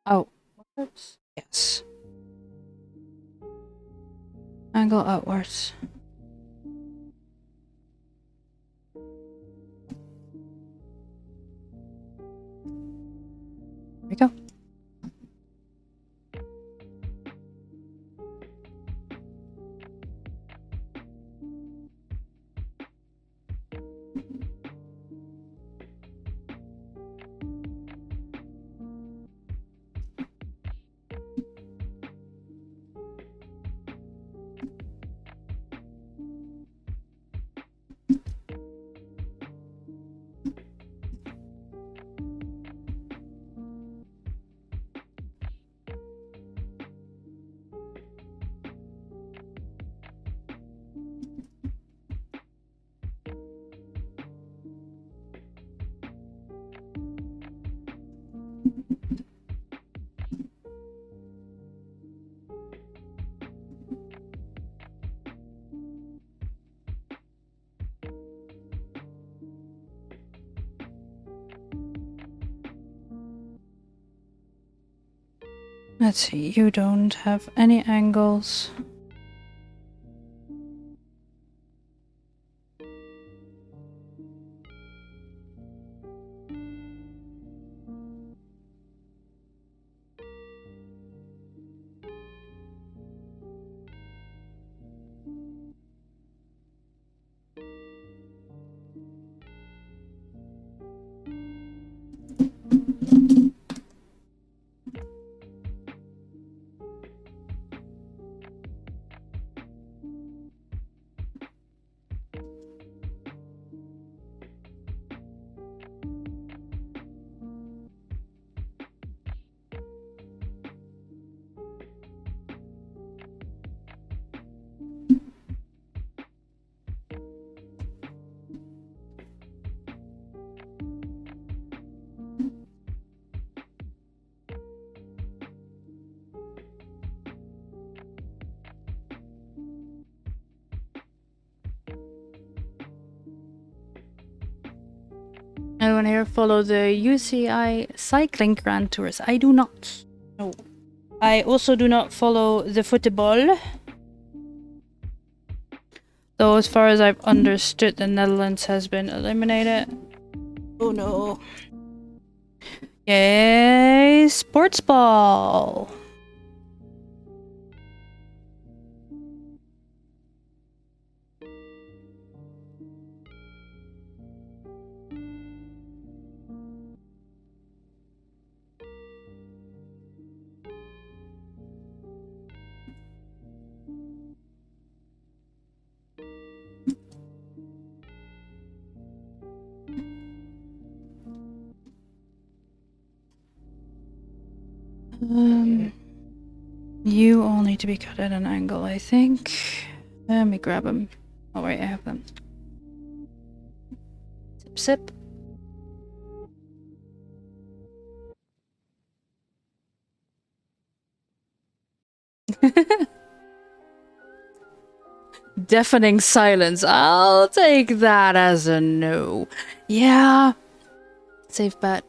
Outwards? Yes. Angle outwards. There we go. Let's see, you don't have any angles. Anyone here follow the UCI Cycling Grand Tours? I do not. No. I also do not follow the football. Though as far as I've understood, the Netherlands has been eliminated. Oh no. Yay, sports ball. You all need to be cut at an angle, I think. Let me grab them. Oh wait, I have them. Sip, sip. Deafening silence. I'll take that as a no. Yeah. Safe bet.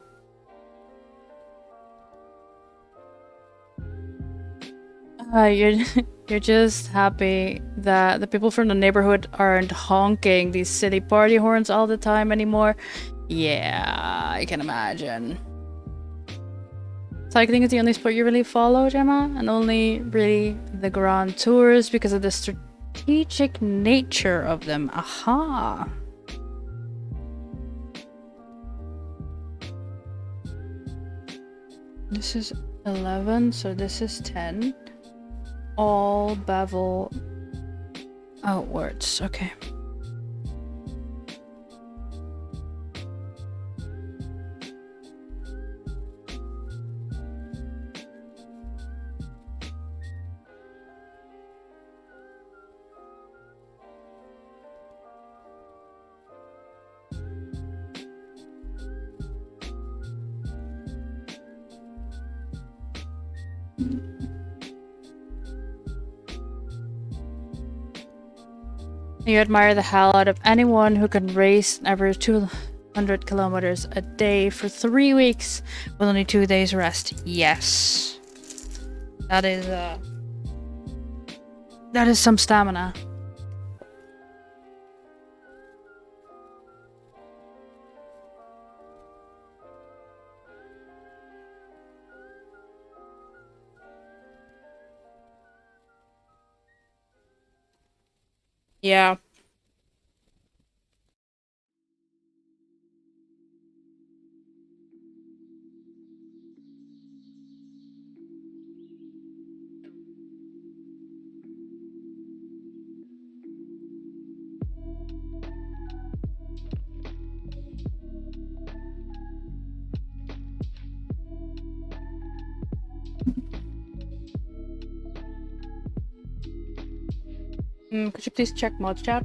You're just happy that the people from the neighborhood aren't honking these silly party horns all the time anymore. Yeah, I can imagine. Cycling is the only sport you really follow, Gemma, and only really the Grand Tours because of the strategic nature of them. Aha. This is 11, so this is 10. All bevel outwards. Okay. You admire the hell out of anyone who can race an average 200 kilometers a day for 3 weeks with only 2 days rest. Yes. That is some stamina. Yeah. Could you please check mod chat?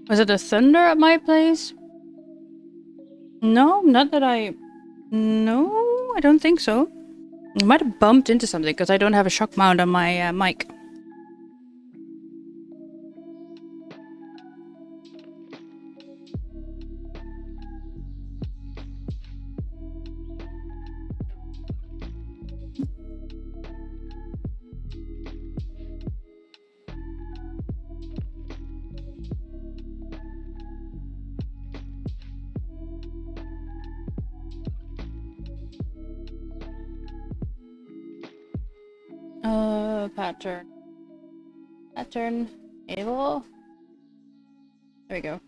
Was it a thunder at my place? No, not that I... No, I don't think so. I might have bumped into something because I don't have a shock mount on my mic. Pattern. Pattern. Able. There we go.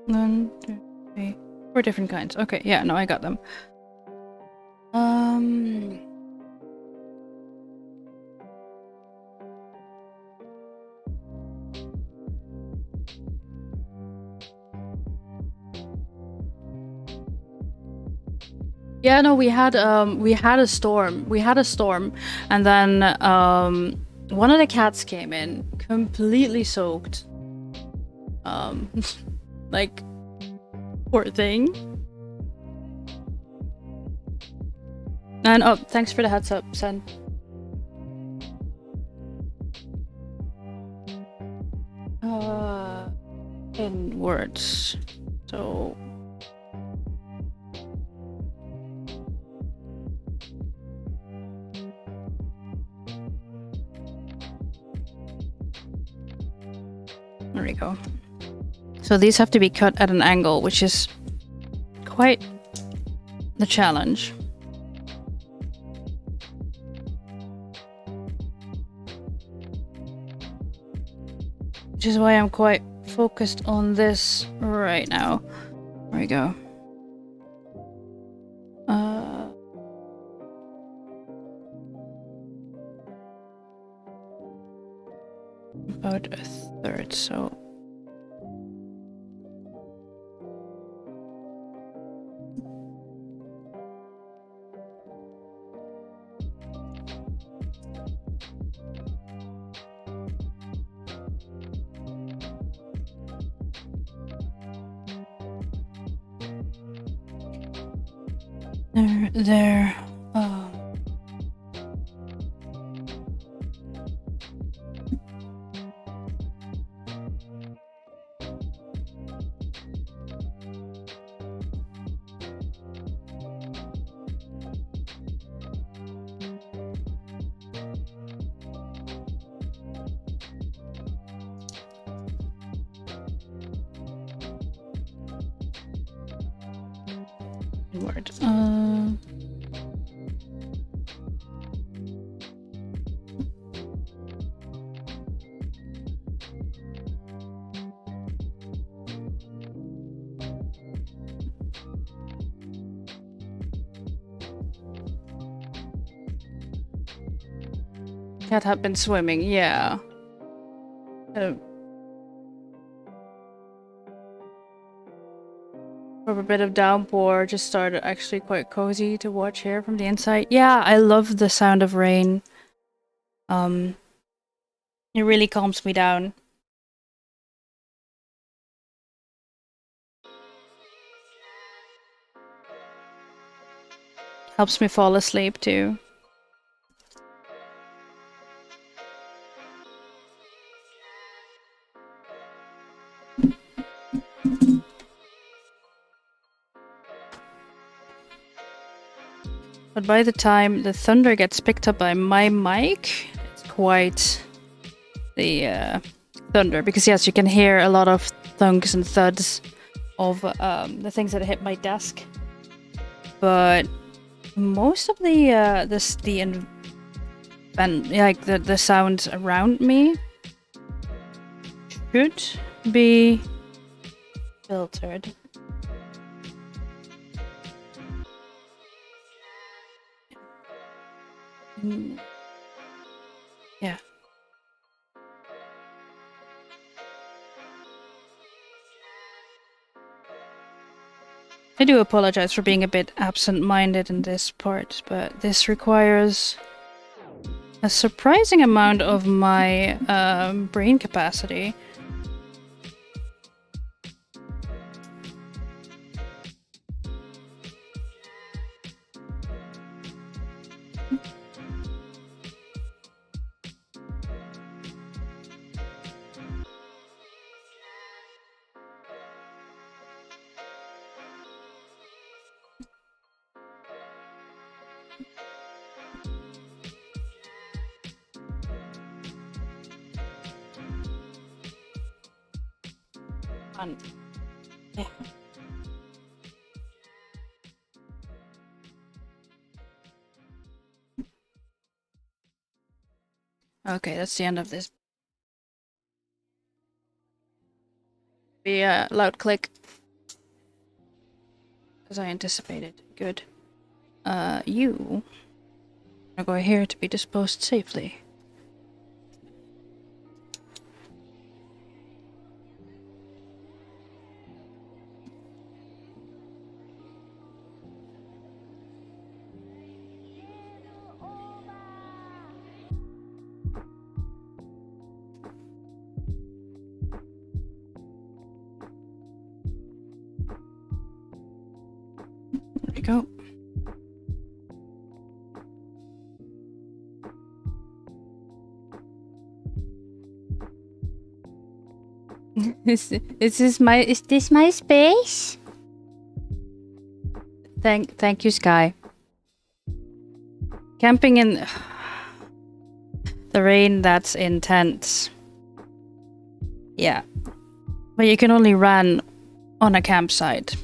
One, two, three, four different kinds. Okay, yeah, no, I got them. Yeah, no, we had a storm. We had a storm, and then one of the cats came in completely soaked. Like, poor thing. And oh, thanks for the heads up, Sen. In words. So there we go. So these have to be cut at an angle, which is quite the challenge. Which is why I'm quite focused on this right now. There we go. About a third, so. There. Word. Cat had been swimming, yeah. For a bit of downpour, just started actually quite cozy to watch here from the inside. Yeah, I love the sound of rain. It really calms me down. Helps me fall asleep too. But by the time the thunder gets picked up by my mic, it's quite the thunder. Because yes, you can hear a lot of thunks and thuds of the things that hit my desk. But most of the sounds around me should be filtered. Yeah. I do apologize for being a bit absent-minded in this part, but this requires a surprising amount of my brain capacity. fun. Yeah. Okay, that's the end of this. Be a loud click. As I anticipated. Good. You are going here to be disposed safely. There you go. Is this my space? Thank you, Sky. Camping in the rain, that's intense. Yeah. But you can only run on a campsite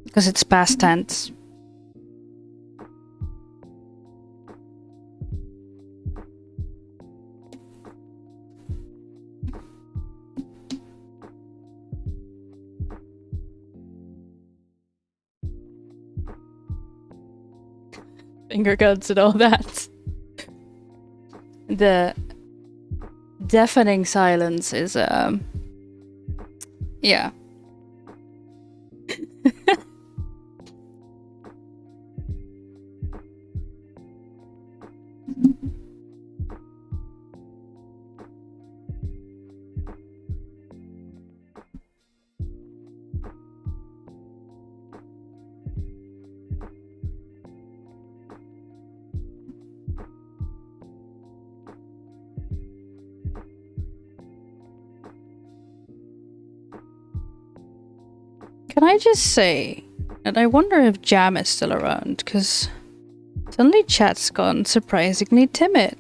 because it's past tense. Finger guns and all that. The deafening silence is yeah. Can I just say that I wonder if Jam is still around, because suddenly chat's gone surprisingly timid.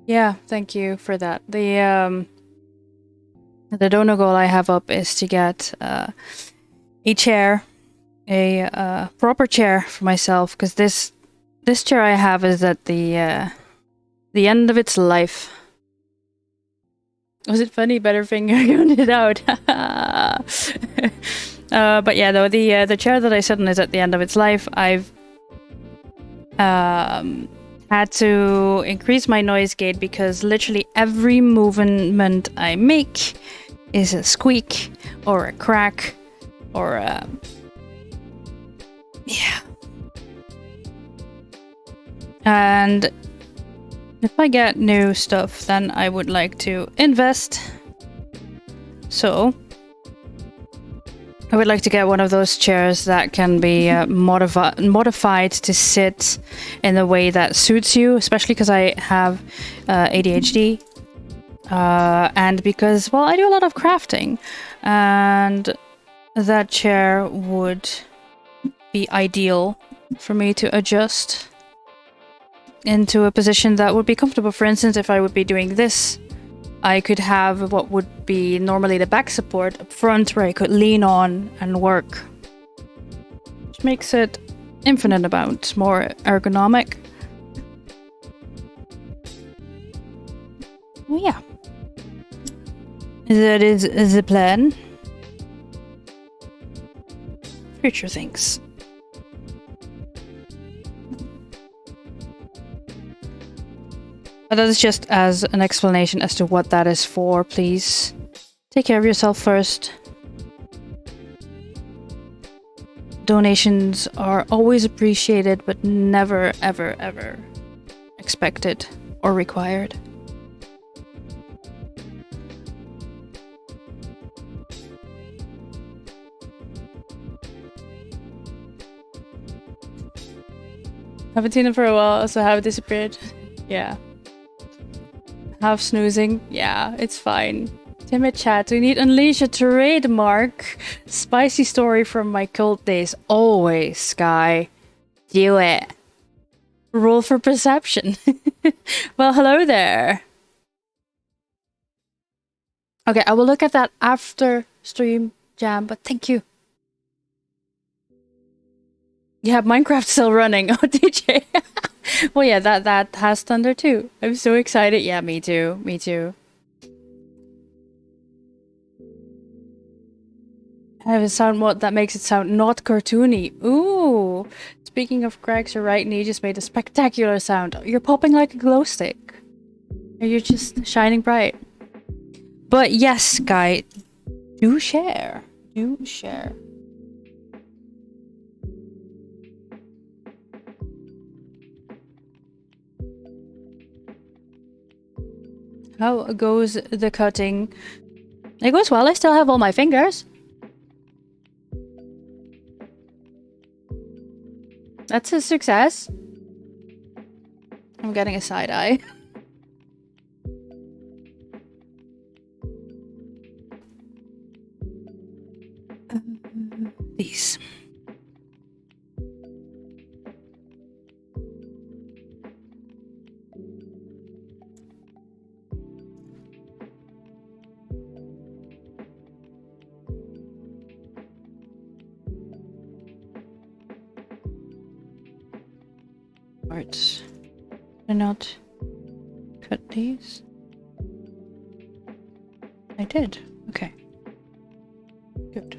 Yeah, thank you for that. The dono goal I have up is to get a chair, a proper chair for myself, because this chair I have is at the end of its life. Was it funny? Butterfinger counted it out. But yeah, though the chair that I sit on is at the end of its life. I've had to increase my noise gate because literally every movement I make is a squeak or a crack or a... yeah. And if I get new stuff, then I would like to invest. So I would like to get one of those chairs that can be modified to sit in the way that suits you, especially because I have ADHD. And because, well, I do a lot of crafting. And that chair would be ideal for me to adjust into a position that would be comfortable. For instance, if I would be doing this, I could have what would be normally the back support up front where I could lean on and work, which makes it infinite amount more ergonomic. Oh yeah, that is the plan. Future things. But that is just as an explanation as to what that is for, please. Take care of yourself first. Donations are always appreciated, but never, ever, ever expected or required. Haven't seen him for a while, so have disappeared. Yeah. Half snoozing. Yeah, it's fine. Timid chat. We need Unleash a trademark. Spicy story from my cult days. Always, Sky. Do it. Roll for perception. Well, hello there. Okay, I will look at that after stream jam, but thank you. Yeah, Minecraft still running. Oh, DJ. Well, yeah, that has thunder too. I'm so excited. Yeah, me too. Me too. I have a sound mod that makes it sound not cartoony. Ooh. Speaking of cracks, you're right, and you just made a spectacular sound. You're popping like a glow stick. Or you're just shining bright. But yes, guy, do share. Do share. How goes the cutting? It goes well. I still have all my fingers. That's a success. I'm getting a side eye. These. Right. Did I not cut these? I did. Okay. Good.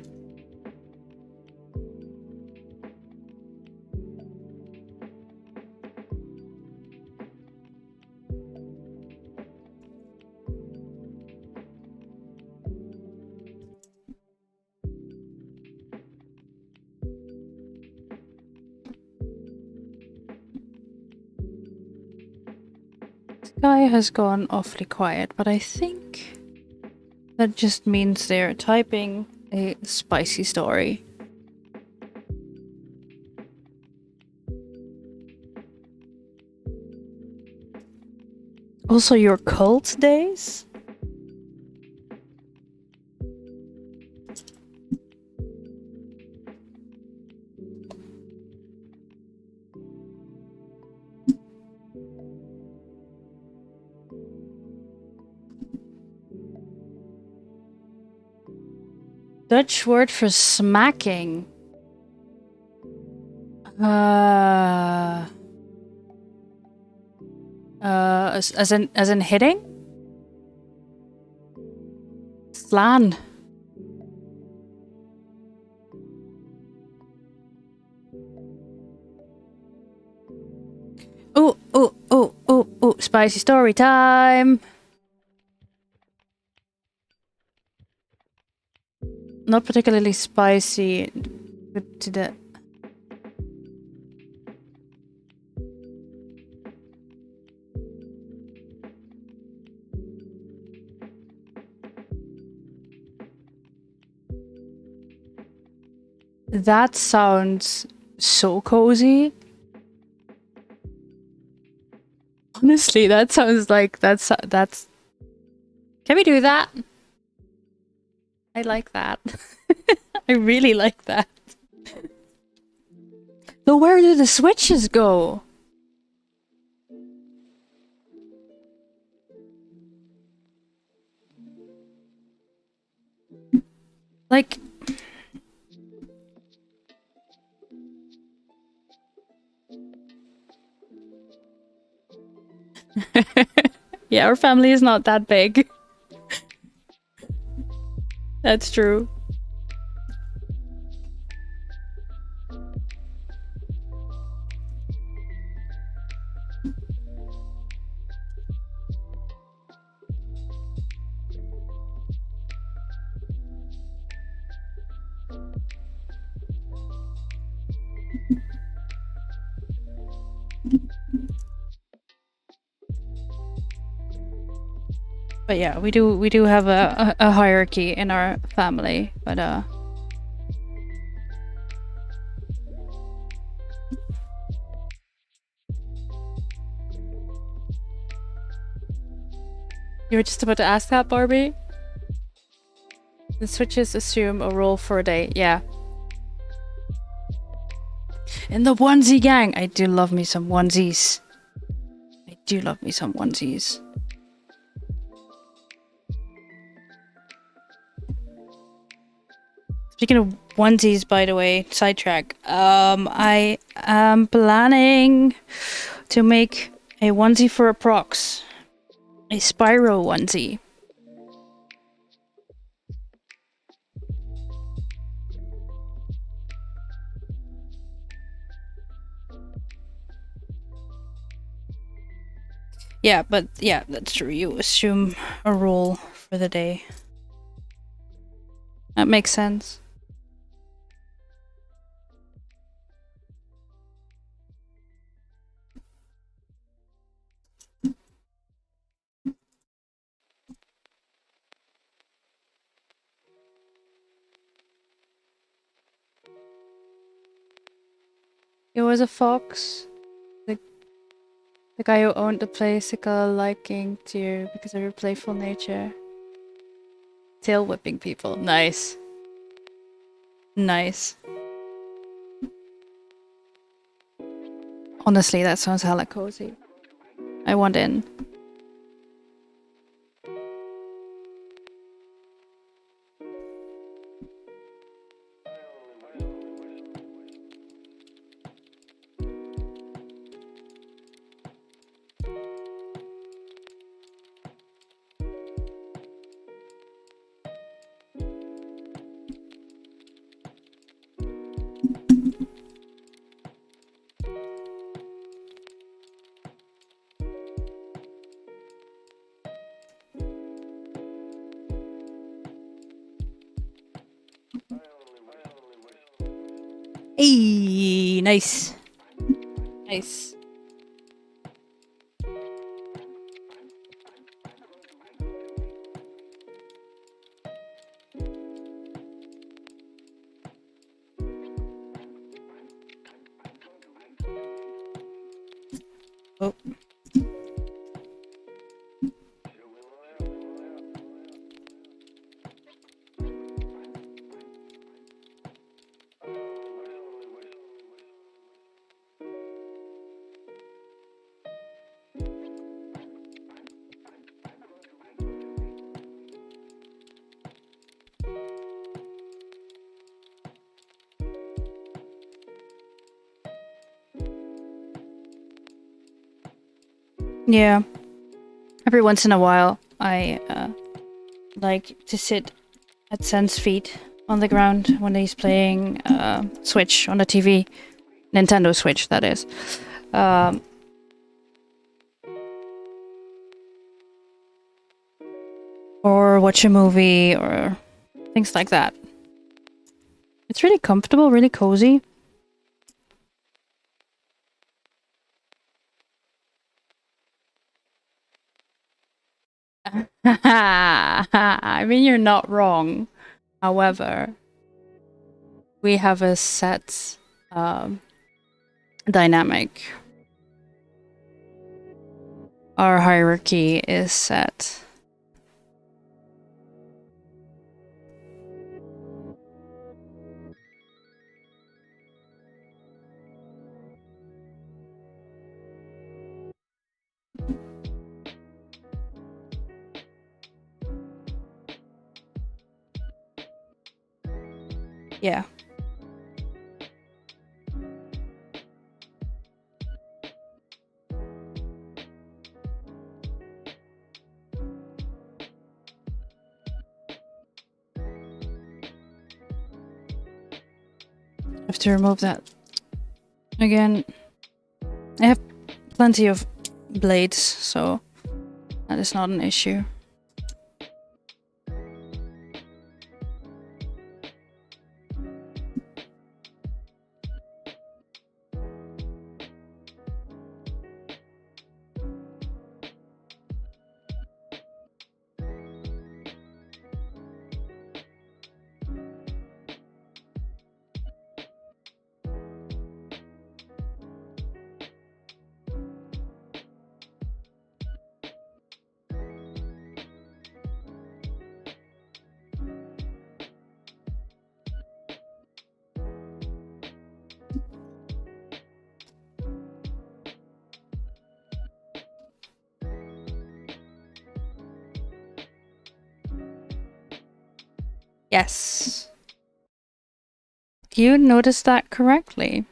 Sky has gone awfully quiet, but I think that just means they're typing a spicy story. Also, your cult days? Dutch word for smacking. As in hitting? Slaan. Oh, spicy story time. Not particularly spicy, but to the... That sounds so cozy. Honestly, that sounds like that's... Can we do that? I like that. I really like that. So where do the switches go? Like... Yeah, our family is not that big. That's true. But yeah, we do have a hierarchy in our family, but you were just about to ask that, Barbie? The switches assume a role for a day. Yeah. In the onesie gang. I do love me some onesies. I do love me some onesies. Speaking of onesies, by the way, sidetrack. I am planning to make a onesie for a prox. A Spyro onesie. Yeah, but yeah, that's true. You assume a role for the day. That makes sense. It was a fox. The guy who owned the place took a liking to you because of your playful nature. Tail whipping people. Nice. Nice. Honestly, that sounds hella cozy. I want in. Hey, nice. Nice. Oh. Yeah. Every once in a while, I like to sit at Sen's feet on the ground when he's playing Switch on the TV. Nintendo Switch, that is. Or watch a movie or things like that. It's really comfortable, really cozy. I mean, you're not wrong. However, we have a set dynamic. Our hierarchy is set. Yeah. Have to remove that. Again, I have plenty of blades, so that is not an issue. Yes. You noticed that correctly.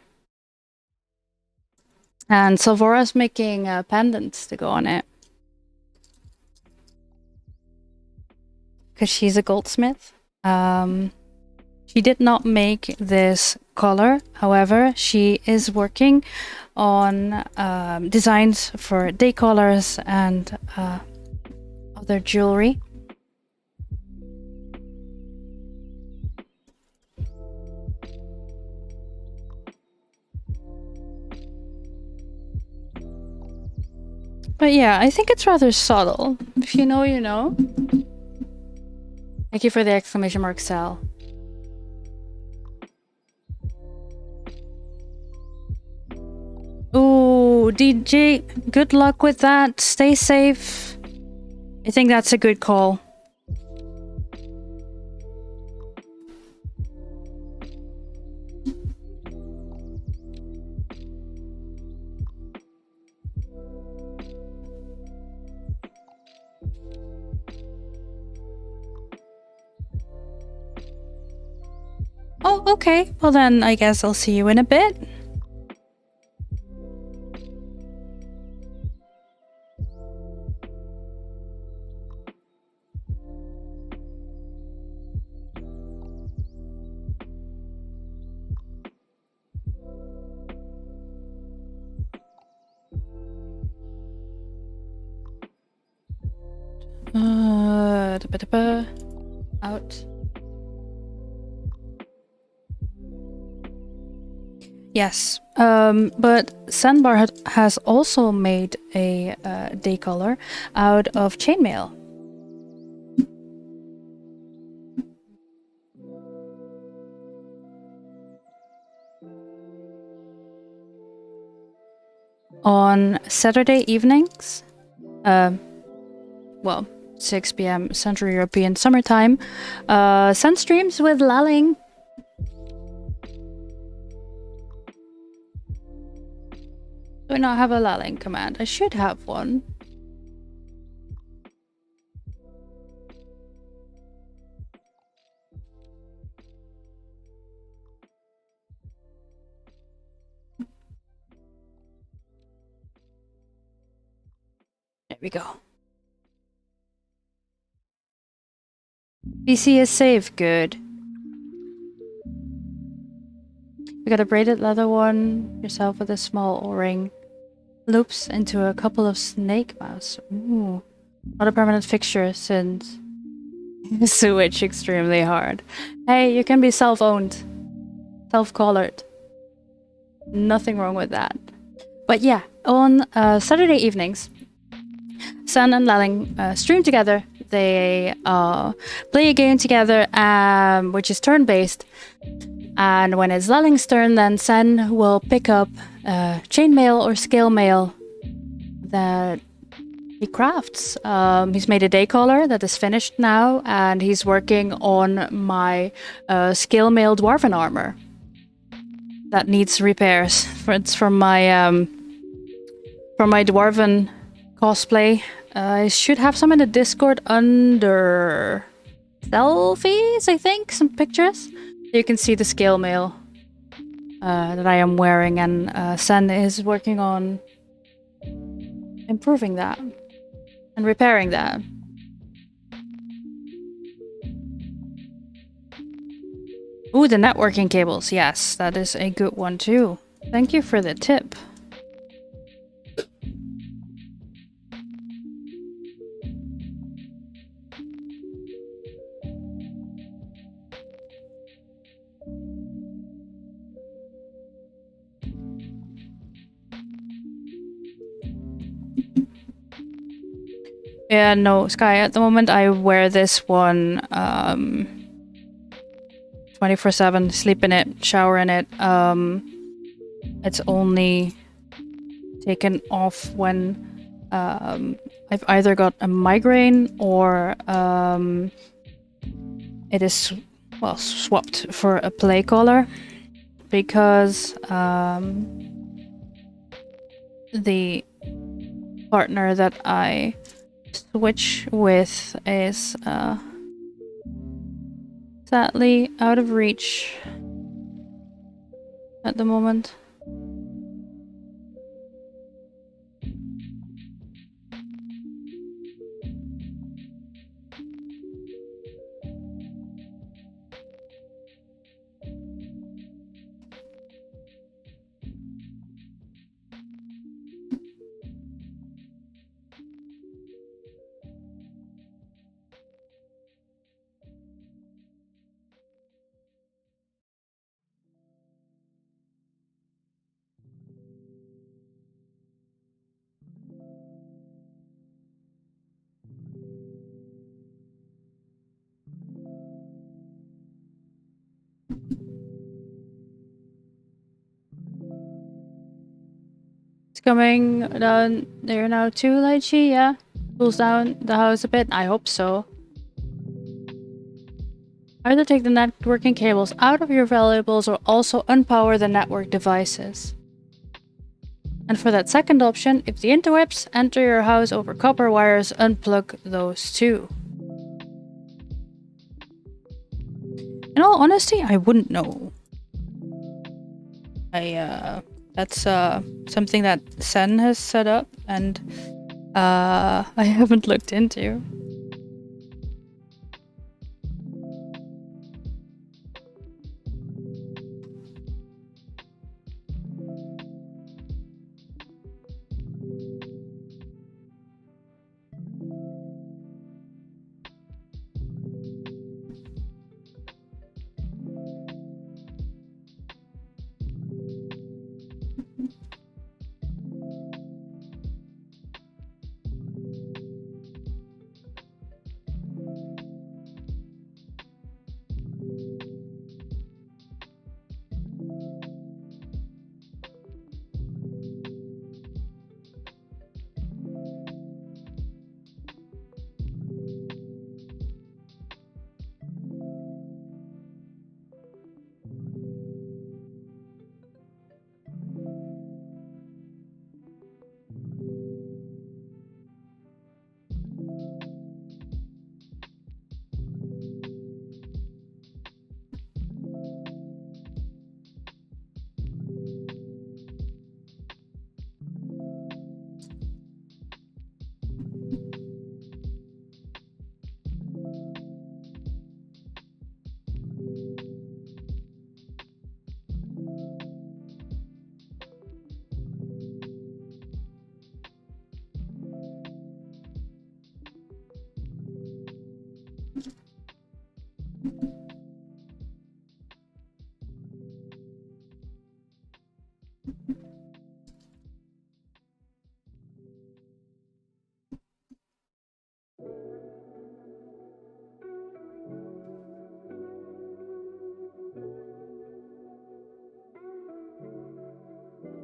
And Silvora's making pendants to go on it. Because she's a goldsmith. She did not make this collar. However, she is working on designs for day collars and other jewelry. But yeah, I think it's rather subtle. If you know, you know. Thank you for the exclamation mark, Sal. Ooh, DJ, good luck with that. Stay safe. I think that's a good call. Oh, okay. Well then, I guess I'll see you in a bit. Out. Yes, but Sandbar has also made a day collar out of chainmail. On Saturday evenings, well, 6 p.m. Central European summertime, Sun streams with Laling. Do I not have a Laling command? I should have one. There we go. PC is safe, good. We got a braided leather one, yourself with a small O-ring. Loops into a couple of snake mouse. Ooh. Not a permanent fixture since switch extremely hard. Hey, you can be self-owned. Self-collared. Nothing wrong with that. But yeah, on Saturday evenings, Sun and Laling stream together. They play a game together, which is turn-based. And when it's Laling's turn, then Sun will pick up chainmail or scale mail that he crafts. He's made a day collar that is finished now, and he's working on my scale mail dwarven armor that needs repairs. It's from my dwarven cosplay. I should have some in the Discord under selfies, I think, some pictures. You can see the scale mail that I am wearing, and Sen is working on improving that and repairing that. Ooh, the networking cables. Yes, that is a good one too. Thank you for the tip. Yeah, no, Sky, at the moment I wear this one 24/7, sleep in it, shower in it. It's only taken off when I've either got a migraine or it is, well, swapped for a play collar, because the partner that I switch with is Sadly, out of reach at the moment. It's coming down there now too, Lychee, yeah? Cools down the house a bit? I hope so. Either take the networking cables out of your valuables or also unpower the network devices. And for that second option, if the interwebs enter your house over copper wires, unplug those too. In all honesty, I wouldn't know. That's something that Sen has set up and I haven't looked into.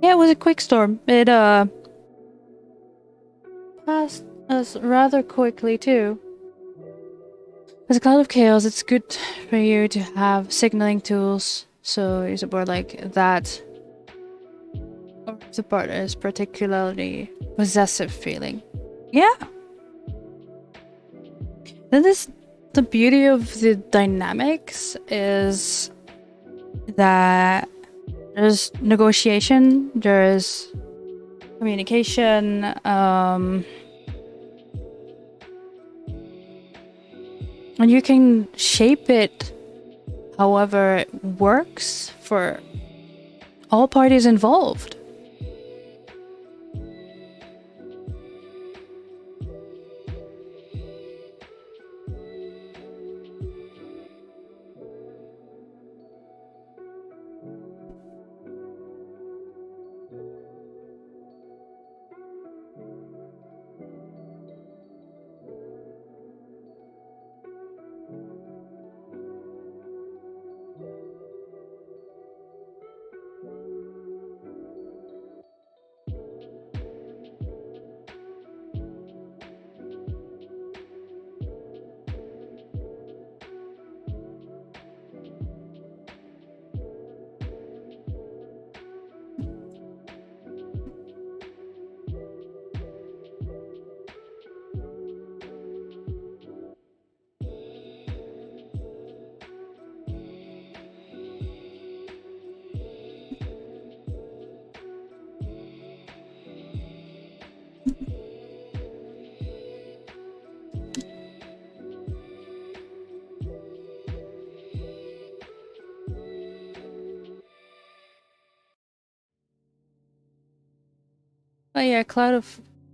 Yeah, it was a quick storm. It passed us rather quickly too. As a cloud of chaos, it's good for you to have signaling tools, so you support like that. Or if the part is particularly possessive feeling. Yeah. That is the beauty of the dynamics, is that there's negotiation, there's communication, and you can shape it however it works for all parties involved. Oh yeah, cloud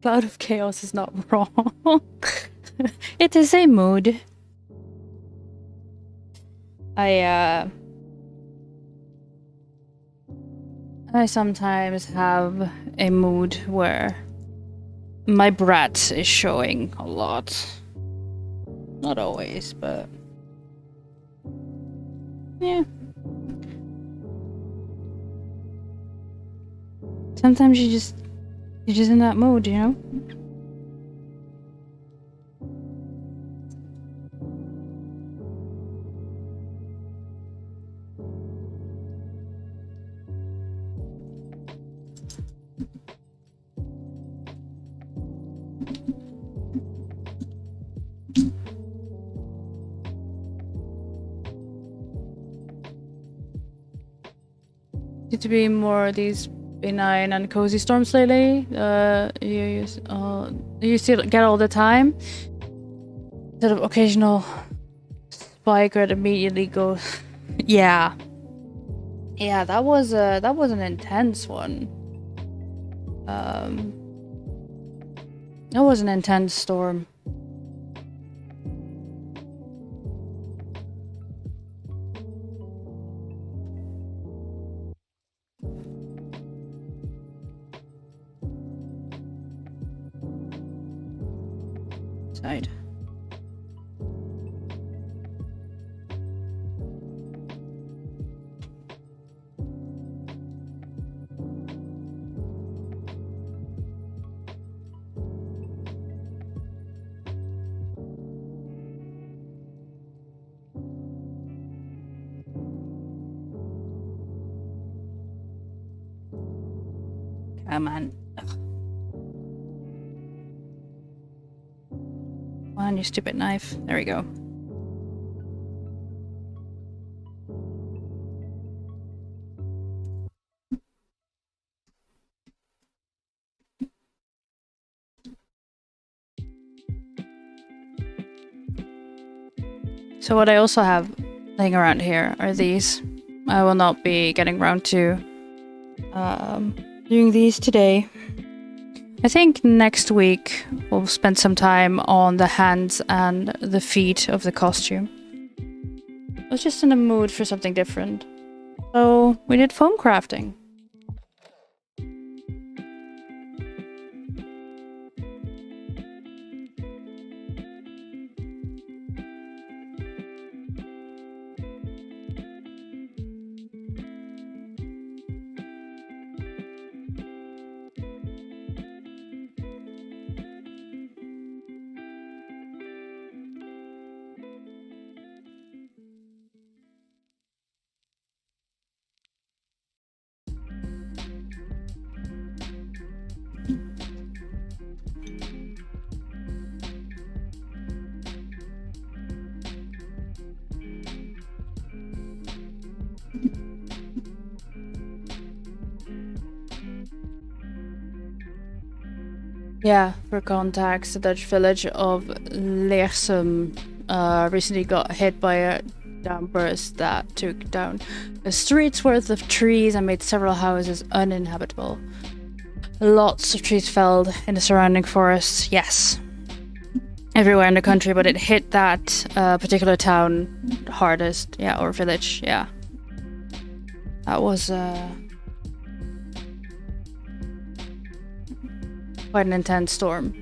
of chaos is not wrong. It is a mood. I sometimes have a mood where my brat is showing a lot. Not always, but yeah. Sometimes you're just in that mood, you know? Need to be more of these benign and cozy storms lately. You still get all the time. Instead of occasional spike where it immediately goes. Yeah. Yeah, that was an intense one. That was an intense storm. Side. Come on. Come on, you stupid knife. There we go. So what I also have laying around here are these. I will not be getting around to doing these today. I think next week we'll spend some time on the hands and the feet of the costume. I was just in the mood for something different. So we did foam crafting. Yeah, for context, the Dutch village of Leersum recently got hit by a downburst that took down a street's worth of trees and made several houses uninhabitable. Lots of trees felled in the surrounding forests, yes. Everywhere in the country, but it hit that particular town hardest, yeah, or village, yeah. That was quite an intense storm.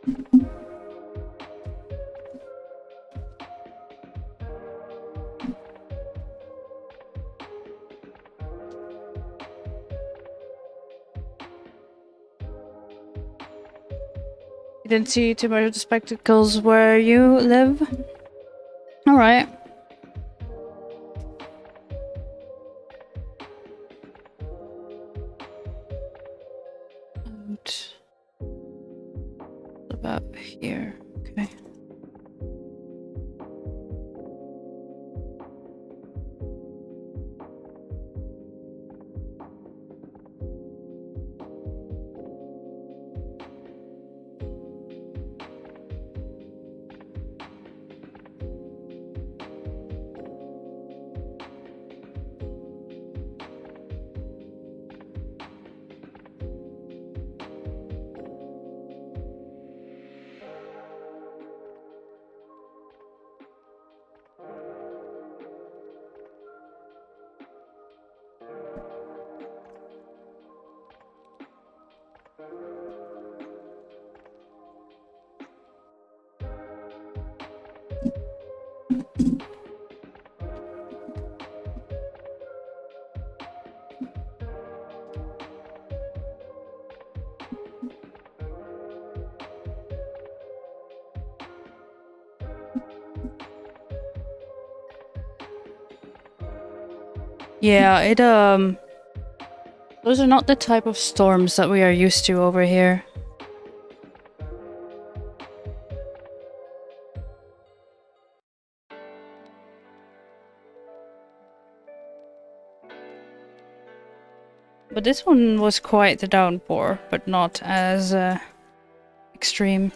You didn't see too much of the spectacles where you live? Alright. About here. Okay. Yeah, those are not the type of storms that we are used to over here. But this one was quite the downpour, but not as extreme.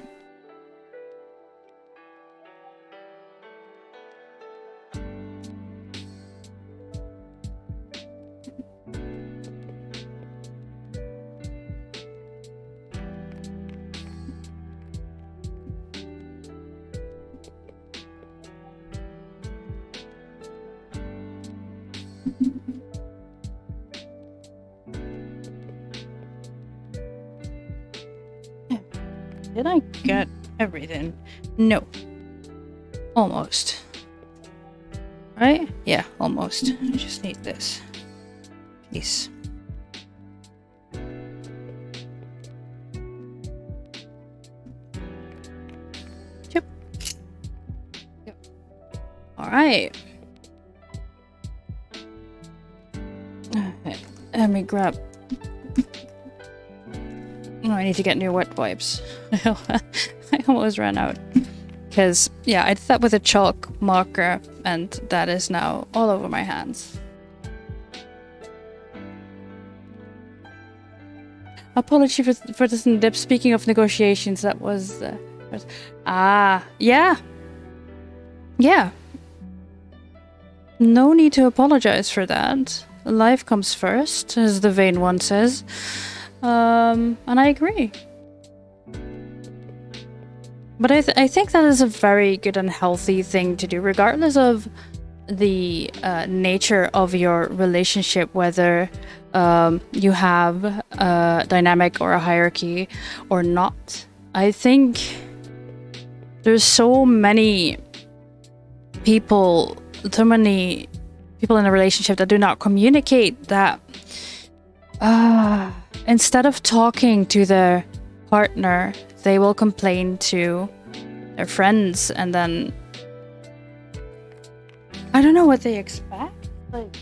Did I get everything? No. Almost. Right? Yeah, almost. I just need this piece. Yep. Alright. Okay. Let me grab... Oh, I need to get new wet wipes. I almost ran out. Because, yeah, I did that with a chalk marker, and that is now all over my hands. Apology for this dip. Speaking of negotiations, that was... yeah. Yeah. No need to apologize for that. Life comes first, as the vain one says. And I agree. But I think that is a very good and healthy thing to do, regardless of the nature of your relationship, whether you have a dynamic or a hierarchy or not. I think there's so many people in a relationship that do not communicate, that instead of talking to their partner, they will complain to their friends, and then I don't know what they expect, like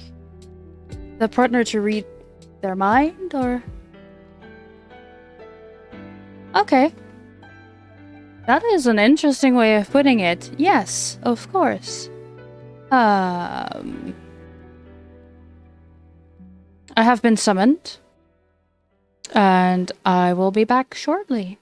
the partner to read their mind, or okay, that is an interesting way of putting it. Yes, of course. I have been summoned, and I will be back shortly.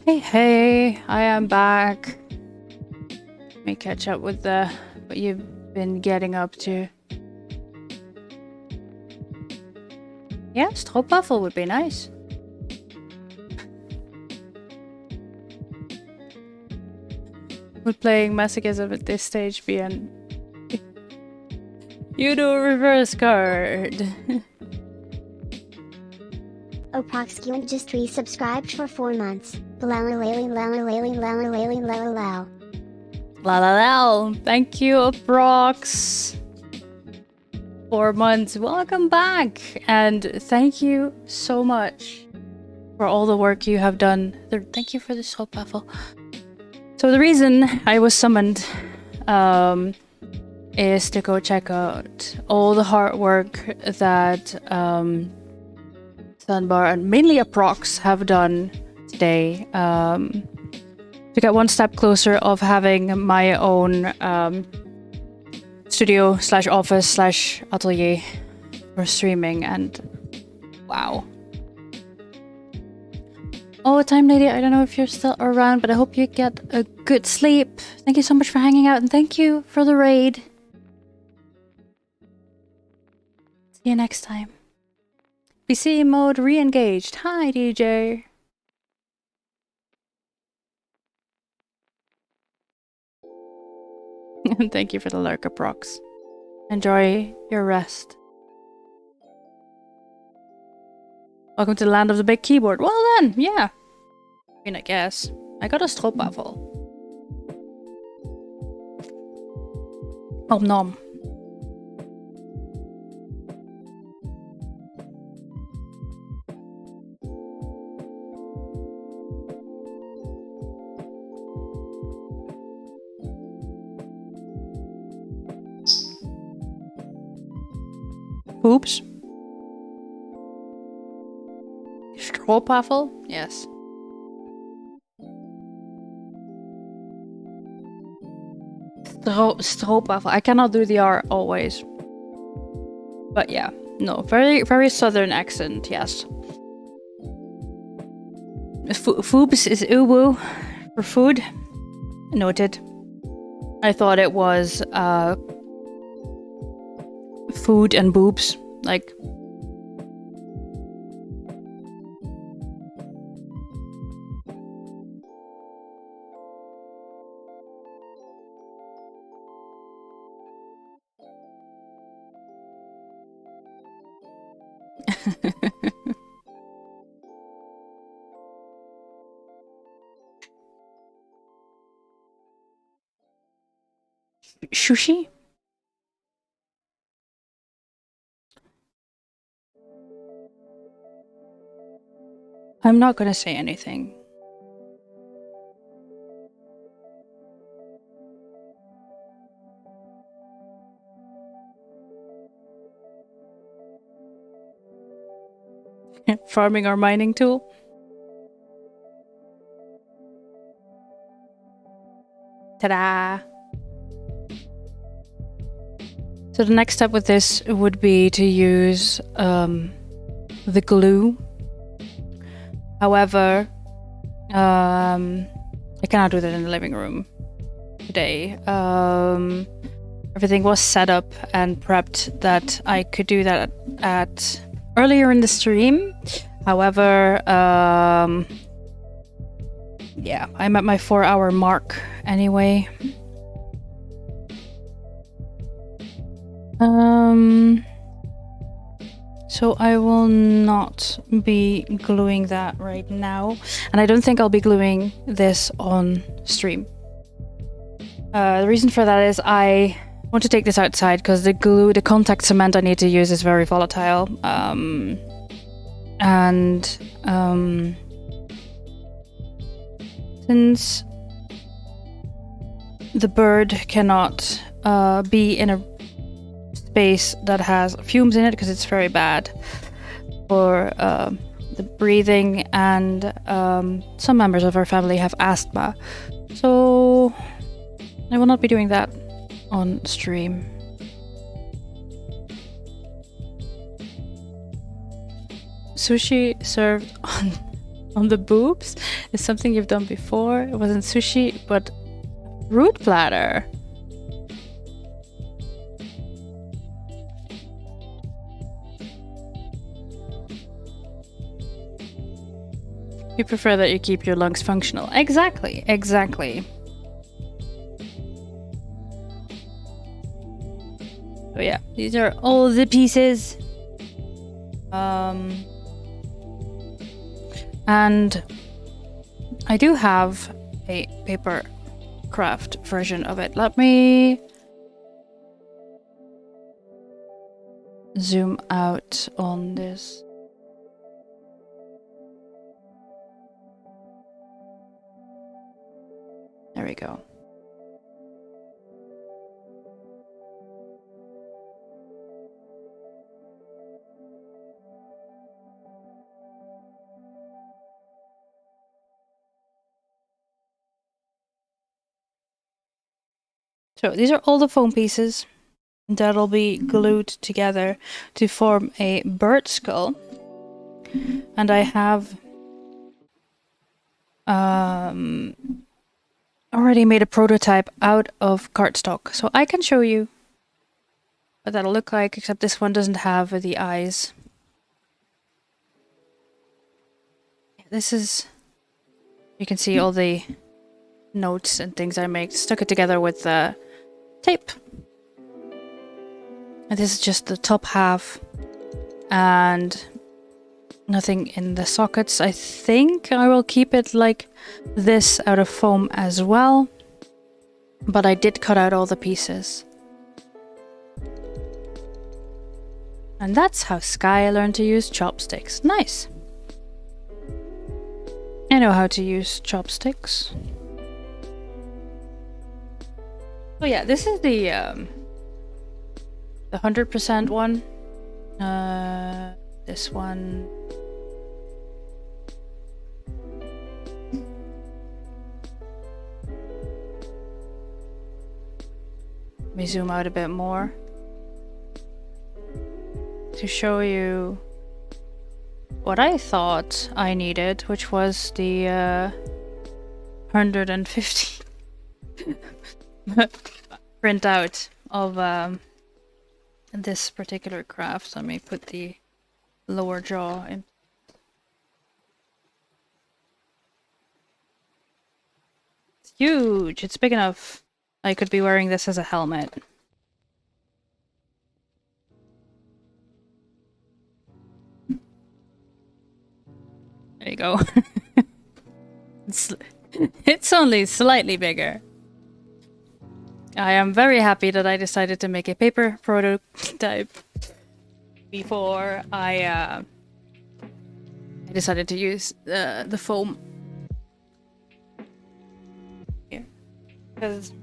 Hey, I am back. Let me catch up with what you've been getting up to. Yeah, stroopwafel would be nice. Would playing masochism at this stage be an... You do a reverse card. Oproxcuant just resubscribed for 4 months. La la la. Thank you, Brox. 4 months. Welcome back. And thank you so much for all the work you have done. Thank you for the stroopwafel. So the reason I was summoned is to go check out all the hard work that Sunbar and mainly Aprox have done today to get one step closer of having my own studio slash office slash atelier for streaming. And wow. Oh, Time Lady, I don't know if you're still around, but I hope you get a good sleep. Thank you so much for hanging out, and thank you for the raid. See you next time. PC mode re-engaged. Hi, DJ. And thank you for the lurker, Prox. Enjoy your rest. Welcome to the land of the big keyboard. Well then, yeah. I mean, I guess. I got a stroopwafel. Om nom. Oops. Stroopwafel? Yes. Stroopwafel. I cannot do the R always. But yeah, no, very southern accent, yes. Foobs is uwu for food. Noted. I thought it was food and boobs, like. Sushi? I'm not gonna say anything. Farming or mining tool? Ta-da! So the next step with this would be to use the glue. However, I cannot do that in the living room today. Everything was set up and prepped that I could do that at earlier in the stream. However, yeah, I'm at my 4-hour mark anyway. So I will not be gluing that right now, and I don't think I'll be gluing this on stream. The reason for that is I want to take this outside because the glue, the contact cement I need to use is very volatile. Since the bird cannot be in a space that has fumes in it because it's very bad for the breathing, and some members of our family have asthma, so I will not be doing that on stream. Sushi served on the boobs? is something you've done before. It wasn't sushi, but fruit platter. You prefer that you keep your lungs functional. Exactly, exactly. So yeah, these are all the pieces. And I do have a paper craft version of it. Let me zoom out on this. There we go. So these are all the foam pieces that'll be glued together to form a bird skull. And I have already made a prototype out of cardstock, so I can show you what that'll look like, except this one doesn't have the eyes. This is, you can see all the notes and things I made, stuck it together with tape. And this is just the top half and nothing in the sockets. I think I will keep it like this out of foam as well, but I did cut out all the pieces. And that's how Sky learned to use chopsticks. Nice. I know how to use chopsticks. Oh yeah, this is the 100% one. This one. Let me zoom out a bit more to show you what I thought I needed, which was the 150 printout of this particular craft. Let me put the lower jaw in. It's huge. It's big enough. I could be wearing this as a helmet. There you go. It's only slightly bigger. I am very happy that I decided to make a paper prototype before I decided to use the foam here, because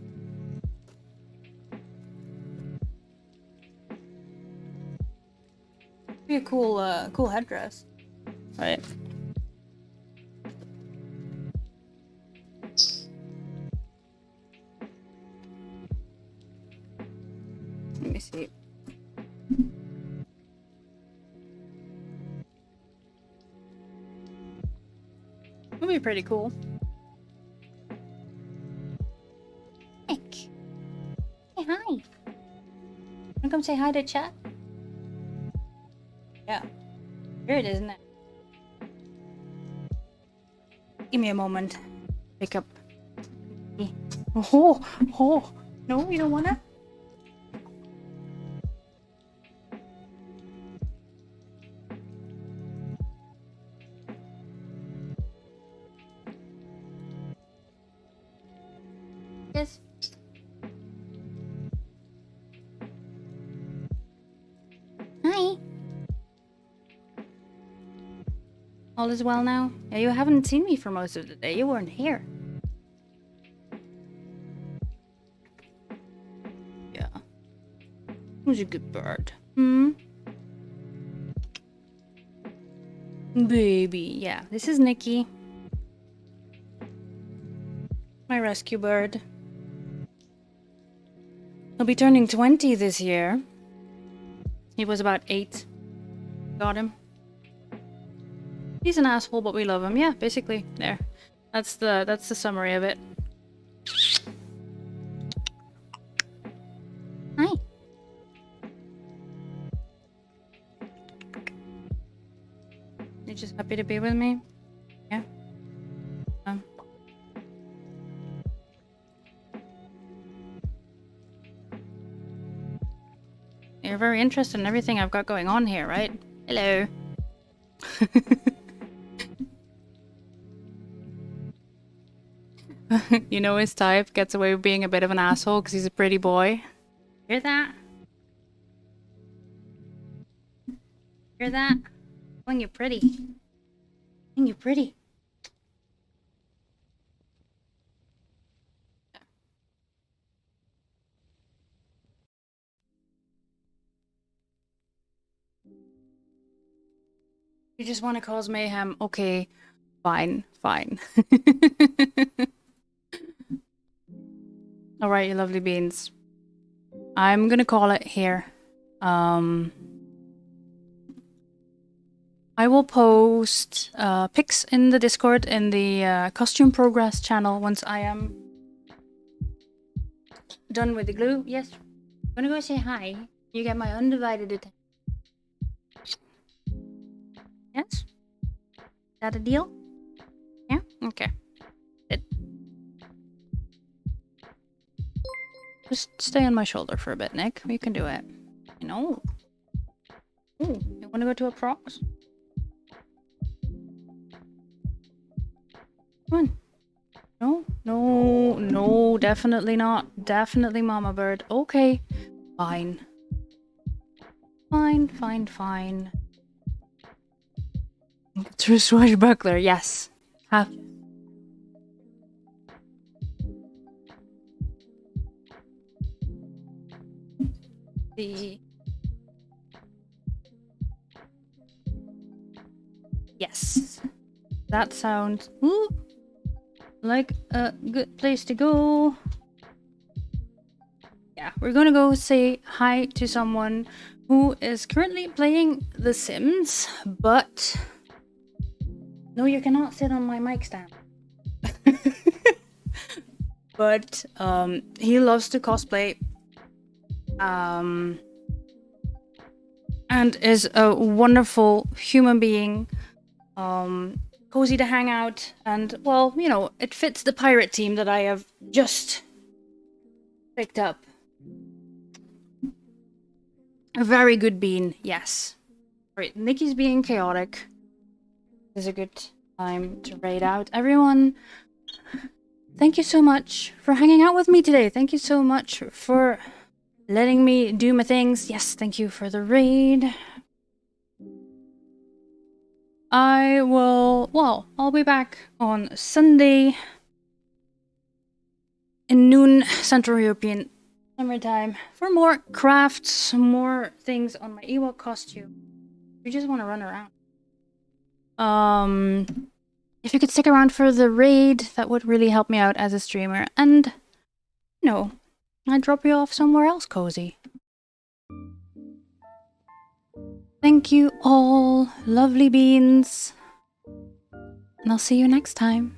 it'd be a cool headdress, right? Let me see. It'll be pretty cool. Nick. Hey, hi. Wanna come say hi to chat? Yeah. Here it is, isn't it? Give me a moment. Pick up. Oh. No, you don't wanna? Yes. Hi. All is well now? Yeah, you haven't seen me for most of the day. You weren't here. Yeah. Who's a good bird? Baby. Yeah, this is Nikki. My rescue bird. He'll be turning 20 this year. He was about 8. Got him. He's an asshole, but we love him. Yeah, basically. There. That's the summary of it. Hi. You're just happy to be with me? Yeah. You're very interested in everything I've got going on here, right? Hello. You know his type, gets away with being a bit of an asshole because he's a pretty boy. Hear that? Hear that? When you're pretty. When you're pretty. You just want to cause mayhem. Okay, fine, fine. Alright, you lovely beans. I'm gonna call it here. I will post pics in the Discord in the costume progress channel once I am done with the glue. Yes, I'm gonna go say hi. You get my undivided attention. Yes? Is that a deal? Yeah? Okay. Good. Just stay on my shoulder for a bit, Nick. You can do it. You know. Ooh, you wanna go to a prox? Come on. No, no, no, definitely not. Definitely Mama Bird. Okay. Fine. Fine, fine, fine. True swashbuckler, yes. Have. The... Yes. That sounds... Ooh, like a good place to go. Yeah, we're gonna go say hi to someone who is currently playing The Sims, but... No, you cannot sit on my mic stand. But, he loves to cosplay. And is a wonderful human being. Cozy to hang out, and, well, you know, it fits the pirate team that I have just picked up. A very good bean, yes. Right, Nikki's being chaotic. This is a good time to raid out. Everyone, thank you so much for hanging out with me today. Thank you so much for letting me do my things. Yes, thank you for the raid. I'll be back on Sunday in noon Central European summertime for more crafts, more things on my Ewok costume. We just want to run around. If you could stick around for the raid, that would really help me out as a streamer. And, you know, I'd drop you off somewhere else cozy. Thank you all, lovely beans. And I'll see you next time.